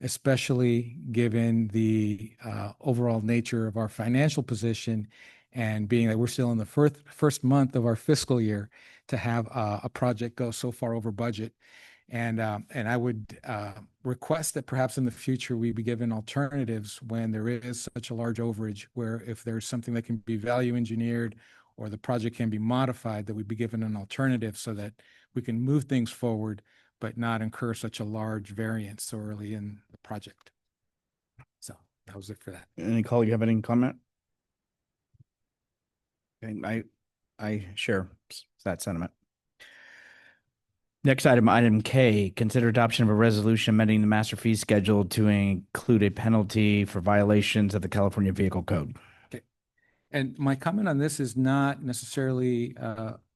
especially given the overall nature of our financial position and being that we're still in the first month of our fiscal year to have a project go so far over budget. And I would request that perhaps in the future we be given alternatives when there is such a large overage, where if there's something that can be value engineered or the project can be modified, that we be given an alternative so that we can move things forward, but not incur such a large variance so early in the project. So that was it for that. Any call, you have any comment? Okay, I share that sentiment. Next item, item K, consider adoption of a resolution amending the master fee schedule to include a penalty for violations of the California Vehicle Code. Okay. And my comment on this is not necessarily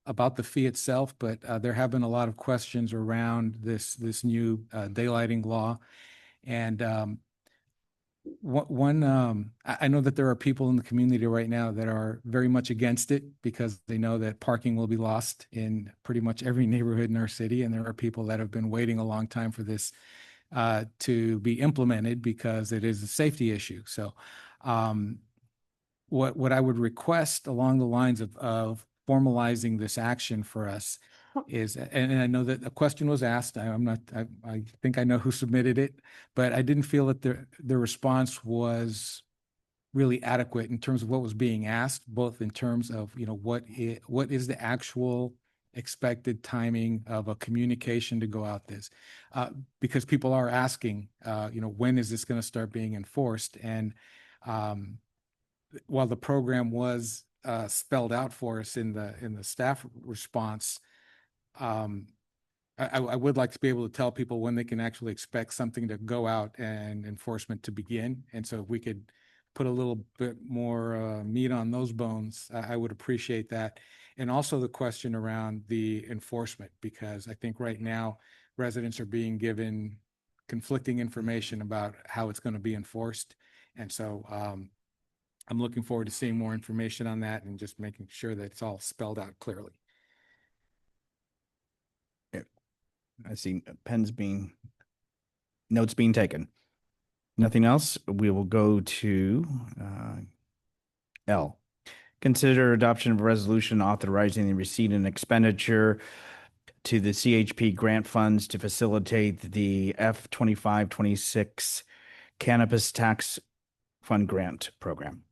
about the fee itself, but there have been a lot of questions around this new daylighting law. And I know that there are people in the community right now that are very much against it because they know that parking will be lost in pretty much every neighborhood in our city. And there are people that have been waiting a long time for this to be implemented because it is a safety issue. So what I would request along the lines of formalizing this action for us is, and I know that a question was asked, I think I know who submitted it, but I didn't feel that the response was really adequate in terms of what was being asked, both in terms of, what is the actual expected timing of a communication to go out this, because people are asking, when is this going to start being enforced? And while the program was spelled out for us in the staff response, I would like to be able to tell people when they can actually expect something to go out and enforcement to begin. And so if we could put a little bit more meat on those bones, I would appreciate that. And also the question around the enforcement, because I think right now residents are being given conflicting information about how it's going to be enforced. And so I'm looking forward to seeing more information on that and just making sure that it's all spelled out clearly. I see notes being taken. Nothing else. We will go to L. Consider adoption of a resolution authorizing the receipt and expenditure to the CHP grant funds to facilitate the F-25-26 Cannabis Tax Fund Grant Program.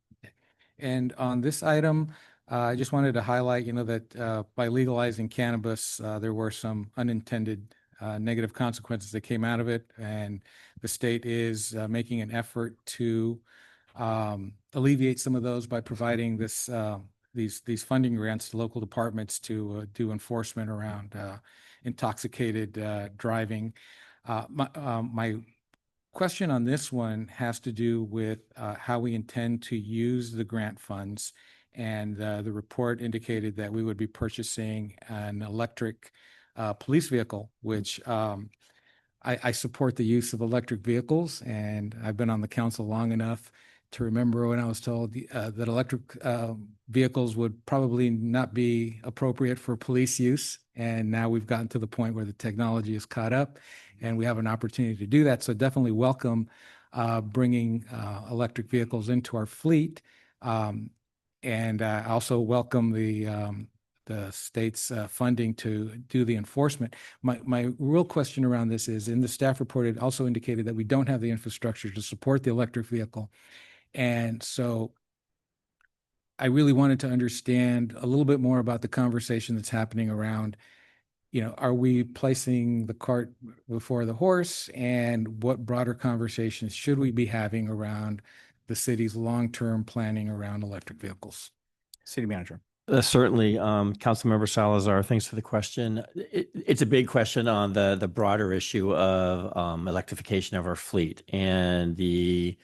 And on this item, I just wanted to highlight, that by legalizing cannabis, there were some unintended negative consequences that came out of it. And the state is making an effort to alleviate some of those by providing these funding grants to local departments to do enforcement around intoxicated driving. My question on this one has to do with how we intend to use the grant funds. And the report indicated that we would be purchasing an electric police vehicle, which I support the use of electric vehicles. And I've been on the council long enough to remember when I was told that electric vehicles would probably not be appropriate for police use. And now we've gotten to the point where the technology is caught up and we have an opportunity to do that. So definitely welcome bringing electric vehicles into our fleet. And I also welcome the state's funding to do the enforcement. My real question around this is, in the staff report, it also indicated that we don't have the infrastructure to support the electric vehicle. And so I really wanted to understand a little bit more about the conversation that's happening around, are we placing the cart before the horse, and what broader conversations should we be having around the city's long-term planning around electric vehicles? City Manager. Certainly, Councilmember Salazar, thanks for the question. It's a big question on the broader issue of electrification of our fleet and the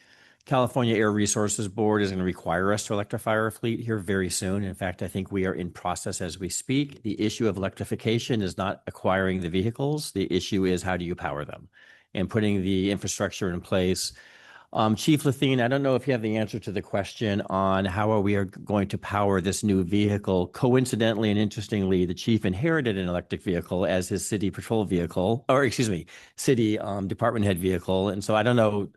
California Air Resources Board is going to require us to electrify our fleet here very soon. In fact, I think we are in process as we speak. The issue of electrification is not acquiring the vehicles. The issue is how do you power them and putting the infrastructure in place. Chief Lathine, I don't know if you have the answer to the question on how are we going to power this new vehicle. Coincidentally and interestingly, the chief inherited an electric vehicle as his city patrol vehicle, or excuse me, city department head vehicle. And so I don't know,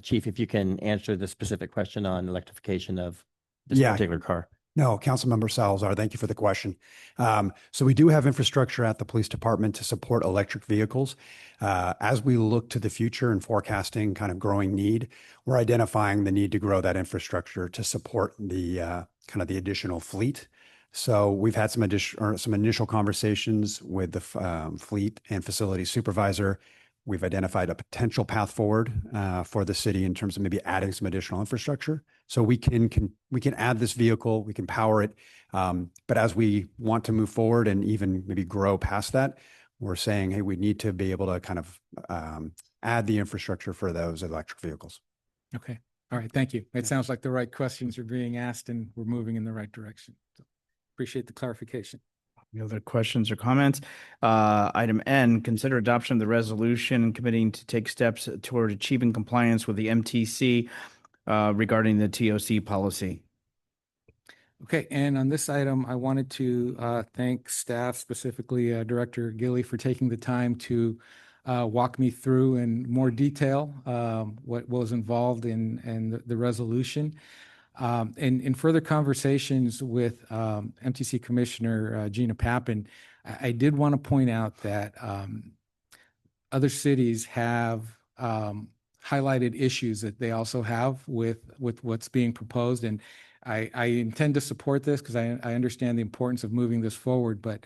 Chief, if you can answer the specific question on electrification of this particular car. No, Councilmember Salazar, thank you for the question. So we do have infrastructure at the police department to support electric vehicles. As we look to the future and forecasting kind of growing need, we're identifying the need to grow that infrastructure to support the kind of the additional fleet. So we've had some initial conversations with the fleet and facility supervisor. We've identified a potential path forward for the city in terms of maybe adding some additional infrastructure. So we can add this vehicle, we can power it. But as we want to move forward and even maybe grow past that, we're saying, hey, we need to be able to kind of add the infrastructure for those electric vehicles. Okay. All right. Thank you. It sounds like the right questions are being asked and we're moving in the right direction. So appreciate the clarification. Any other questions or comments? Item N, consider adoption of the resolution committing to take steps toward achieving compliance with the MTC regarding the TOC policy. Okay, and on this item, I wanted to thank staff, specifically Director Gilly, for taking the time to walk me through in more detail what was involved in the resolution. In further conversations with MTC Commissioner Gina Pappin, I did want to point out that other cities have highlighted issues that they also have with what's being proposed. And I intend to support this because I understand the importance of moving this forward. But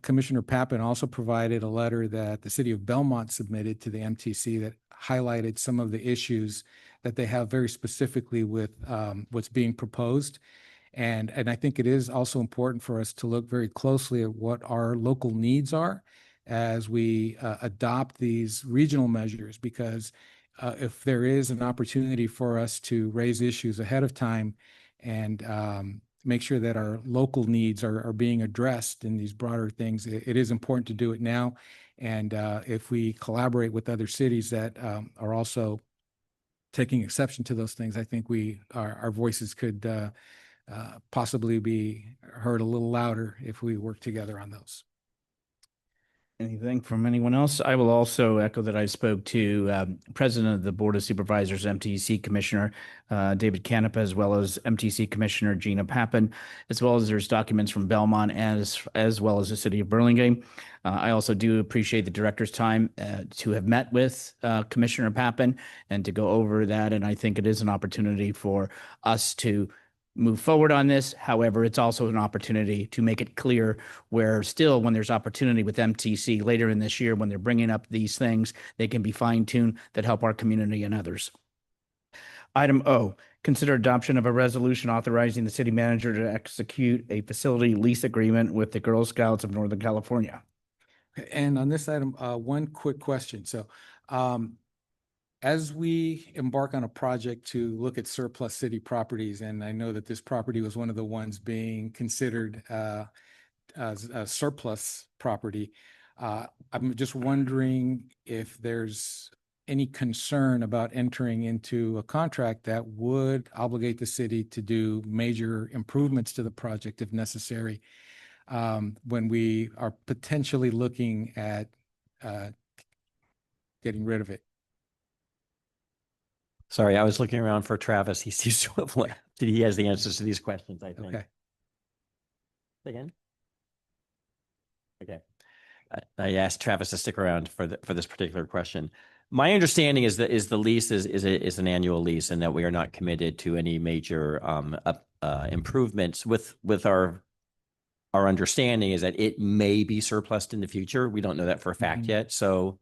Commissioner Pappin also provided a letter that the city of Belmont submitted to the MTC that highlighted some of the issues that they have very specifically with what's being proposed. And I think it is also important for us to look very closely at what our local needs are as we adopt these regional measures, because if there is an opportunity for us to raise issues ahead of time and make sure that our local needs are being addressed in these broader things, it is important to do it now. And if we collaborate with other cities that are also taking exception to those things, I think our voices could possibly be heard a little louder if we work together on those. Anything from anyone else? I will also echo that I spoke to President of the Board of Supervisors, MTC Commissioner David Canepa, as well as MTC Commissioner Gina Pappin, as well as there's documents from Belmont as well as the city of Burlingame. I also do appreciate the director's time to have met with Commissioner Pappin and to go over that. And I think it is an opportunity for us to move forward on this. However, it's also an opportunity to make it clear where still when there's opportunity with MTC later in this year, when they're bringing up these things, they can be fine-tuned that help our community and others. Item O, consider adoption of a resolution authorizing the city manager to execute a facility lease agreement with the Girl Scouts of Northern California. And on this item, one quick question. So as we embark on a project to look at surplus city properties, and I know that this property was one of the ones being considered as a surplus property, I'm just wondering if there's any concern about entering into a contract that would obligate the city to do major improvements to the project if necessary, when we are potentially looking at getting rid of it. Sorry, I was looking around for Travis. He seems to have left. He has the answers to these questions, I think. Okay. Again? Okay. I asked Travis to stick around for this particular question. My understanding is that the lease is an annual lease and that we are not committed to any major improvements. With our understanding is that it may be surplused in the future. We don't know that for a fact yet. So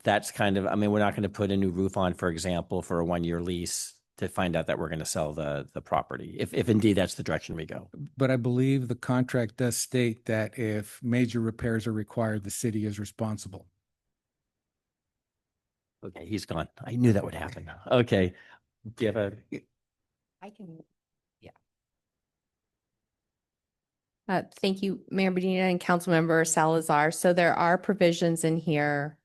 that's kind of, I mean, we're not going to put a new roof on, for example, for a 1-year lease to find out that we're going to sell the property, if indeed that's the direction we go. But I believe the contract does state that if major repairs are required, the city is responsible. Okay, he's gone. I knew that would happen. Okay. Do you have a? I can, yeah. Thank you, Mayor Medina and Councilmember Salazar. So there are provisions in here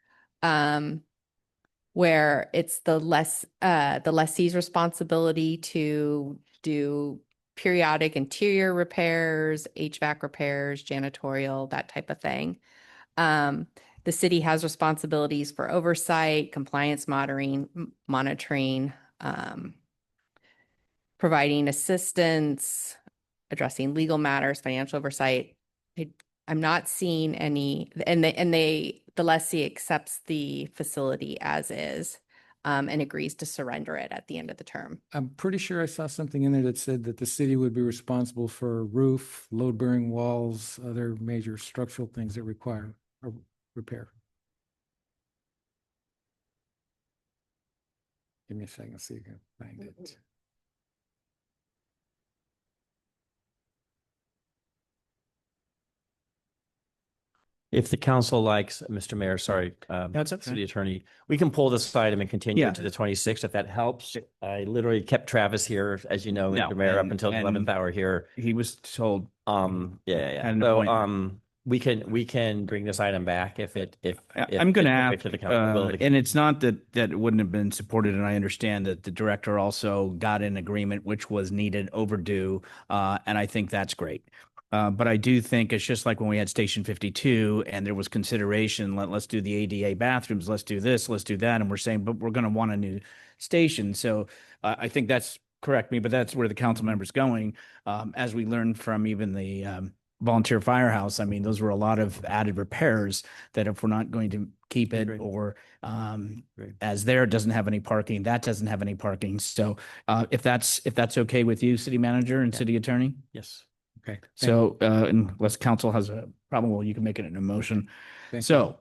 where it's the lessee's responsibility to do periodic interior repairs, HVAC repairs, janitorial, that type of thing. The city has responsibilities for oversight, compliance monitoring, providing assistance, addressing legal matters, financial oversight. I'm not seeing any, the lessee accepts the facility as is, and agrees to surrender it at the end of the term. I'm pretty sure I saw something in there that said that the city would be responsible for roof, load-bearing walls, other major structural things that require a repair. Give me a second, see if I can find it. If the council likes, Mr. Mayor, sorry, That's okay. city attorney, we can pull this item and continue Yeah. it to the 26th if that helps. I literally kept Travis here, as you know, No, Mr. Mayor, up and- until the and 11th hour here. He was told. Yeah. Had an So, appointment. we can bring this item back if I'm going to it's ask, to the council ability. and it's not that it wouldn't have been supported, and I understand that the director also got an agreement which was needed, overdue, and I think that's great. But I do think it's just like when we had Station 52 and there was consideration, let's do the ADA bathrooms, let's do this, let's do that. And we're saying, but we're going to want a new station. So I think that's, correct me, but that's where the council member's going. As we learned from even the volunteer firehouse, I mean, those were a lot of added repairs that if we're not going to keep it or as there doesn't have any parking, that doesn't have any parking. So if that's okay with you, city manager and city attorney? Yes. Okay. So unless council has a problem, well, you can make it an emotion. Thank So,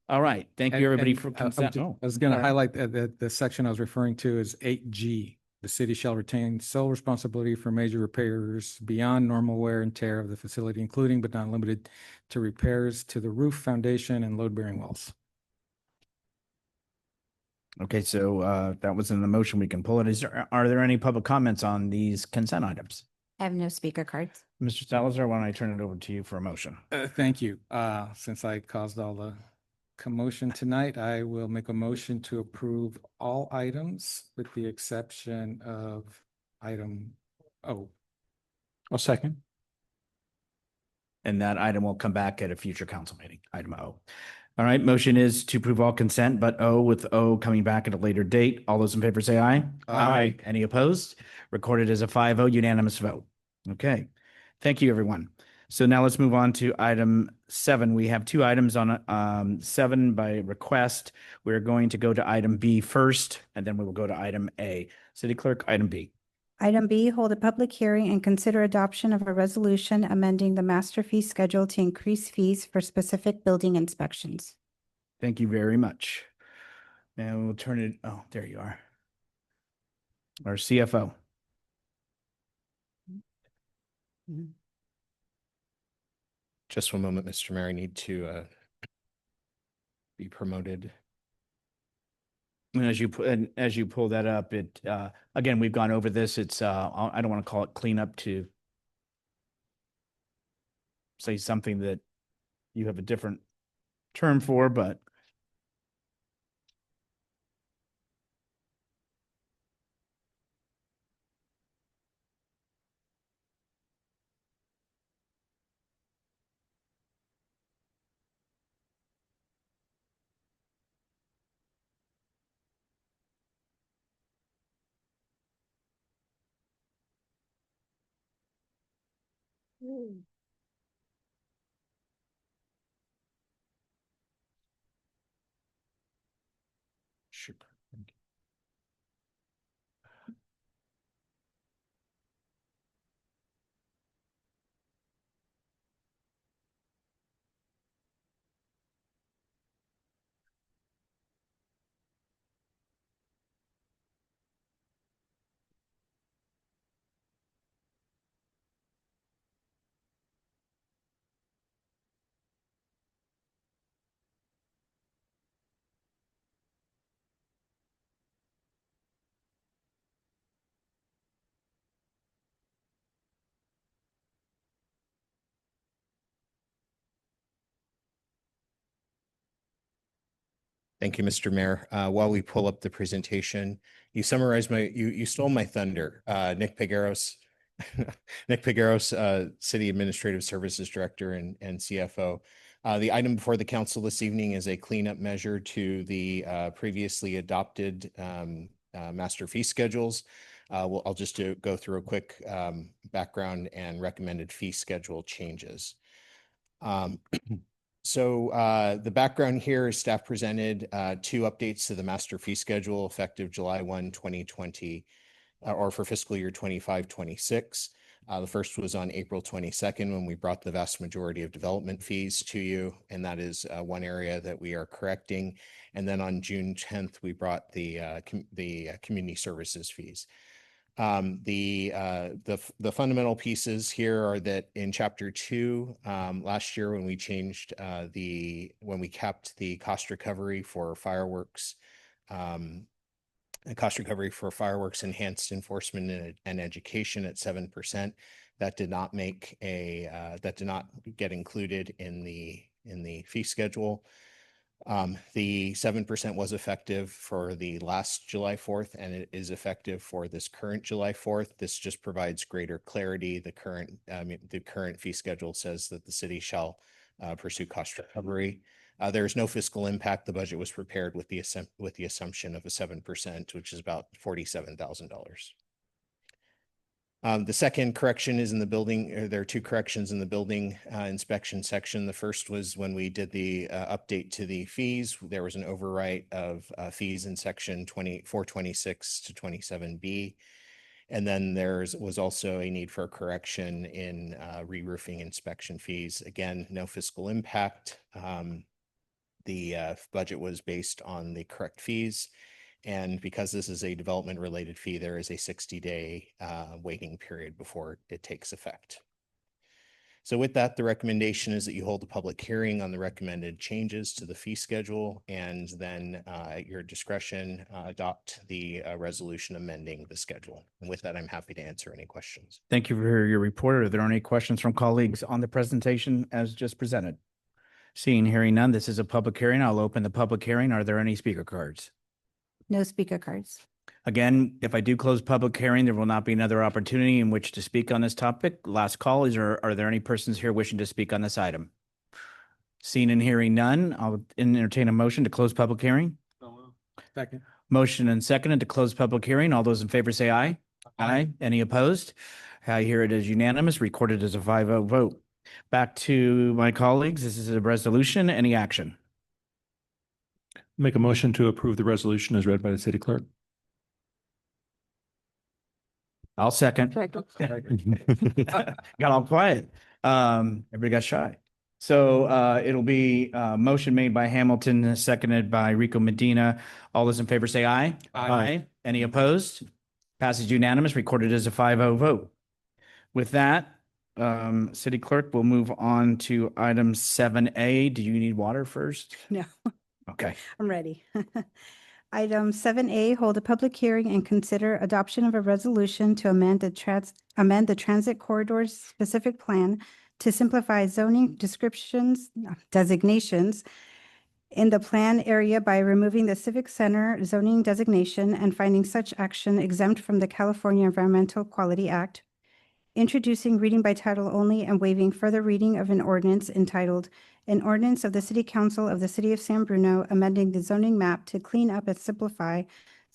all right. Thank you, everybody, And for I was consent. Oh, going to all right. highlight that the section I was referring to is 8G. The city shall retain sole responsibility for major repairs beyond normal wear and tear of the facility, including but not limited to repairs to the roof, foundation, and load-bearing walls. Okay, so that was in the motion. We can pull it. Are there any public comments on these consent items? I have no speaker cards. Mr. Salazar, why don't I turn it over to you for a motion? Thank you. Since I caused all the commotion tonight, I will make a motion to approve all items with the exception of item O. I'll second. And that item will come back at a future council meeting, item O. All right, motion is to approve all consent, but O, with O coming back at a later date. All those in favor say aye. Aye. Any opposed? Recorded as a 5-0 unanimous vote. Okay, thank you, everyone. So now let's move on to item 7. We have 2 items on 7 by request. We're going to go to item B first, and then we will go to item A. City Clerk, item B. Item B, hold a public hearing and consider adoption of a resolution amending the master fee schedule to increase fees for specific building inspections. Thank you very much. And we'll turn it, oh, there you are. Our CFO. Just one moment, Mr. Mayor. I need to be promoted. And as you pull that up, it again, we've gone over this. It's I don't want to call it cleanup to say something that you have a different term for, but Super. Thank you. Thank you, Mr. Mayor. While we pull up the presentation, you summarized you stole my thunder. Nick Pegueros, Nick Pegueros, City Administrative Services Director and CFO. The item before the council this evening is a cleanup measure to the previously adopted master fee schedules. I'll just go through a quick background and recommended fee schedule changes. So the background here is staff presented two updates to the master fee schedule effective July 1, 2020, or for fiscal year 25-26. The first was on April 22nd when we brought the vast majority of development fees to you, and that is one area that we are correcting. And then on June 10th, we brought the community services fees. The fundamental pieces here are that in chapter 2 last year when we changed when we kept the cost recovery for fireworks, enhanced enforcement and education at 7%, that did not get included in the fee schedule. The 7% was effective for the last July 4th, and it is effective for this current July 4th. This just provides greater clarity. The current fee schedule says that the city shall pursue cost recovery. There is no fiscal impact. The budget was prepared with the assumption of a 7%, which is about $47,000. The second correction is in the building. There are two corrections in the building inspection section. The first was when we did the update to the fees. There was an overwrite of fees in section 426 to 27B. And then there was also a need for a correction in re-roofing inspection fees. Again, no fiscal impact. The budget was based on the correct fees. And because this is a development related fee, there is a 60-day waiting period before it takes effect. So with that, the recommendation is that you hold a public hearing on the recommended changes to the fee schedule, and then at your discretion, adopt the resolution amending the schedule. And with that, I'm happy to answer any questions. Thank you for your report. Are there any questions from colleagues on the presentation as just presented? Seeing, hearing none, this is a public hearing. I'll open the public hearing. Are there any speaker cards? No speaker cards. Again, if I do close public hearing, there will not be another opportunity in which to speak on this topic. Last call, are there any persons here wishing to speak on this item? Seeing and hearing none, I'll entertain a motion to close public hearing. Second. Motion and seconded to close public hearing. All those in favor say aye. Aye. Any opposed? I hear it as unanimous, recorded as a 5-0 vote. Back to my colleagues. This is a resolution. Any action? Make a motion to approve the resolution as read by the city clerk. I'll second. Got all quiet. Everybody got shy. So it'll be motion made by Hamilton, seconded by Rico Medina. All those in favor say aye. Aye. Any opposed? Passes unanimous, recorded as a 5-0 vote. With that, City Clerk, we'll move on to item 7A. Do you need water first? No. Okay. I'm ready. Item 7A, hold a public hearing and consider adoption of a resolution to amend the transit corridors specific plan to simplify zoning designations in the plan area by removing the Civic Center zoning designation and finding such action exempt from the California Environmental Quality Act, introducing reading by title only and waiving further reading of an ordinance entitled An Ordinance of the City Council of the City of San Bruno amending the zoning map to clean up and simplify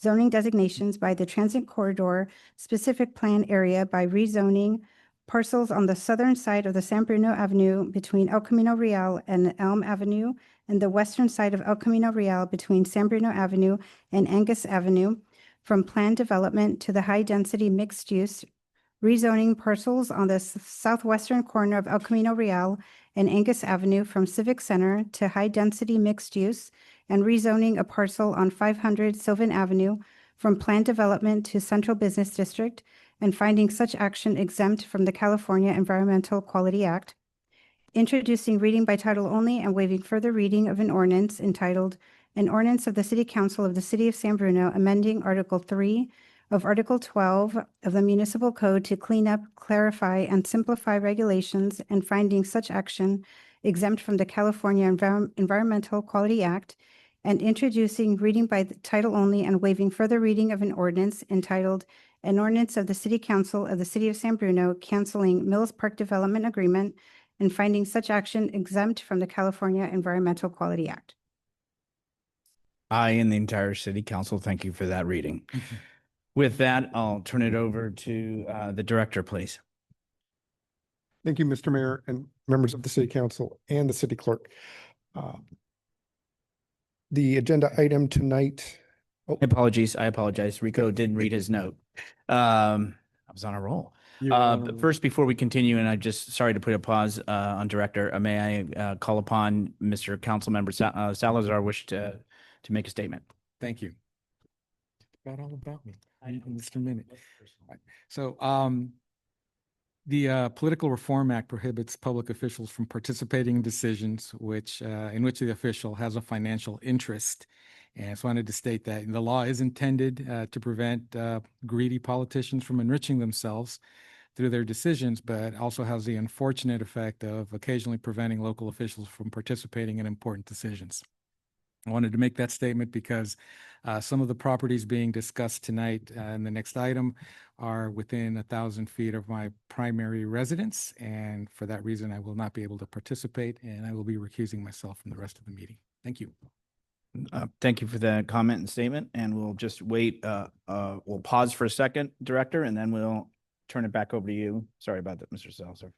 zoning designations by the transit corridor specific plan area by rezoning parcels on the southern side of the San Bruno Avenue between El Camino Real and Elm Avenue and the western side of El Camino Real between San Bruno Avenue and Angus Avenue from planned development to the high-density mixed-use, rezoning parcels on the southwestern corner of El Camino Real and Angus Avenue from Civic Center to high-density mixed-use, and rezoning a parcel on 500 Sylvan Avenue from planned development to Central Business District, and finding such action exempt from the California Environmental Quality Act, introducing reading by title only and waiving further reading of an ordinance entitled An Ordinance of the City Council of the City of San Bruno amending Article 3 of Article 12 of the Municipal Code to clean up, clarify, and simplify regulations and finding such action exempt from the California Environmental Quality Act, and introducing reading by title only and waiving further reading of an ordinance entitled An Ordinance of the City Council of the City of San Bruno canceling Mills Park Development Agreement and finding such action exempt from the California Environmental Quality Act. I and the entire city council thank you for that reading. With that, I'll turn it over to the director, please. Thank you, Mr. Mayor and members of the city council and the city clerk. The agenda item tonight. Oh, I apologize. Rico didn't read his note. I was on a roll. But first, before we continue, and I just sorry to put a pause on director, may I call upon Mr. Councilmember Salazar wish to make a statement. Thank you. Forgot all about me in just a minute. So the Political Reform Act prohibits public officials from participating in decisions in which the official has a financial interest. And I just wanted to state that the law is intended to prevent greedy politicians from enriching themselves through their decisions, but also has the unfortunate effect of occasionally preventing local officials from participating in important decisions. I wanted to make that statement because some of the properties being discussed tonight in the next item are within 1,000 feet of my primary residence. And for that reason, I will not be able to participate and I will be recusing myself from the rest of the meeting. Thank you. Thank you for the comment and statement, and we'll just wait. We'll pause for a second, Director, and then we'll turn it back over to you. Sorry about that, Mr. Salzer.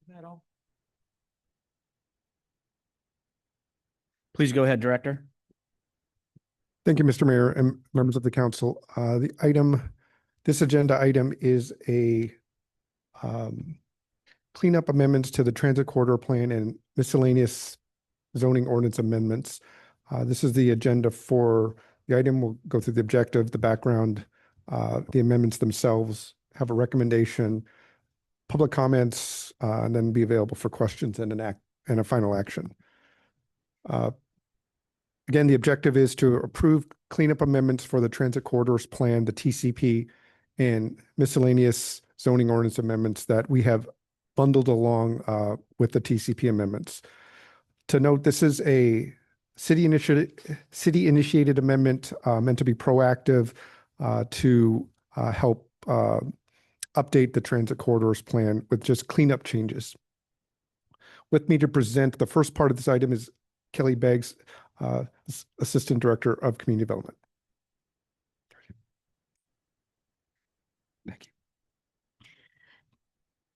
Is that all? Please go ahead, Director. thank you, Mr. Mayor and members of the council. This agenda item is a cleanup amendments to the transit corridor plan and miscellaneous zoning ordinance amendments. This is the agenda for the item. We'll go through the objective, the background, the amendments themselves, have a recommendation, public comments, and then be available for questions and a final action. Again, the objective is to approve cleanup amendments for the transit corridors plan, the TCP, and miscellaneous zoning ordinance amendments that we have bundled along with the TCP amendments. To note, this is a city initiated amendment meant to be proactive to help update the transit corridors plan with just cleanup changes. With me to present the first part of this item is Kelly Beggs, Assistant Director of Community Development. Thank you.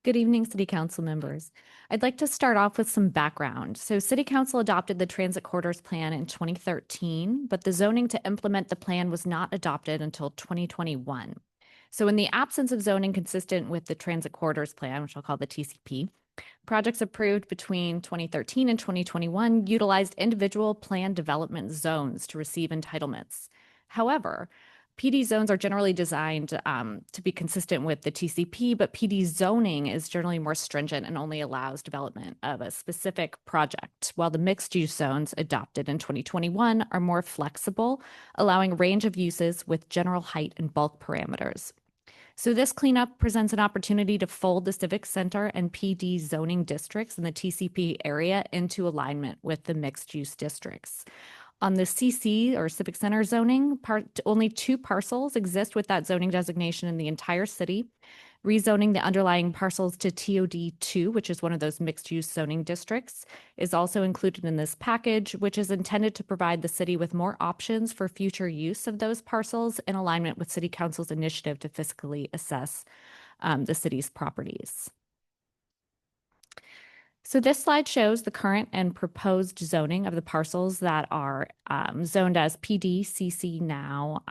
Good evening, City Council members. I'd like to start off with some background. So City Council adopted the Transit Corridors Plan in 2013, but the zoning to implement the plan was not adopted until 2021. So in the absence of zoning consistent with the Transit Corridors Plan, which I'll call the TCP, projects approved between 2013 and 2021 utilized individual plan development zones to receive entitlements. However, PD zones are generally designed to be consistent with the TCP, but PD zoning is generally more stringent and only allows development of a specific project, while the mixed-use zones adopted in 2021 are more flexible, allowing a range of uses with general height and bulk parameters. So this cleanup presents an opportunity to fold the Civic Center and PD zoning districts in the TCP area into alignment with the mixed-use districts. On the CC or Civic Center zoning, only 2 parcels exist with that zoning designation in the entire city. Rezoning the underlying parcels to TOD2, which is one of those mixed-use zoning districts, is also included in this package, which is intended to provide the city with more options for future use of those parcels in alignment with City Council's initiative to fiscally assess the city's properties. So this slide shows the current and proposed zoning of the parcels that are zoned as PD CC now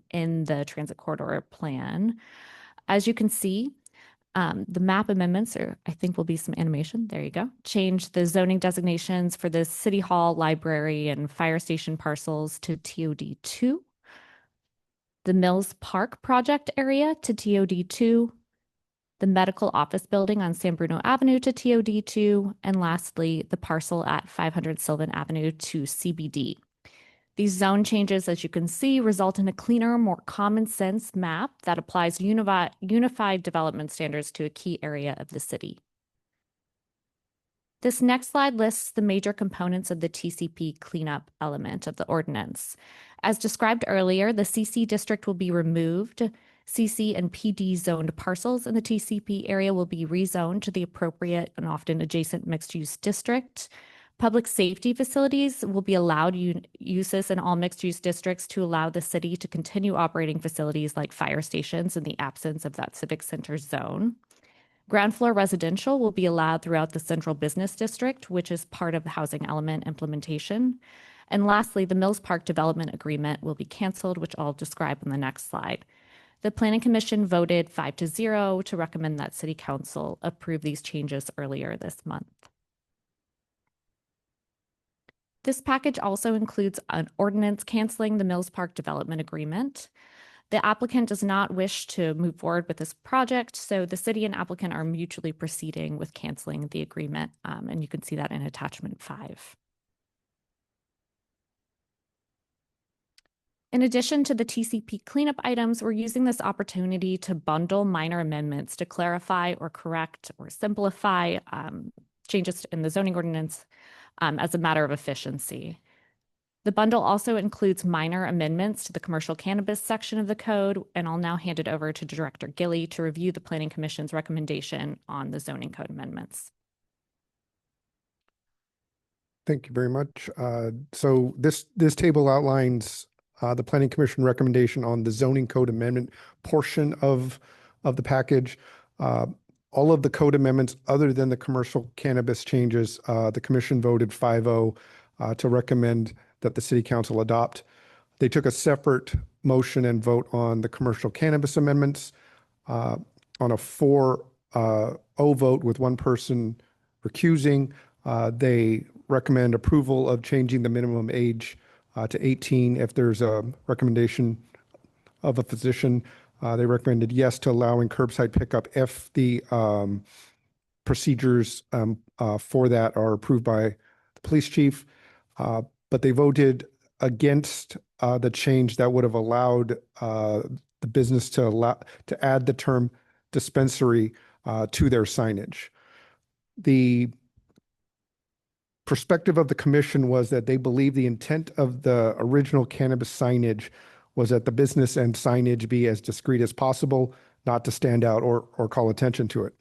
in the transit corridor plan. As you can see, the map amendments, or I think will be some animation, there you go, change the zoning designations for the City Hall, Library, and Fire Station parcels to TOD2, the Mills Park project area to TOD2, the medical office building on San Bruno Avenue to TOD2, and lastly, the parcel at 500 Sylvan Avenue to CBD. These zone changes, as you can see, result in a cleaner, more common sense map that applies unified development standards to a key area of the city. This next slide lists the major components of the TCP cleanup element of the ordinance. As described earlier, the CC district will be removed. CC and PD zoned parcels in the TCP area will be rezoned to the appropriate and often adjacent mixed-use district. Public safety facilities will be allowed uses in all mixed-use districts to allow the city to continue operating facilities like fire stations in the absence of that civic center zone. Ground floor residential will be allowed throughout the central business district, which is part of the housing element implementation. And lastly, the Mills Park development agreement will be canceled, which I'll describe on the next slide. The Planning Commission voted 5-0 to recommend that City Council approve these changes earlier this month. This package also includes an ordinance canceling the Mills Park development agreement. The applicant does not wish to move forward with this project, so the city and applicant are mutually proceeding with canceling the agreement, and you can see that in attachment 5. In addition to the TCP cleanup items, we're using this opportunity to bundle minor amendments to clarify or correct or simplify changes in the zoning ordinance as a matter of efficiency. The bundle also includes minor amendments to the commercial cannabis section of the code, and I'll now hand it over to Director Gilly to review the Planning Commission's recommendation on the zoning code amendments. Thank you very much. So this table outlines the Planning Commission recommendation on the zoning code amendment portion of the package. All of the code amendments other than the commercial cannabis changes, the commission voted 5-0 to recommend that the City Council adopt. They took a separate motion and vote on the commercial cannabis amendments on a 4-0 vote with one person recusing. They recommend approval of changing the minimum age to 18 if there's a recommendation of a physician. They recommended yes to allowing curbside pickup if the procedures for that are approved by the police chief. But they voted against the change that would have allowed the business to add the term dispensary to their signage. The perspective of the commission was that they believe the intent of the original cannabis signage was that the business and signage be as discreet as possible, not to stand out or call attention to it.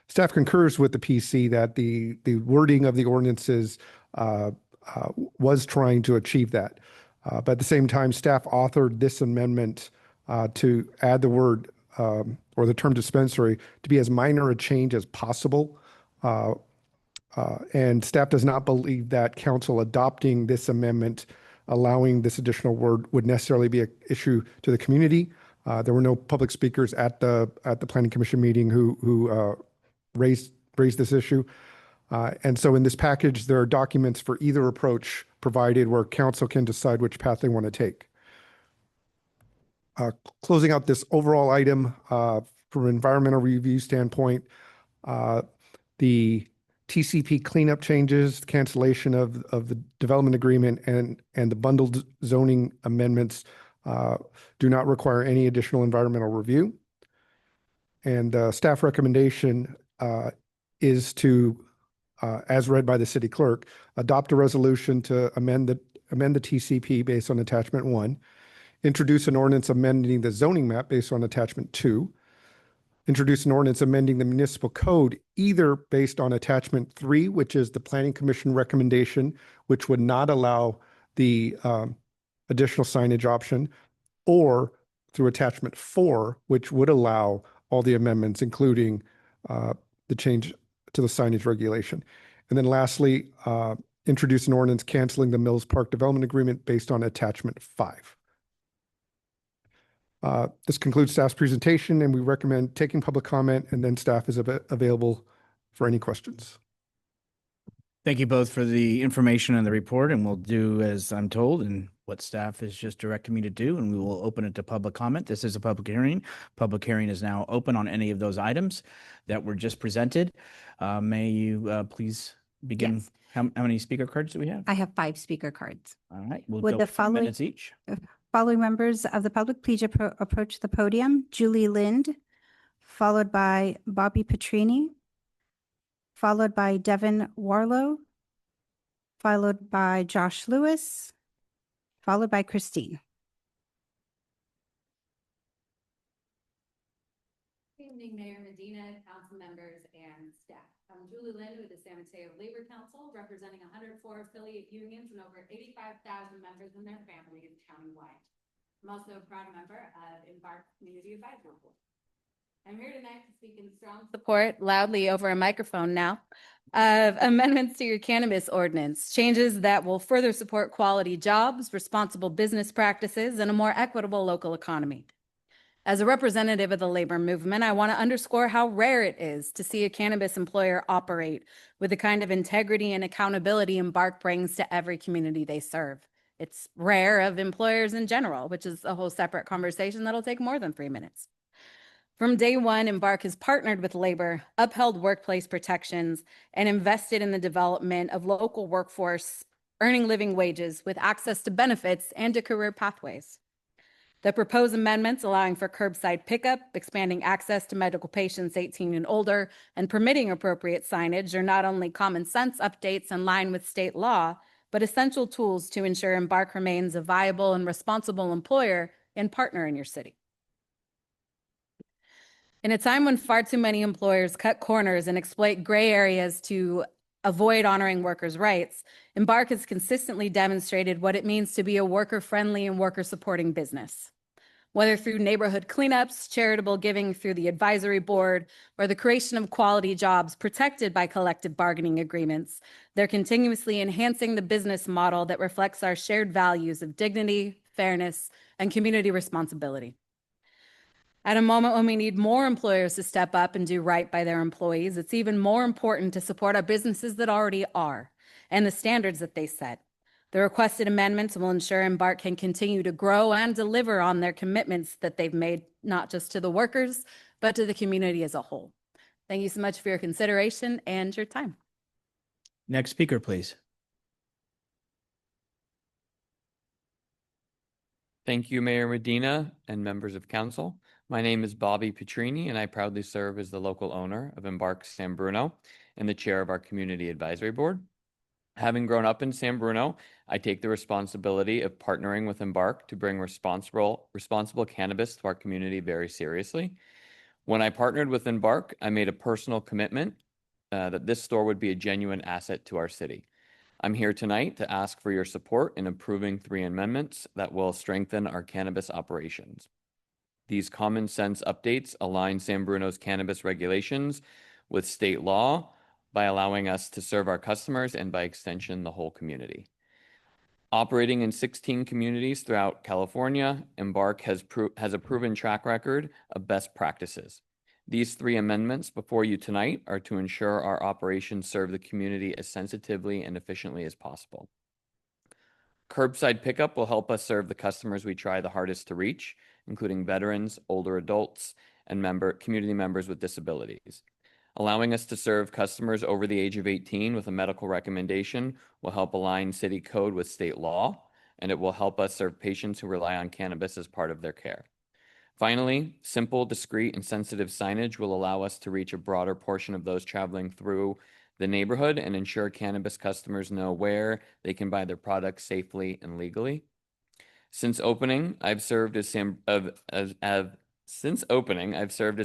Staff concurs with the PC that the wording of the ordinances was trying to achieve that. But at the same time, staff authored this amendment to add the word or the term dispensary to be as minor a change as possible. And staff does not believe that council adopting this amendment, allowing this additional word, would necessarily be an issue to the community. There were no public speakers at the Planning Commission meeting who raised this issue. And so in this package, there are documents for either approach provided where council can decide which path they want to take. Closing out this overall item from an environmental review standpoint, the TCP cleanup changes, cancellation of the development agreement, and the bundled zoning amendments do not require any additional environmental review. And staff recommendation is to, as read by the city clerk, adopt a resolution to amend the TCP based on attachment 1, introduce an ordinance amending the zoning map based on attachment 2, introduce an ordinance amending the municipal code either based on attachment 3, which is the Planning Commission recommendation, which would not allow the additional signage option, or through attachment 4, which would allow all the amendments, including the change to the signage regulation. And then lastly, introduce an ordinance canceling the Mills Park development agreement based on attachment 5. This concludes staff's presentation, and we recommend taking public comment, and then staff is available for any questions. Thank you both for the information and the report, and we'll do as I'm told and what staff has just directed me to do, and we will open it to public comment. This is a public hearing. Public hearing is now open on any of those items that were just presented. May you please begin? Yes. How many speaker cards do we have? I have 5 speaker cards. All right, we'll Would go the 2 minutes each. Following members of the public, please approach the podium. Julie Lind, followed by Bobby Petrini, followed by Devin Warlow, followed by Josh Lewis, followed by Christine. Good evening, Mayor Medina, council members, and staff. I'm Julie Lynn with the San Mateo Labor Council, representing 104 affiliate unions and over 85,000 members and their families countywide. I'm also a proud member of Embark Community Advisory Board. I'm here tonight to speak in strong support, loudly over a microphone now, of amendments to your cannabis ordinance, changes that will further support quality jobs, responsible business practices, and a more equitable local economy. As a representative of the labor movement, I want to underscore how rare it is to see a cannabis employer operate with the kind of integrity and accountability Embark brings to every community they serve. It's rare of employers in general, which is a whole separate conversation that'll take more than 3 minutes. From day one, Embark has partnered with labor, upheld workplace protections, and invested in the development of local workforce earning living wages with access to benefits and to career pathways. The proposed amendments allowing for curbside pickup, expanding access to medical patients 18 and older, and permitting appropriate signage are not only common sense updates in line with state law, but essential tools to ensure Embark remains a viable and responsible employer and partner in your city. In a time when far too many employers cut corners and exploit gray areas to avoid honoring workers' rights, Embark has consistently demonstrated what it means to be a worker-friendly and worker-supporting business. Whether through neighborhood cleanups, charitable giving through the advisory board, or the creation of quality jobs protected by collective bargaining agreements, they're continuously enhancing the business model that reflects our shared values of dignity, fairness, and community responsibility. At a moment when we need more employers to step up and do right by their employees, it's even more important to support our businesses that already are and the standards that they set. The requested amendments will ensure Embark can continue to grow and deliver on their commitments that they've made, not just to the workers, but to the community as a whole. Thank you so much for your consideration and your time. Next speaker, please. Thank you, Mayor Medina and members of council. My name is Bobby Petrini, and I proudly serve as the local owner of Embark San Bruno and the chair of our Community Advisory Board. Having grown up in San Bruno, I take the responsibility of partnering with Embark to bring responsible cannabis to our community very seriously. When I partnered with Embark, I made a personal commitment that this store would be a genuine asset to our city. I'm here tonight to ask for your support in approving 3 amendments that will strengthen our cannabis operations. These common sense updates align San Bruno's cannabis regulations with state law by allowing us to serve our customers and by extension, the whole community. Operating in 16 communities throughout California, Embark has a proven track record of best practices. These 3 amendments before you tonight are to ensure our operations serve the community as sensitively and efficiently as possible. Curbside pickup will help us serve the customers we try the hardest to reach, including veterans, older adults, and community members with disabilities. Allowing us to serve customers over the age of 18 with a medical recommendation will help align city code with state law, and it will help us serve patients who rely on cannabis as part of their care. Finally, simple, discreet, and sensitive signage will allow us to reach a broader portion of those traveling through the neighborhood and ensure cannabis customers know where they can buy their products safely and legally. Since opening, I've served as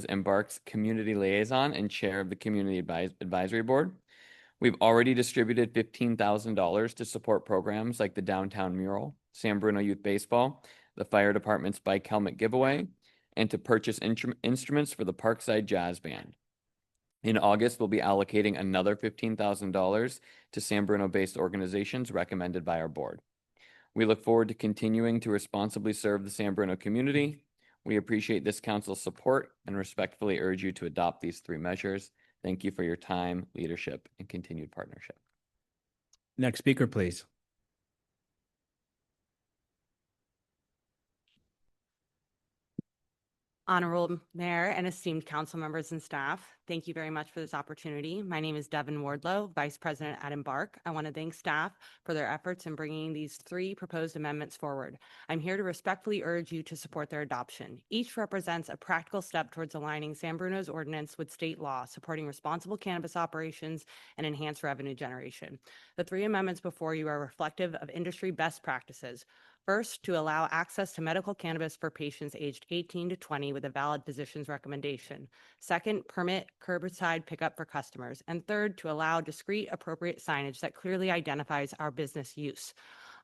Embark's community liaison and chair of the Community Advisory Board. We've already distributed $15,000 to support programs like the Downtown Mural, San Bruno Youth Baseball, the fire department's bike helmet giveaway, and to purchase instruments for the Parkside Jazz Band. In August, we'll be allocating another $15,000 to San Bruno-based organizations recommended by our board. We look forward to continuing to responsibly serve the San Bruno community. We appreciate this council's support and respectfully urge you to adopt these 3 measures. Thank you for your time, leadership, and continued partnership. Next speaker, please. Honorable Mayor and esteemed council members and staff, thank you very much for this opportunity. My name is Devin Wardlow, Vice President at Embark. I want to thank staff for their efforts in bringing these 3 proposed amendments forward. I'm here to respectfully urge you to support their adoption. Each represents a practical step towards aligning San Bruno's ordinance with state law, supporting responsible cannabis operations and enhanced revenue generation. The 3 amendments before you are reflective of industry best practices. First, to allow access to medical cannabis for patients aged 18 to 20 with a valid physician's recommendation. Second, permit curbside pickup for customers. And third, to allow discrete, appropriate signage that clearly identifies our business use.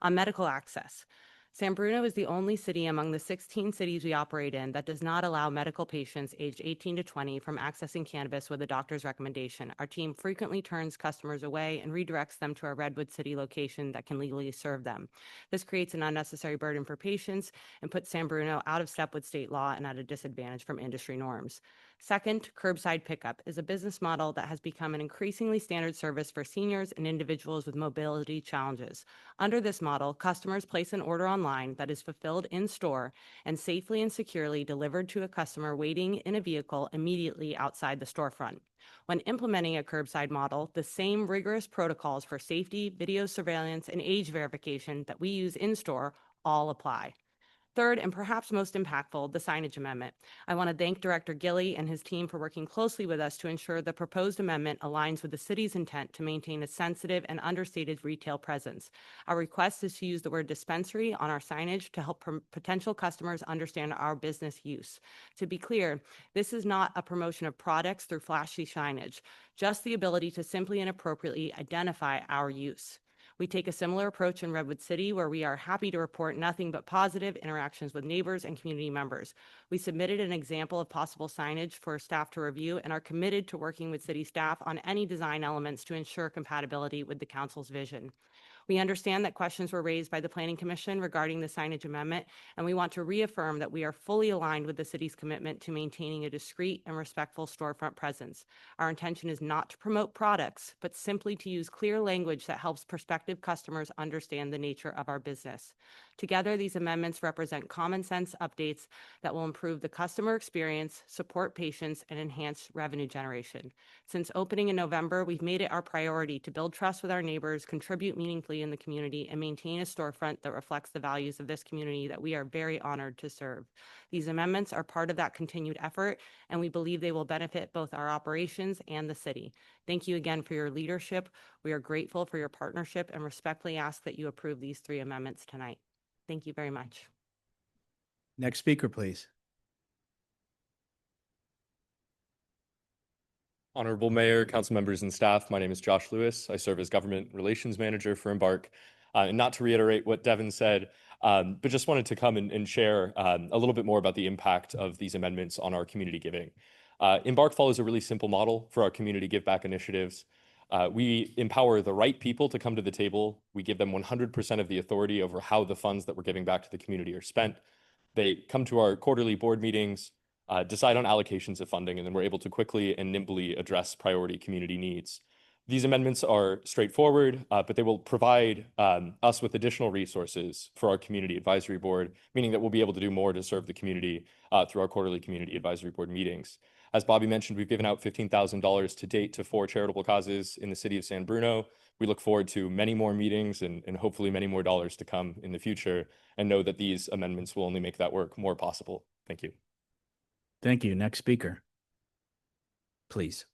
On medical access, San Bruno is the only city among the 16 cities we operate in that does not allow medical patients aged 18 to 20 from accessing cannabis with a doctor's recommendation. Our team frequently turns customers away and redirects them to our Redwood City location that can legally serve them. This creates an unnecessary burden for patients and puts San Bruno out of step with state law and at a disadvantage from industry norms. Second, curbside pickup is a business model that has become an increasingly standard service for seniors and individuals with mobility challenges. Under this model, customers place an order online that is fulfilled in store and safely and securely delivered to a customer waiting in a vehicle immediately outside the storefront. When implementing a curbside model, the same rigorous protocols for safety, video surveillance, and age verification that we use in store all apply. Third, and perhaps most impactful, the signage amendment. I want to thank Director Gilly and his team for working closely with us to ensure the proposed amendment aligns with the city's intent to maintain a sensitive and understated retail presence. Our request is to use the word dispensary on our signage to help potential customers understand our business use. To be clear, this is not a promotion of products through flashy signage, just the ability to simply and appropriately identify our use. We take a similar approach in Redwood City, where we are happy to report nothing but positive interactions with neighbors and community members. We submitted an example of possible signage for staff to review and are committed to working with city staff on any design elements to ensure compatibility with the council's vision. We understand that questions were raised by the Planning Commission regarding the signage amendment, and we want to reaffirm that we are fully aligned with the city's commitment to maintaining a discreet and respectful storefront presence. Our intention is not to promote products, but simply to use clear language that helps prospective customers understand the nature of our business. Together, these amendments represent common sense updates that will improve the customer experience, support patients, and enhance revenue generation. Since opening in November, we've made it our priority to build trust with our neighbors, contribute meaningfully in the community, and maintain a storefront that reflects the values of this community that we are very honored to serve. These amendments are part of that continued effort, and we believe they will benefit both our operations and the city. Thank you again for your leadership. We are grateful for your partnership and respectfully ask that you approve these 3 amendments tonight. Thank you very much. Next speaker, please. Honorable Mayor, council members, and staff, my name is Josh Lewis. I serve as Government Relations Manager for Embark. And not to reiterate what Devin said, but just wanted to come and share a little bit more about the impact of these amendments on our community giving. Embark follows a really simple model for our community give back initiatives. We empower the right people to come to the table. We give them 100% of the authority over how the funds that we're giving back to the community are spent. They come to our quarterly board meetings, decide on allocations of funding, and then we're able to quickly and nimbly address priority community needs. These amendments are straightforward, but they will provide us with additional resources for our community advisory board, meaning that we'll be able to do more to serve the community through our quarterly community advisory board meetings. As Bobby mentioned, we've given out $15,000 to date to 4 charitable causes in the city of San Bruno. We look forward to many more meetings and hopefully many more dollars to come in the future, and know that these amendments will only make that work more possible. Thank you. Thank you. Next speaker, please.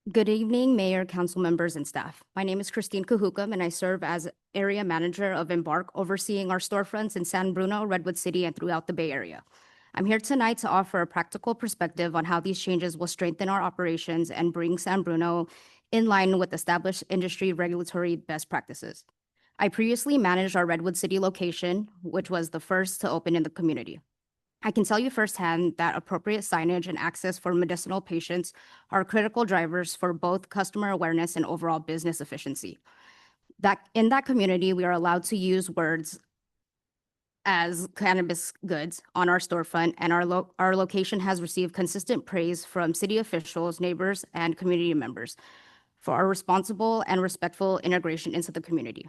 Good evening, Mayor, council members, and staff. My name is Christine Kahukam, and I serve as Area Manager of Embark, overseeing our storefronts in San Bruno, Redwood City, and throughout the Bay Area. I'm here tonight to offer a practical perspective on how these changes will strengthen our operations and bring San Bruno in line with established industry regulatory best practices. I previously managed our Redwood City location, which was the first to open in the community. I can tell you firsthand that appropriate signage and access for medicinal patients are critical drivers for both customer awareness and overall business efficiency. That in that community, we are allowed to use words as cannabis goods on our storefront, and our location has received consistent praise from city officials, neighbors, and community members for our responsible and respectful integration into the community.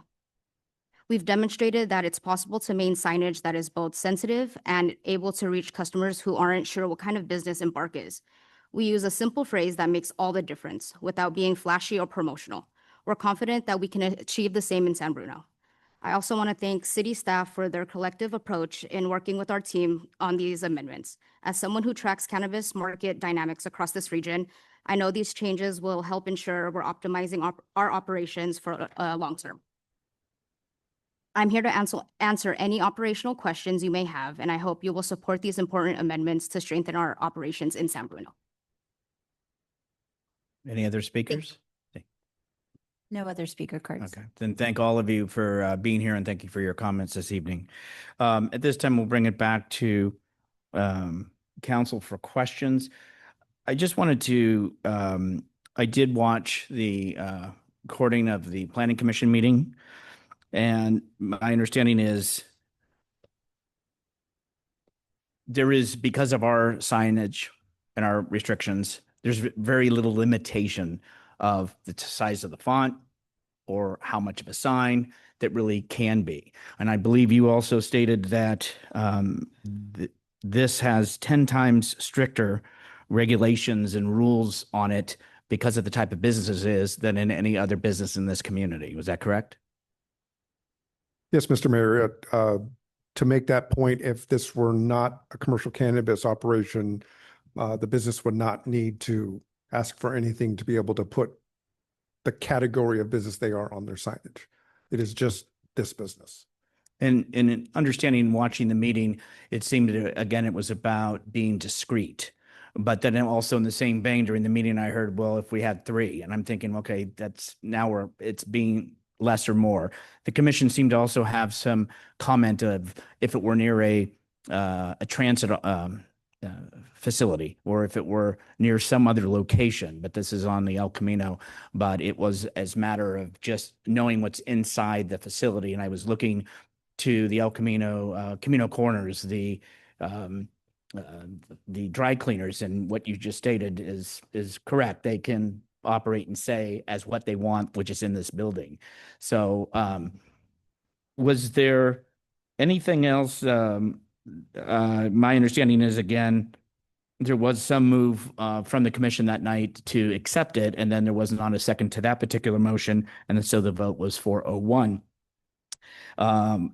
We've demonstrated that it's possible to maintain signage that is both sensitive and able to reach customers who aren't sure what kind of business Embark is. We use a simple phrase that makes all the difference without being flashy or promotional. We're confident that we can achieve the same in San Bruno. I also want to thank city staff for their collective approach in working with our team on these amendments. As someone who tracks cannabis market dynamics across this region, I know these changes will help ensure we're optimizing our operations for long term. I'm here to answer any operational questions you may have, and I hope you will support these important amendments to strengthen our operations in San Bruno. Any other speakers? No other speaker cards. Okay, then thank all of you for being here and thank you for your comments this evening. At this time, we'll bring it back to council for questions. I just wanted to, I did watch the recording of the Planning Commission meeting, and my understanding is there is, because of our signage and our restrictions, there's very little limitation of the size of the font or how much of a sign that really can be. And I believe you also stated that this has 10 times stricter regulations and rules on it because of the type of business it is than in any other business in this community. Was that correct? Yes, Mr. Mayor. To make that point, if this were not a commercial cannabis operation, the business would not need to ask for anything to be able to put the category of business they are on their signage. It is just this business. And in understanding, watching the meeting, it seemed to, again, it was about being discreet. But then also in the same vein during the meeting, I heard, well, if we had 3, and I'm thinking, okay, that's now it's being less or more. The commission seemed to also have some comment of if it were near a transit facility, or if it were near some other location, but this is on the El Camino, but it was as matter of just knowing what's inside the facility. And I was looking to the El Camino, Camino Corners, the dry cleaners, and what you just stated is correct. They can operate and say as what they want, which is in this building. So was there anything else? My understanding is, again, there was some move from the commission that night to accept it, and then there wasn't on a second to that particular motion, and so the vote was 401.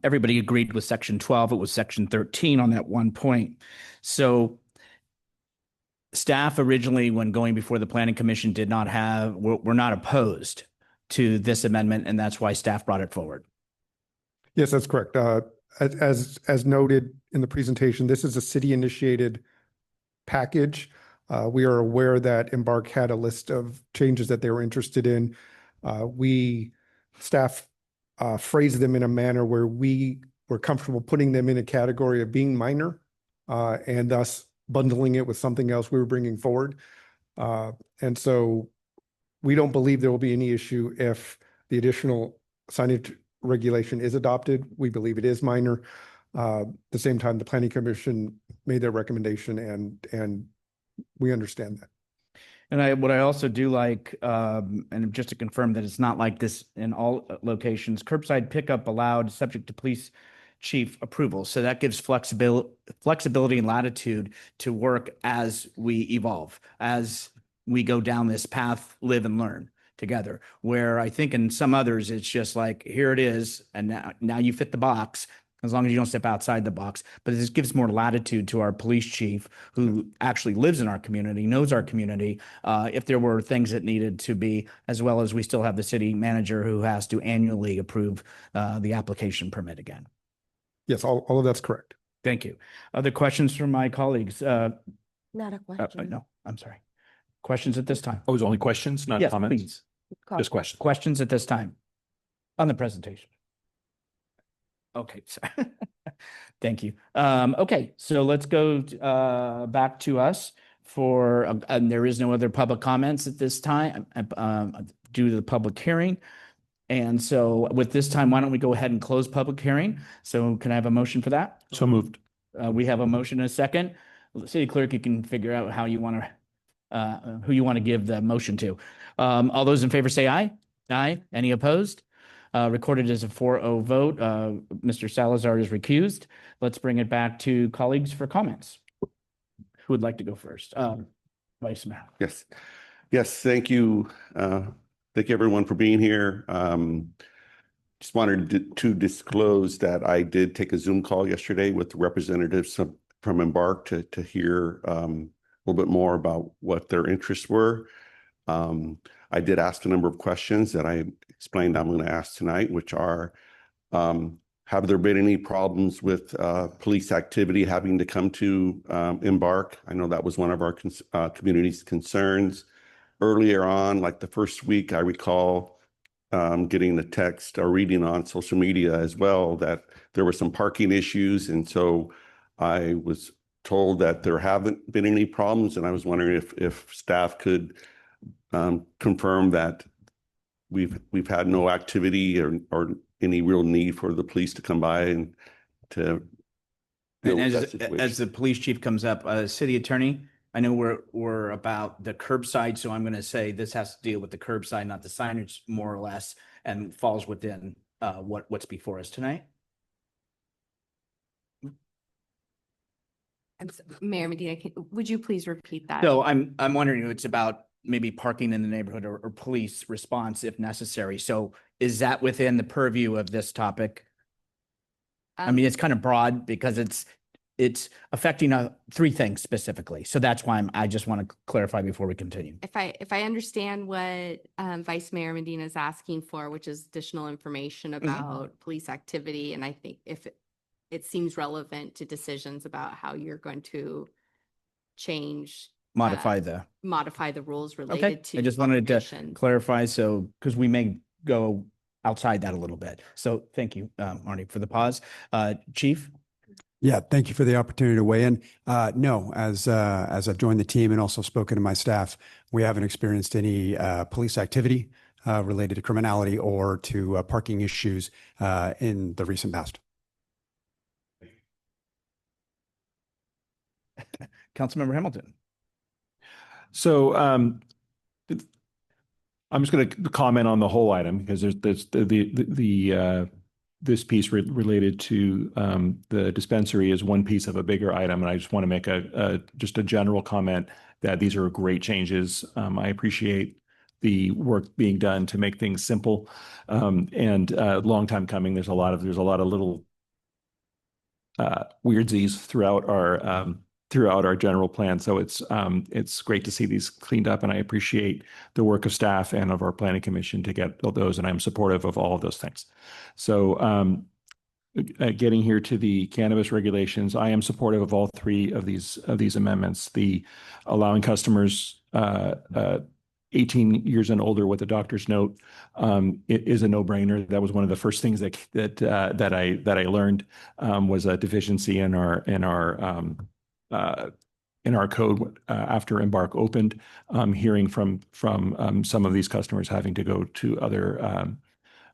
Everybody agreed with section 12. It was section 13 on that one point. So staff originally, when going before the planning commission, were not opposed to this amendment, and that's why staff brought it forward. Yes, that's correct. As noted in the presentation, this is a city-initiated package. We are aware that Embark had a list of changes that they were interested in. Staff phrased them in a manner where we were comfortable putting them in a category of being minor, and thus bundling it with something else we were bringing forward. And so we don't believe there will be any issue if the additional signage regulation is adopted. We believe it is minor. At the same time, the Planning Commission made their recommendation, and we understand that. And what I also do like, and just to confirm that it's not like this in all locations, curbside pickup allowed subject to police chief approval. So that gives flexibility and latitude to work as we evolve, as we go down this path, live and learn together. Where I think in some others, it's just like, here it is, and now you fit the box, as long as you don't step outside the box. But this gives more latitude to our police chief, who actually lives in our community, knows our community, if there were things that needed to be, as well as we still have the city manager who has to annually approve the application permit again. Yes, all of that's correct. Thank you. Other questions from my colleagues? Not a question. No, I'm sorry. Questions at this time? Oh, it was only questions, not Yes, comments? please. Just questions. Questions at this time on the presentation? Okay, sorry. Thank you. Okay, so let's go back to us for, and there is no other public comments at this time due to the public hearing. And so with this time, why don't we go ahead and close public hearing? So can I have a motion for that? So moved. We have a motion and a second. City clerk, you can figure out how you want to, who you want to give the motion to. All those in favor say aye. Aye. Any opposed? recorded as a 4-0 vote. Mr. Salazar is recused. Let's bring it back to colleagues for comments. Who would like to go first? Vice Mayor. Yes. Yes, thank you. Thank you everyone for being here. Just wanted to disclose that I did take a Zoom call yesterday with representatives from Embark to hear a little bit more about what their interests were. I did ask a number of questions that I explained I'm going to ask tonight, which are, have there been any problems with police activity having to come to Embark? I know that was one of our community's concerns. Earlier on, like the first week, I recall getting a text or reading on social media as well that there were some parking issues. And so I was told that there haven't been any problems. And I was wondering if staff could confirm that we've had no activity or any real need for the police to come by and to deal with that situation. As the police chief comes up, city attorney, I know we're about the curbside, so I'm going to say this has to deal with the curbside, not the signage, more or less, and falls within what's before us tonight. Mayor Medina, would you please repeat that? So I'm wondering, it's about maybe parking in the neighborhood or police response if necessary. So is that within the purview of this topic? I mean, it's kind of broad because it's affecting three things specifically. So that's why I just want to clarify before we continue. If I understand what Vice Mayor Medina is asking for, which is additional information about police activity, and I think if it seems relevant to decisions about how you're going to change, Modify the rules related to. I just wanted to operation. clarify, so because we may go outside that a little bit. So thank you, Marty, for the pause. Chief? Yeah, thank you for the opportunity to weigh in. No, as I've joined the team and also spoken to my staff, we haven't experienced any police activity related to criminality or to parking issues in the recent past. Councilmember Hamilton. So I'm just going to comment on the whole item because there's this piece related to the dispensary is one piece of a bigger item, and I just want to make just a general comment that these are great changes. I appreciate the work being done to make things simple, and a long time coming. There's a lot of little weirdsies throughout our general plan. So it's great to see these cleaned up, and I appreciate the work of staff and of our planning commission to get those, and I'm supportive of all of those things. So getting here to the cannabis regulations, I am supportive of all three of these amendments. The allowing customers 18 years and older with a doctor's note it is a no-brainer. That was one of the first things that I learned was a deficiency in our code after Embark opened, hearing from some of these customers having to go to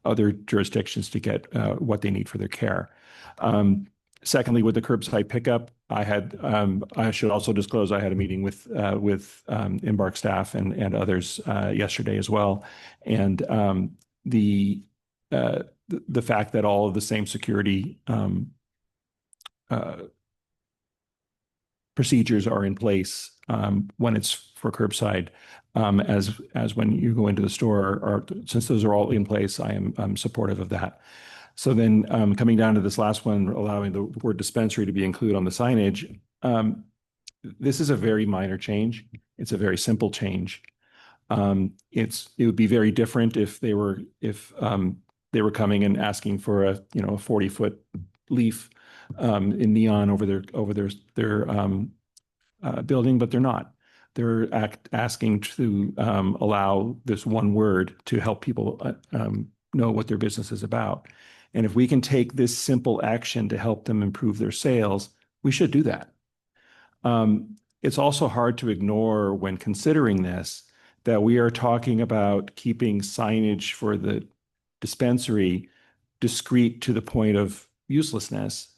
other jurisdictions to get what they need for their care. Secondly, with the curbside pickup, I should also disclose I had a meeting with Embark staff and others yesterday as well, and the fact that all of the same security procedures are in place when it's for curbside as when you go into the store, or since those are all in place, I'm supportive of that. So then coming down to this last one, allowing the word dispensary to be included on the signage, this is a very minor change. It's a very simple change. It would be very different if they were coming and asking for a 40-foot leaf in neon over their building, but they're not. They're asking to allow this one word to help people know what their business is about. And if we can take this simple action to help them improve their sales, we should do that. It's also hard to ignore when considering this that we are talking about keeping signage for the dispensary discreet to the point of uselessness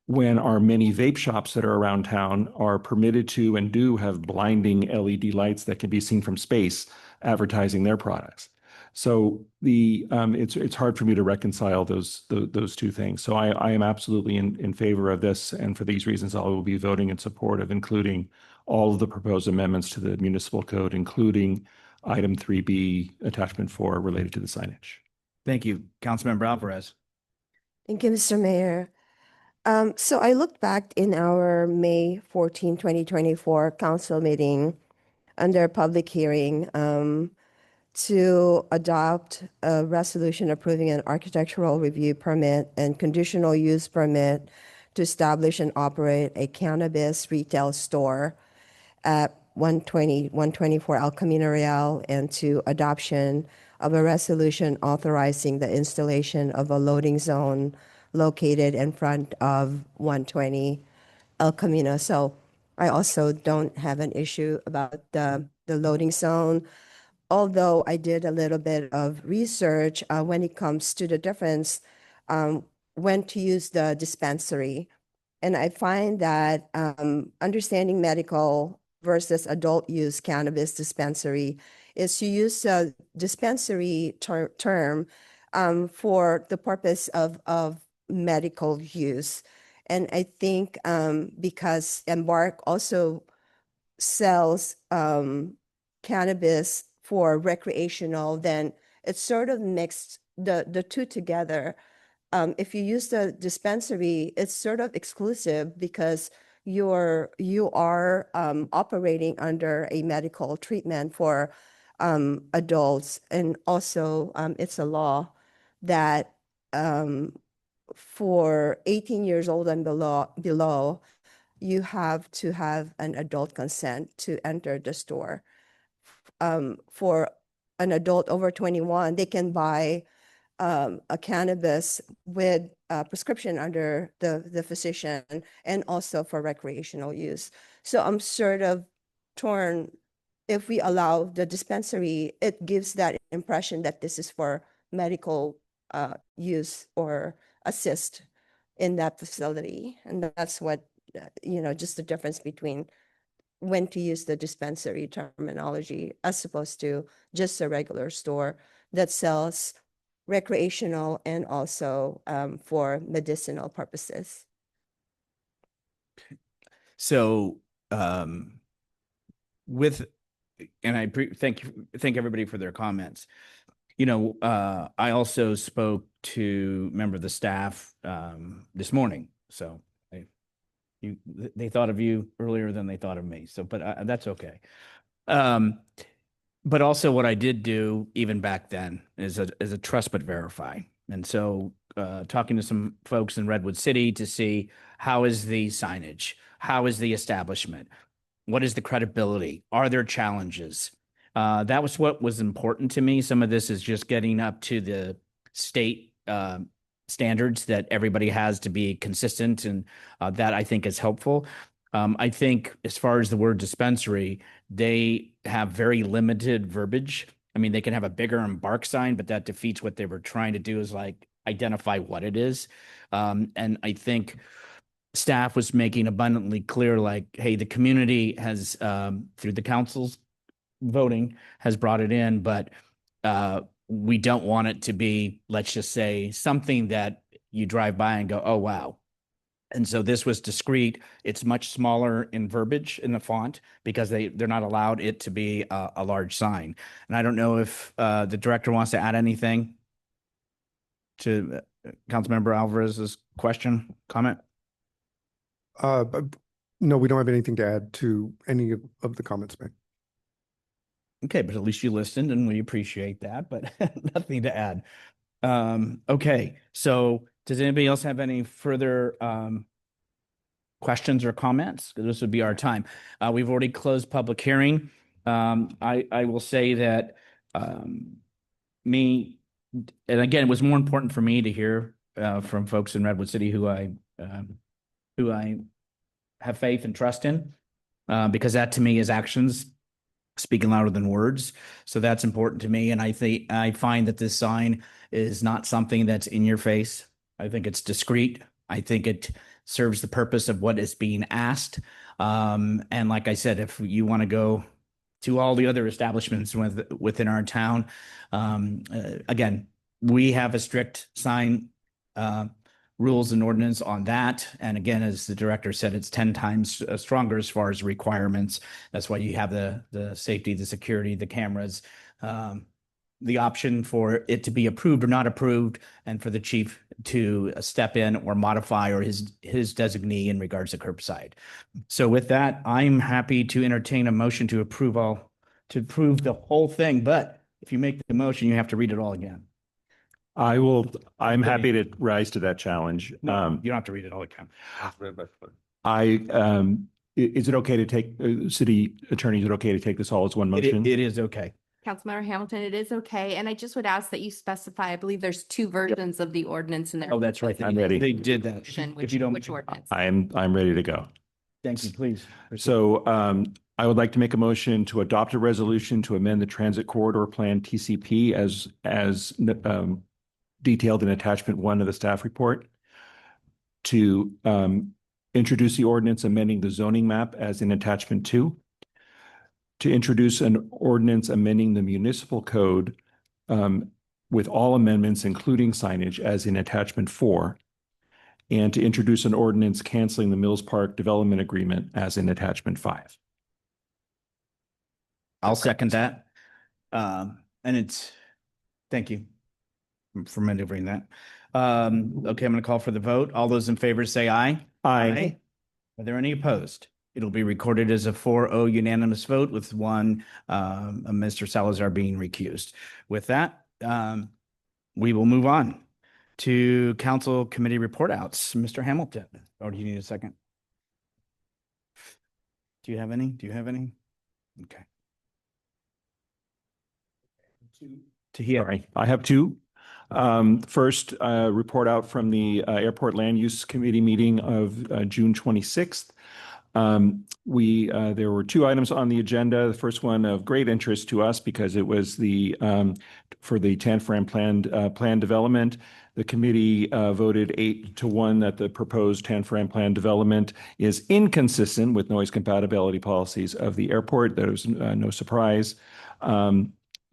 when our many vape shops that are around town are permitted to and do have blinding LED lights that can be seen from space advertising their products. So it's hard for me to reconcile those two things. So I am absolutely in favor of this, and for these reasons, I will be voting in support of including all of the proposed amendments to the municipal code, including item 3B, attachment 4, related to the signage. Thank you, Councilmember Alvarez. Thank you, Mr. Mayor. So I looked back in our May 14, 2024 council meeting under public hearing to adopt a resolution approving an architectural review permit and conditional use permit to establish and operate a cannabis retail store at 124 El Camino Real, and to adoption of a resolution authorizing the installation of a loading zone located in front of 120 El Camino. So I also don't have an issue about the loading zone, although I did a little bit of research when it comes to the difference when to use the dispensary. And I find that understanding medical versus adult use cannabis dispensary is to use a dispensary term for the purpose of medical use. And I think because Embark also sells cannabis for recreational, then it's sort of mixed the two together. If you use the dispensary, it's sort of exclusive because you are operating under a medical treatment for adults, and also it's a law that for 18 years old and below, you have to have an adult consent to enter the store. For an adult over 21, they can buy a cannabis with a prescription under the physician, and also for recreational use. So I'm sort of torn. If we allow the dispensary, it gives that impression that this is for medical use or assist in that facility. And that's what, just the difference between when to use the dispensary terminology as opposed to just a regular store that sells recreational and also for medicinal purposes. So thank everybody for their comments. I also spoke to a member of the staff this morning, so they thought of you earlier than they thought of me. So, but that's okay. But also what I did do even back then is a trust but verify. And so talking to some folks in Redwood City to see how is the signage, how is the establishment, what is the credibility, are there challenges? That was what was important to me. Some of this is just getting up to the state standards that everybody has to be consistent, and that I think is helpful. I think as far as the word dispensary, they have very limited verbiage. I mean, they can have a bigger Embark sign, but that defeats what they were trying to do, is like identify what it is. And I think staff was making abundantly clear, like, hey, the community has, through the council's voting, has brought it in, but we don't want it to be, let's just say, something that you drive by and go, oh, wow. And so this was discreet. It's much smaller in verbiage in the font because they're not allowed it to be a large sign. And I don't know if the director wants to add anything to Councilmember Alvarez's question, comment. No, we don't have anything to add to any of the comments made. Okay, but at least you listened, and we appreciate that, but nothing to add. Okay, so does anybody else have any further questions or comments? Because this would be our time. We've already closed public hearing. I will say that and again, it was more important for me to hear from folks in Redwood City who I have faith and trust in, because that to me is actions speaking louder than words. So that's important to me. And I find that this sign is not something that's in your face. I think it's discreet. I think it serves the purpose of what is being asked. And like I said, if you want to go to all the other establishments within our town. Again, we have a strict sign rules and ordinance on that. And again, as the director said, it's 10 times stronger as far as requirements. That's why you have the safety, the security, the cameras, the option for it to be approved or not approved, and for the chief to step in or modify, or his designee in regards to curbside. So with that, I'm happy to entertain a motion to approve the whole thing. But if you make the motion, you have to read it all again. I'm happy to rise to that challenge. No, you don't have to read it all again. Is it okay to take, city attorney, is it okay to take this all as one motion? It is okay. Councilmember Hamilton, it is okay. And I just would ask that you specify, I believe there's two versions of the ordinance in there. Oh, that's right. I'm ready. They did that. Which ordinance? I'm ready to go. Thank you, please. So I would like to make a motion to adopt a resolution to amend the Transit Corridor Plan TCP as detailed in attachment 1 of the staff report, to introduce the ordinance amending the zoning map as in attachment 2, to introduce an ordinance amending the municipal code with all amendments, including signage, as in attachment 4, and to introduce an ordinance canceling the Mills Park Development Agreement as in attachment 5. I'll second that. Thank you for maneuvering that. Okay, I'm going to call for the vote. All those in favor say aye. Aye. Are there any opposed? It'll be recorded as a 4-0 unanimous vote with one Mr. Salazar being recused. With that, we will move on to council committee report outs. Mr. Hamilton, or do you need a second? Do you have any? Okay. Sorry, I have two. First, report out from the Airport Land Use Committee meeting of June 26th. There were two items on the agenda. The first one of great interest to us because it was for the TANFRAM plan development. The committee voted 8-1 that the proposed TANFRAM plan development is inconsistent with noise compatibility policies of the airport. That was no surprise.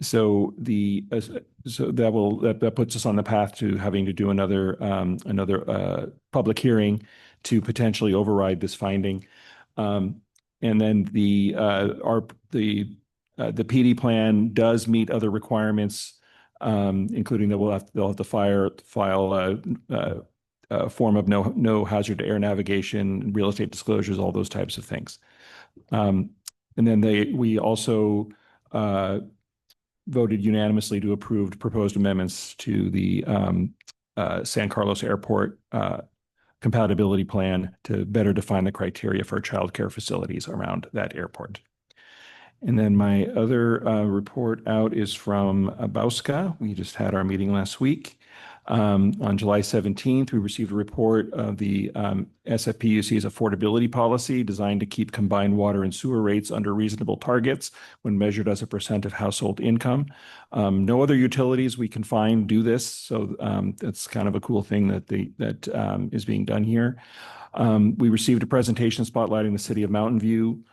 So that puts us on the path to having to do another public hearing to potentially override this finding. And then the PD plan does meet other requirements, including that they'll have to file a form of no hazard to air navigation, real estate disclosures, all those types of things. And then we also voted unanimously to approve proposed amendments to the San Carlos Airport compatibility plan to better define the criteria for childcare facilities around that airport. And then my other report out is from Bauska. We just had our meeting last week. On July 17th, we received a report of the SFPUC's affordability policy designed to keep combined water and sewer rates under reasonable targets when measured as a % of household income. No other utilities we can find do this, so that's kind of a cool thing that is being done here. We received a presentation spotlighting the city of Mountain View.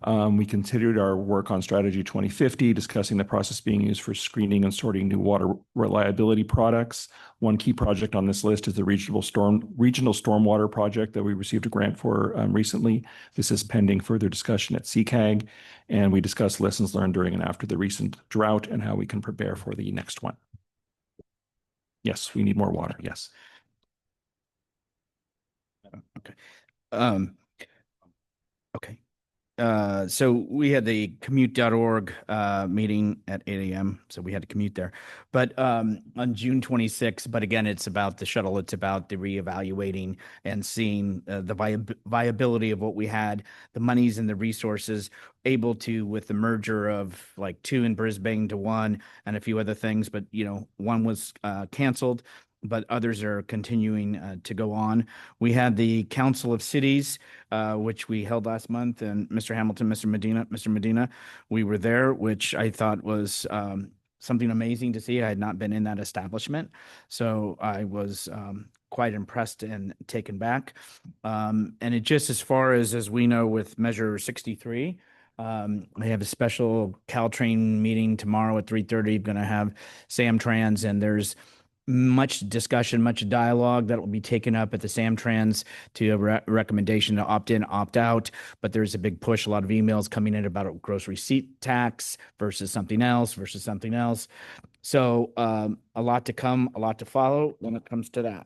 We continued our work on Strategy 2050, discussing the process being used for screening and sorting new water reliability products. One key project on this list is the regional stormwater project that we received a grant for recently. This is pending further discussion at CCAG, and we discussed lessons learned during and after the recent drought and how we can prepare for the next one. Yes, we need more water. Yes. Okay. Okay. So we had the commute.org meeting at 8 a.m. So we had to commute there. But on June 26th, but again, it's about the shuttle. It's about the reevaluating and seeing the viability of what we had, the monies and the resources able to, with the merger of like 2 in Brisbane to 1 and a few other things. But, one was canceled, but others are continuing to go on. We had the Council of Cities, which we held last month, and Mr. Hamilton, Mr. Medina, we were there, which I thought was something amazing to see. I had not been in that establishment, so I was quite impressed and taken back. And it just, as far as we know with Measure 63, They have a special Caltrain meeting tomorrow at 3:30. Going to have Samtrans, and there's much discussion, much dialogue that will be taken up at the Samtrans to a recommendation to opt in, opt out. But there's a big push, a lot of emails coming in about a gross receipt tax versus something else versus something else. So a lot to come, a lot to follow when it comes to that.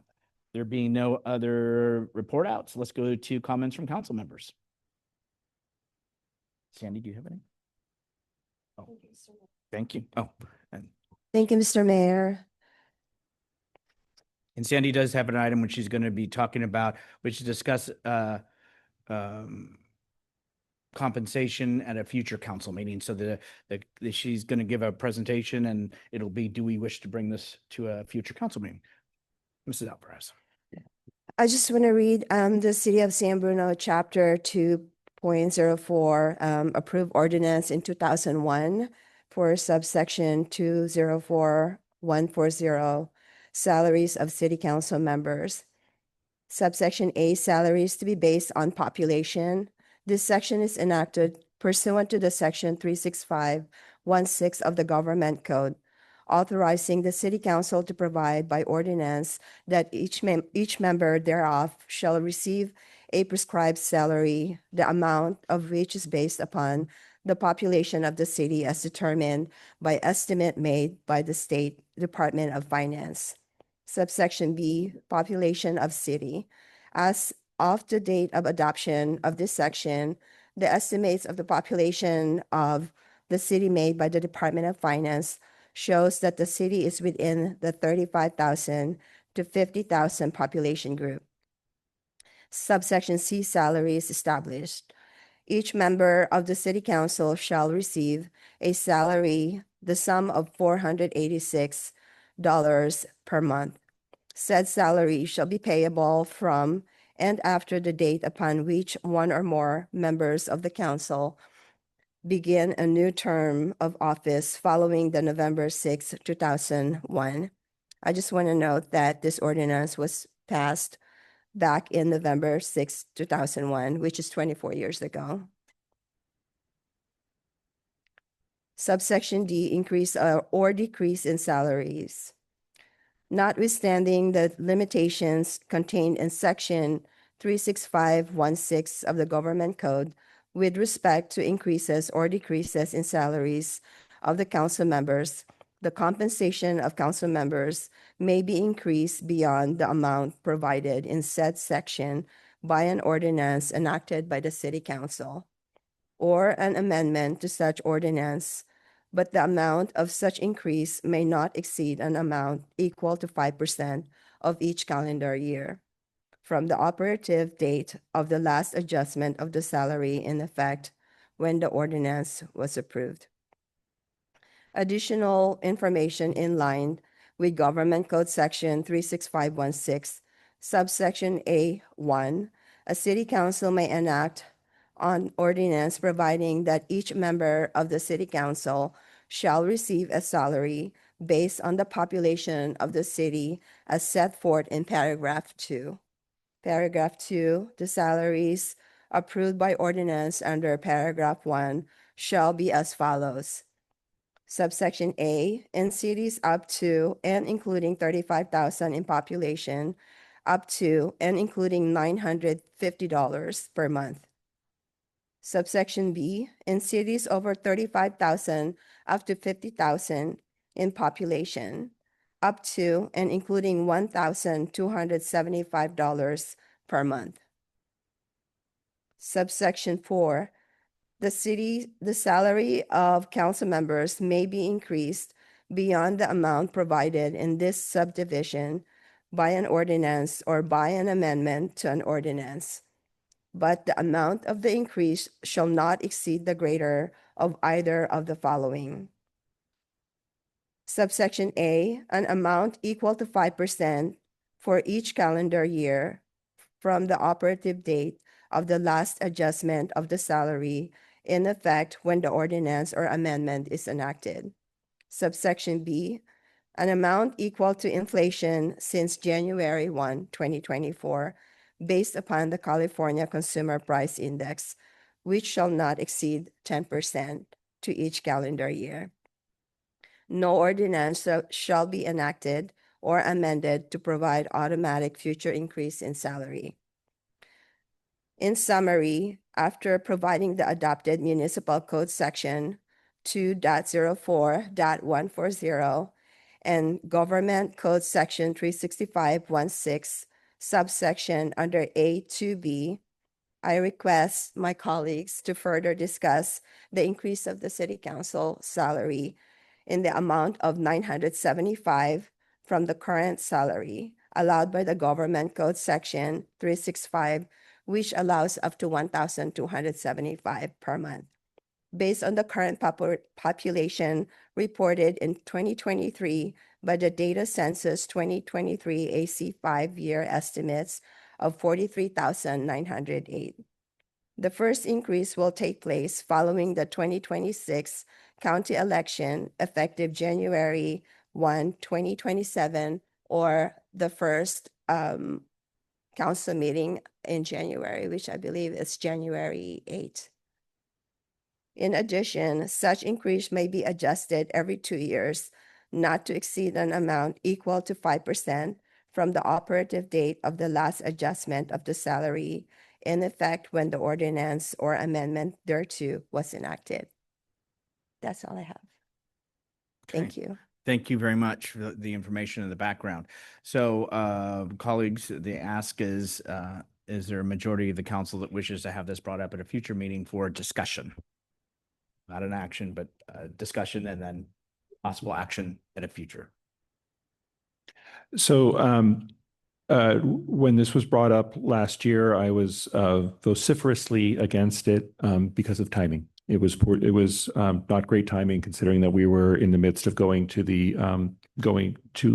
There being no other report outs, let's go to comments from council members. Sandy, do you have any? Oh, thank you. Oh, and Thank you, Mr. Mayor. Sandy does have an item which she's going to be talking about, which is discuss compensation at a future council meeting. So she's going to give a presentation, and it'll be, do we wish to bring this to a future council meeting? Mrs. Alvarez. I just want to read the City of San Bruno, Chapter 2.04, approved ordinance in 2001 for subsection 204140, salaries of city council members. Subsection A, salaries to be based on population. This section is enacted pursuant to the section 36516 of the Government Code, authorizing the city council to provide by ordinance that each member thereof shall receive a prescribed salary, the amount of which is based upon the population of the city as determined by estimate made by the State Department of Finance. Subsection B, population of city. As of the date of adoption of this section, the estimates of the population of the city made by the Department of Finance shows that the city is within the 35,000 to 50,000 population group. Subsection C, salaries established. Each member of the city council shall receive a salary, the sum of $486 per month. Said salary shall be payable from and after the date upon which one or more members of the council begin a new term of office following the November 6, 2001. I just want to note that this ordinance was passed back in November 6, 2001, which is 24 years ago. Subsection D, increase or decrease in salaries. Notwithstanding the limitations contained in section 36516 of the Government Code with respect to increases or decreases in salaries of the council members, the compensation of council members may be increased beyond the amount provided in said section by an ordinance enacted by the City Council or an amendment to such ordinance, but the amount of such increase may not exceed an amount equal to 5% of each calendar year from the operative date of the last adjustment of the salary in effect when the ordinance was approved. Additional information in line with Government Code Section 36516, subsection A1, a city council may enact on ordinance providing that each member of the city council shall receive a salary based on the population of the city as set forth in paragraph 2. Paragraph 2, the salaries approved by ordinance under paragraph 1 shall be as follows. Subsection A, in cities up to and including 35,000 in population, up to and including $950 per month. Subsection B, in cities over 35,000 up to 50,000 in population, up to and including $1,275 per month. Subsection 4, the salary of council members may be increased beyond the amount provided in this subdivision by an ordinance or by an amendment to an ordinance, but the amount of the increase shall not exceed the greater of either of the following. Subsection A, an amount equal to 5% for each calendar year from the operative date of the last adjustment of the salary in effect when the ordinance or amendment is enacted. Subsection B, an amount equal to inflation since January 1, 2024, based upon the California Consumer Price Index, which shall not exceed 10% to each calendar year. No ordinance shall be enacted or amended to provide automatic future increase in salary. In summary, after providing the adopted municipal code section 2.04.140 and government code section 365.16 subsection under A2B, I request my colleagues to further discuss the increase of the city council salary in the amount of $975 from the current salary allowed by the government code section 365, which allows up to $1,275 per month. Based on the current population reported in 2023 by the Data Census 2023 AC 5-year estimates of 43,908. The first increase will take place following the 2026 county election effective January 1, 2027, or the first council meeting in January, which I believe is January 8. In addition, such increase may be adjusted every 2 years, not to exceed an amount equal to 5% from the operative date of the last adjustment of the salary in effect when the ordinance or amendment thereto was enacted. That's all I have. Thank you. Thank you very much for the information and the background. So, colleagues, the ask is there a majority of the council that wishes to have this brought up at a future meeting for discussion? Not an action, but discussion and then possible action at a future. So when this was brought up last year, I was vociferously against it because of timing. It was poor, it was not great timing considering that we were in the midst of going to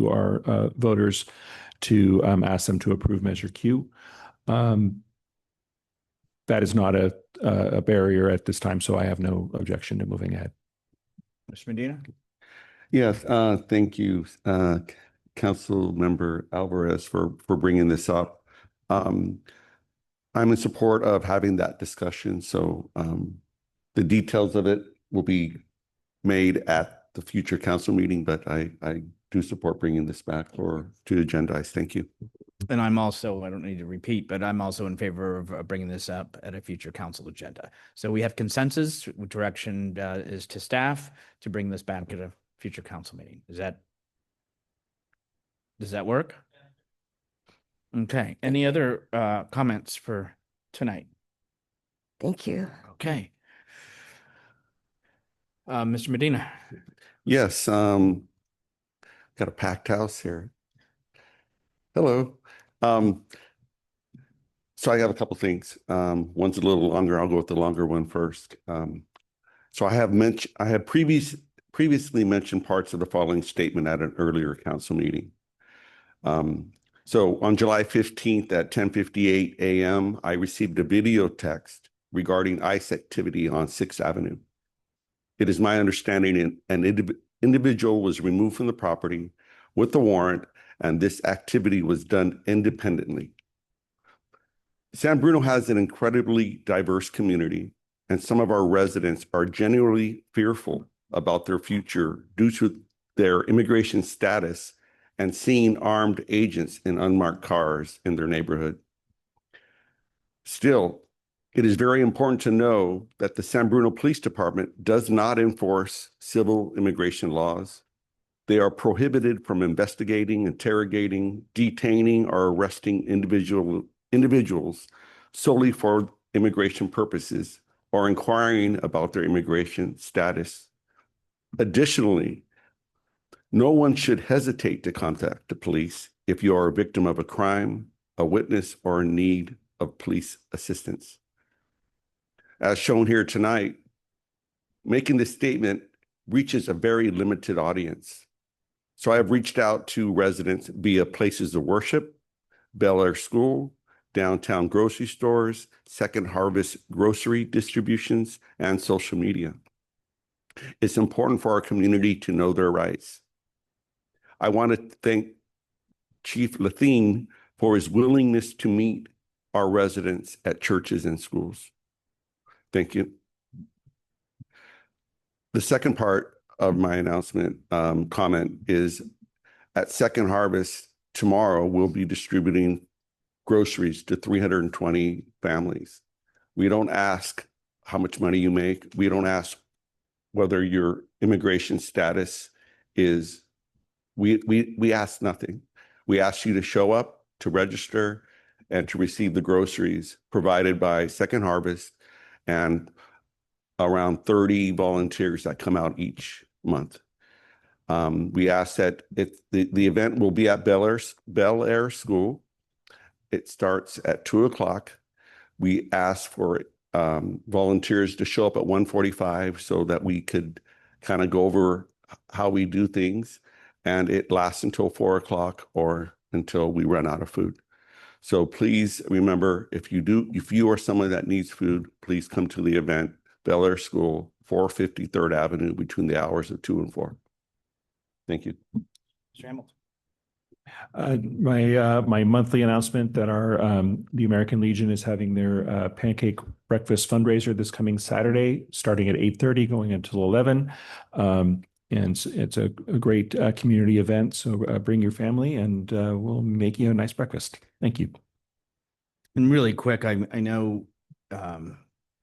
our voters to ask them to approve Measure Q. That is not a barrier at this time, so I have no objection to moving ahead. Mr. Medina? Yes, thank you, Council Member Alvarez, for bringing this up. I'm in support of having that discussion, so the details of it will be made at the future council meeting, but I do support bringing this back to agendize. Thank you. And I'm also, I don't need to repeat, but I'm also in favor of bringing this up at a future council agenda. So we have consensus. Direction is to staff to bring this back at a future council meeting. Does that work? Okay. Any other comments for tonight? Thank you. Okay. Mr. Medina. Yes, got a packed house here. Hello. So I have a couple things. One's a little longer. I'll go with the longer one first. So I have previously mentioned parts of the following statement at an earlier council meeting. So on July 15th at 10:58 a.m., I received a video text regarding ICE activity on 6th Avenue. It is my understanding an individual was removed from the property with a warrant, and this activity was done independently. San Bruno has an incredibly diverse community, and some of our residents are genuinely fearful about their future due to their immigration status and seeing armed agents in unmarked cars in their neighborhood. Still, it is very important to know that the San Bruno Police Department does not enforce civil immigration laws. They are prohibited from investigating, interrogating, detaining, or arresting individuals solely for immigration purposes or inquiring about their immigration status. Additionally, no one should hesitate to contact the police if you are a victim of a crime, a witness, or in need of police assistance. As shown here tonight, making this statement reaches a very limited audience. So I have reached out to residents via places of worship, Bel Air School, downtown grocery stores, Second Harvest grocery distributions, and social media. It's important for our community to know their rights. I want to thank Chief Lathine for his willingness to meet our residents at churches and schools. Thank you. The second part of my announcement comment is at Second Harvest tomorrow, we'll be distributing groceries to 320 families. We don't ask how much money you make. We don't ask whether your immigration status is, we ask nothing. We ask you to show up, to register, and to receive the groceries provided by Second Harvest and around 30 volunteers that come out each month. We ask that the event will be at Bel Air School. It starts at 2:00. We ask for volunteers to show up at 1:45 so that we could kind of go over how we do things. And it lasts until 4:00 or until we run out of food. So please remember, if you are someone that needs food, please come to the event, Bel Air School, 450 3rd Avenue, between the hours of 2 and 4. Thank you. Mr. Hamilton. My monthly announcement that the American Legion is having their pancake breakfast fundraiser this coming Saturday, starting at 8:30, going until 11. And it's a great community event. So bring your family, and we'll make you a nice breakfast. Thank you. And really quick, I know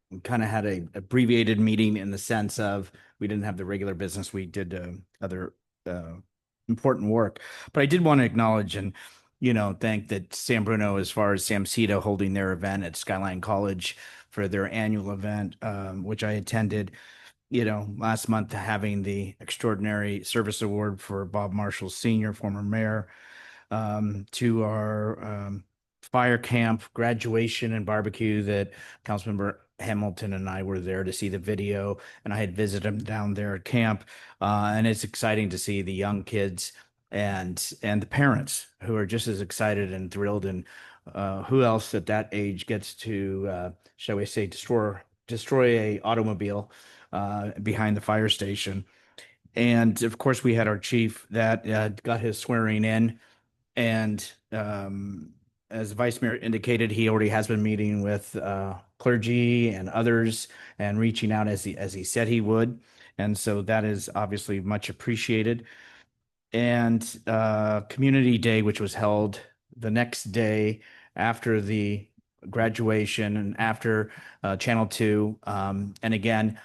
we kind of had a abbreviated meeting in the sense of we didn't have the regular business. We did other important work, but I did want to acknowledge and thank that San Bruno, as far as Samcita holding their event at Skyline College for their annual event, which I attended. Last month, having the Extraordinary Service Award for Bob Marshall Sr., former mayor, to our fire camp graduation and barbecue that Councilmember Hamilton and I were there to see the video, and I had visited him down there at camp. And it's exciting to see the young kids and the parents who are just as excited and thrilled. And who else at that age gets to, shall we say, destroy a automobile behind the fire station? And of course, we had our chief that got his swearing in, and as the vice mayor indicated, he already has been meeting with clergy and others and reaching out as he said he would. And so that is obviously much appreciated. And Community Day, which was held the next day after the graduation and after Channel 2. And again,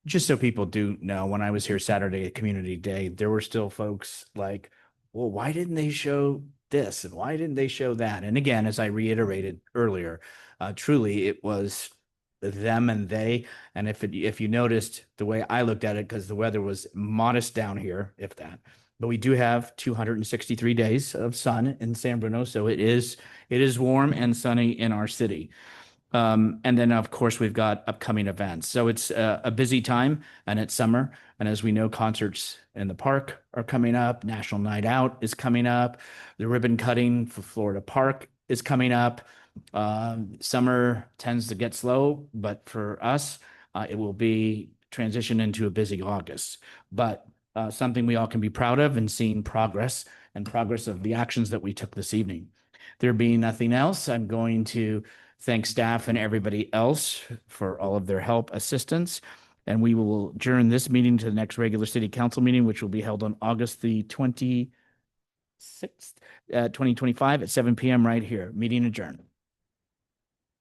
just so people do know, when I was here Saturday at Community Day, there were still folks like, well, why didn't they show this and why didn't they show that? And again, as I reiterated earlier, truly it was them and they. And if you noticed the way I looked at it, because the weather was modest down here, if that, but we do have 263 days of sun in San Bruno, so it is warm and sunny in our city. And then, of course, we've got upcoming events. So it's a busy time, and it's summer. And as we know, concerts in the park are coming up. National Night Out is coming up. The ribbon cutting for Florida Park is coming up. Summer tends to get slow, but for us, it will be transition into a busy August. But something we all can be proud of, and seeing progress of the actions that we took this evening. There being nothing else, I'm going to thank staff and everybody else for all of their help, assistance, and we will adjourn this meeting to the next regular city council meeting, which will be held on August the 26th, 2025 at 7 p.m. right here. Meeting adjourned.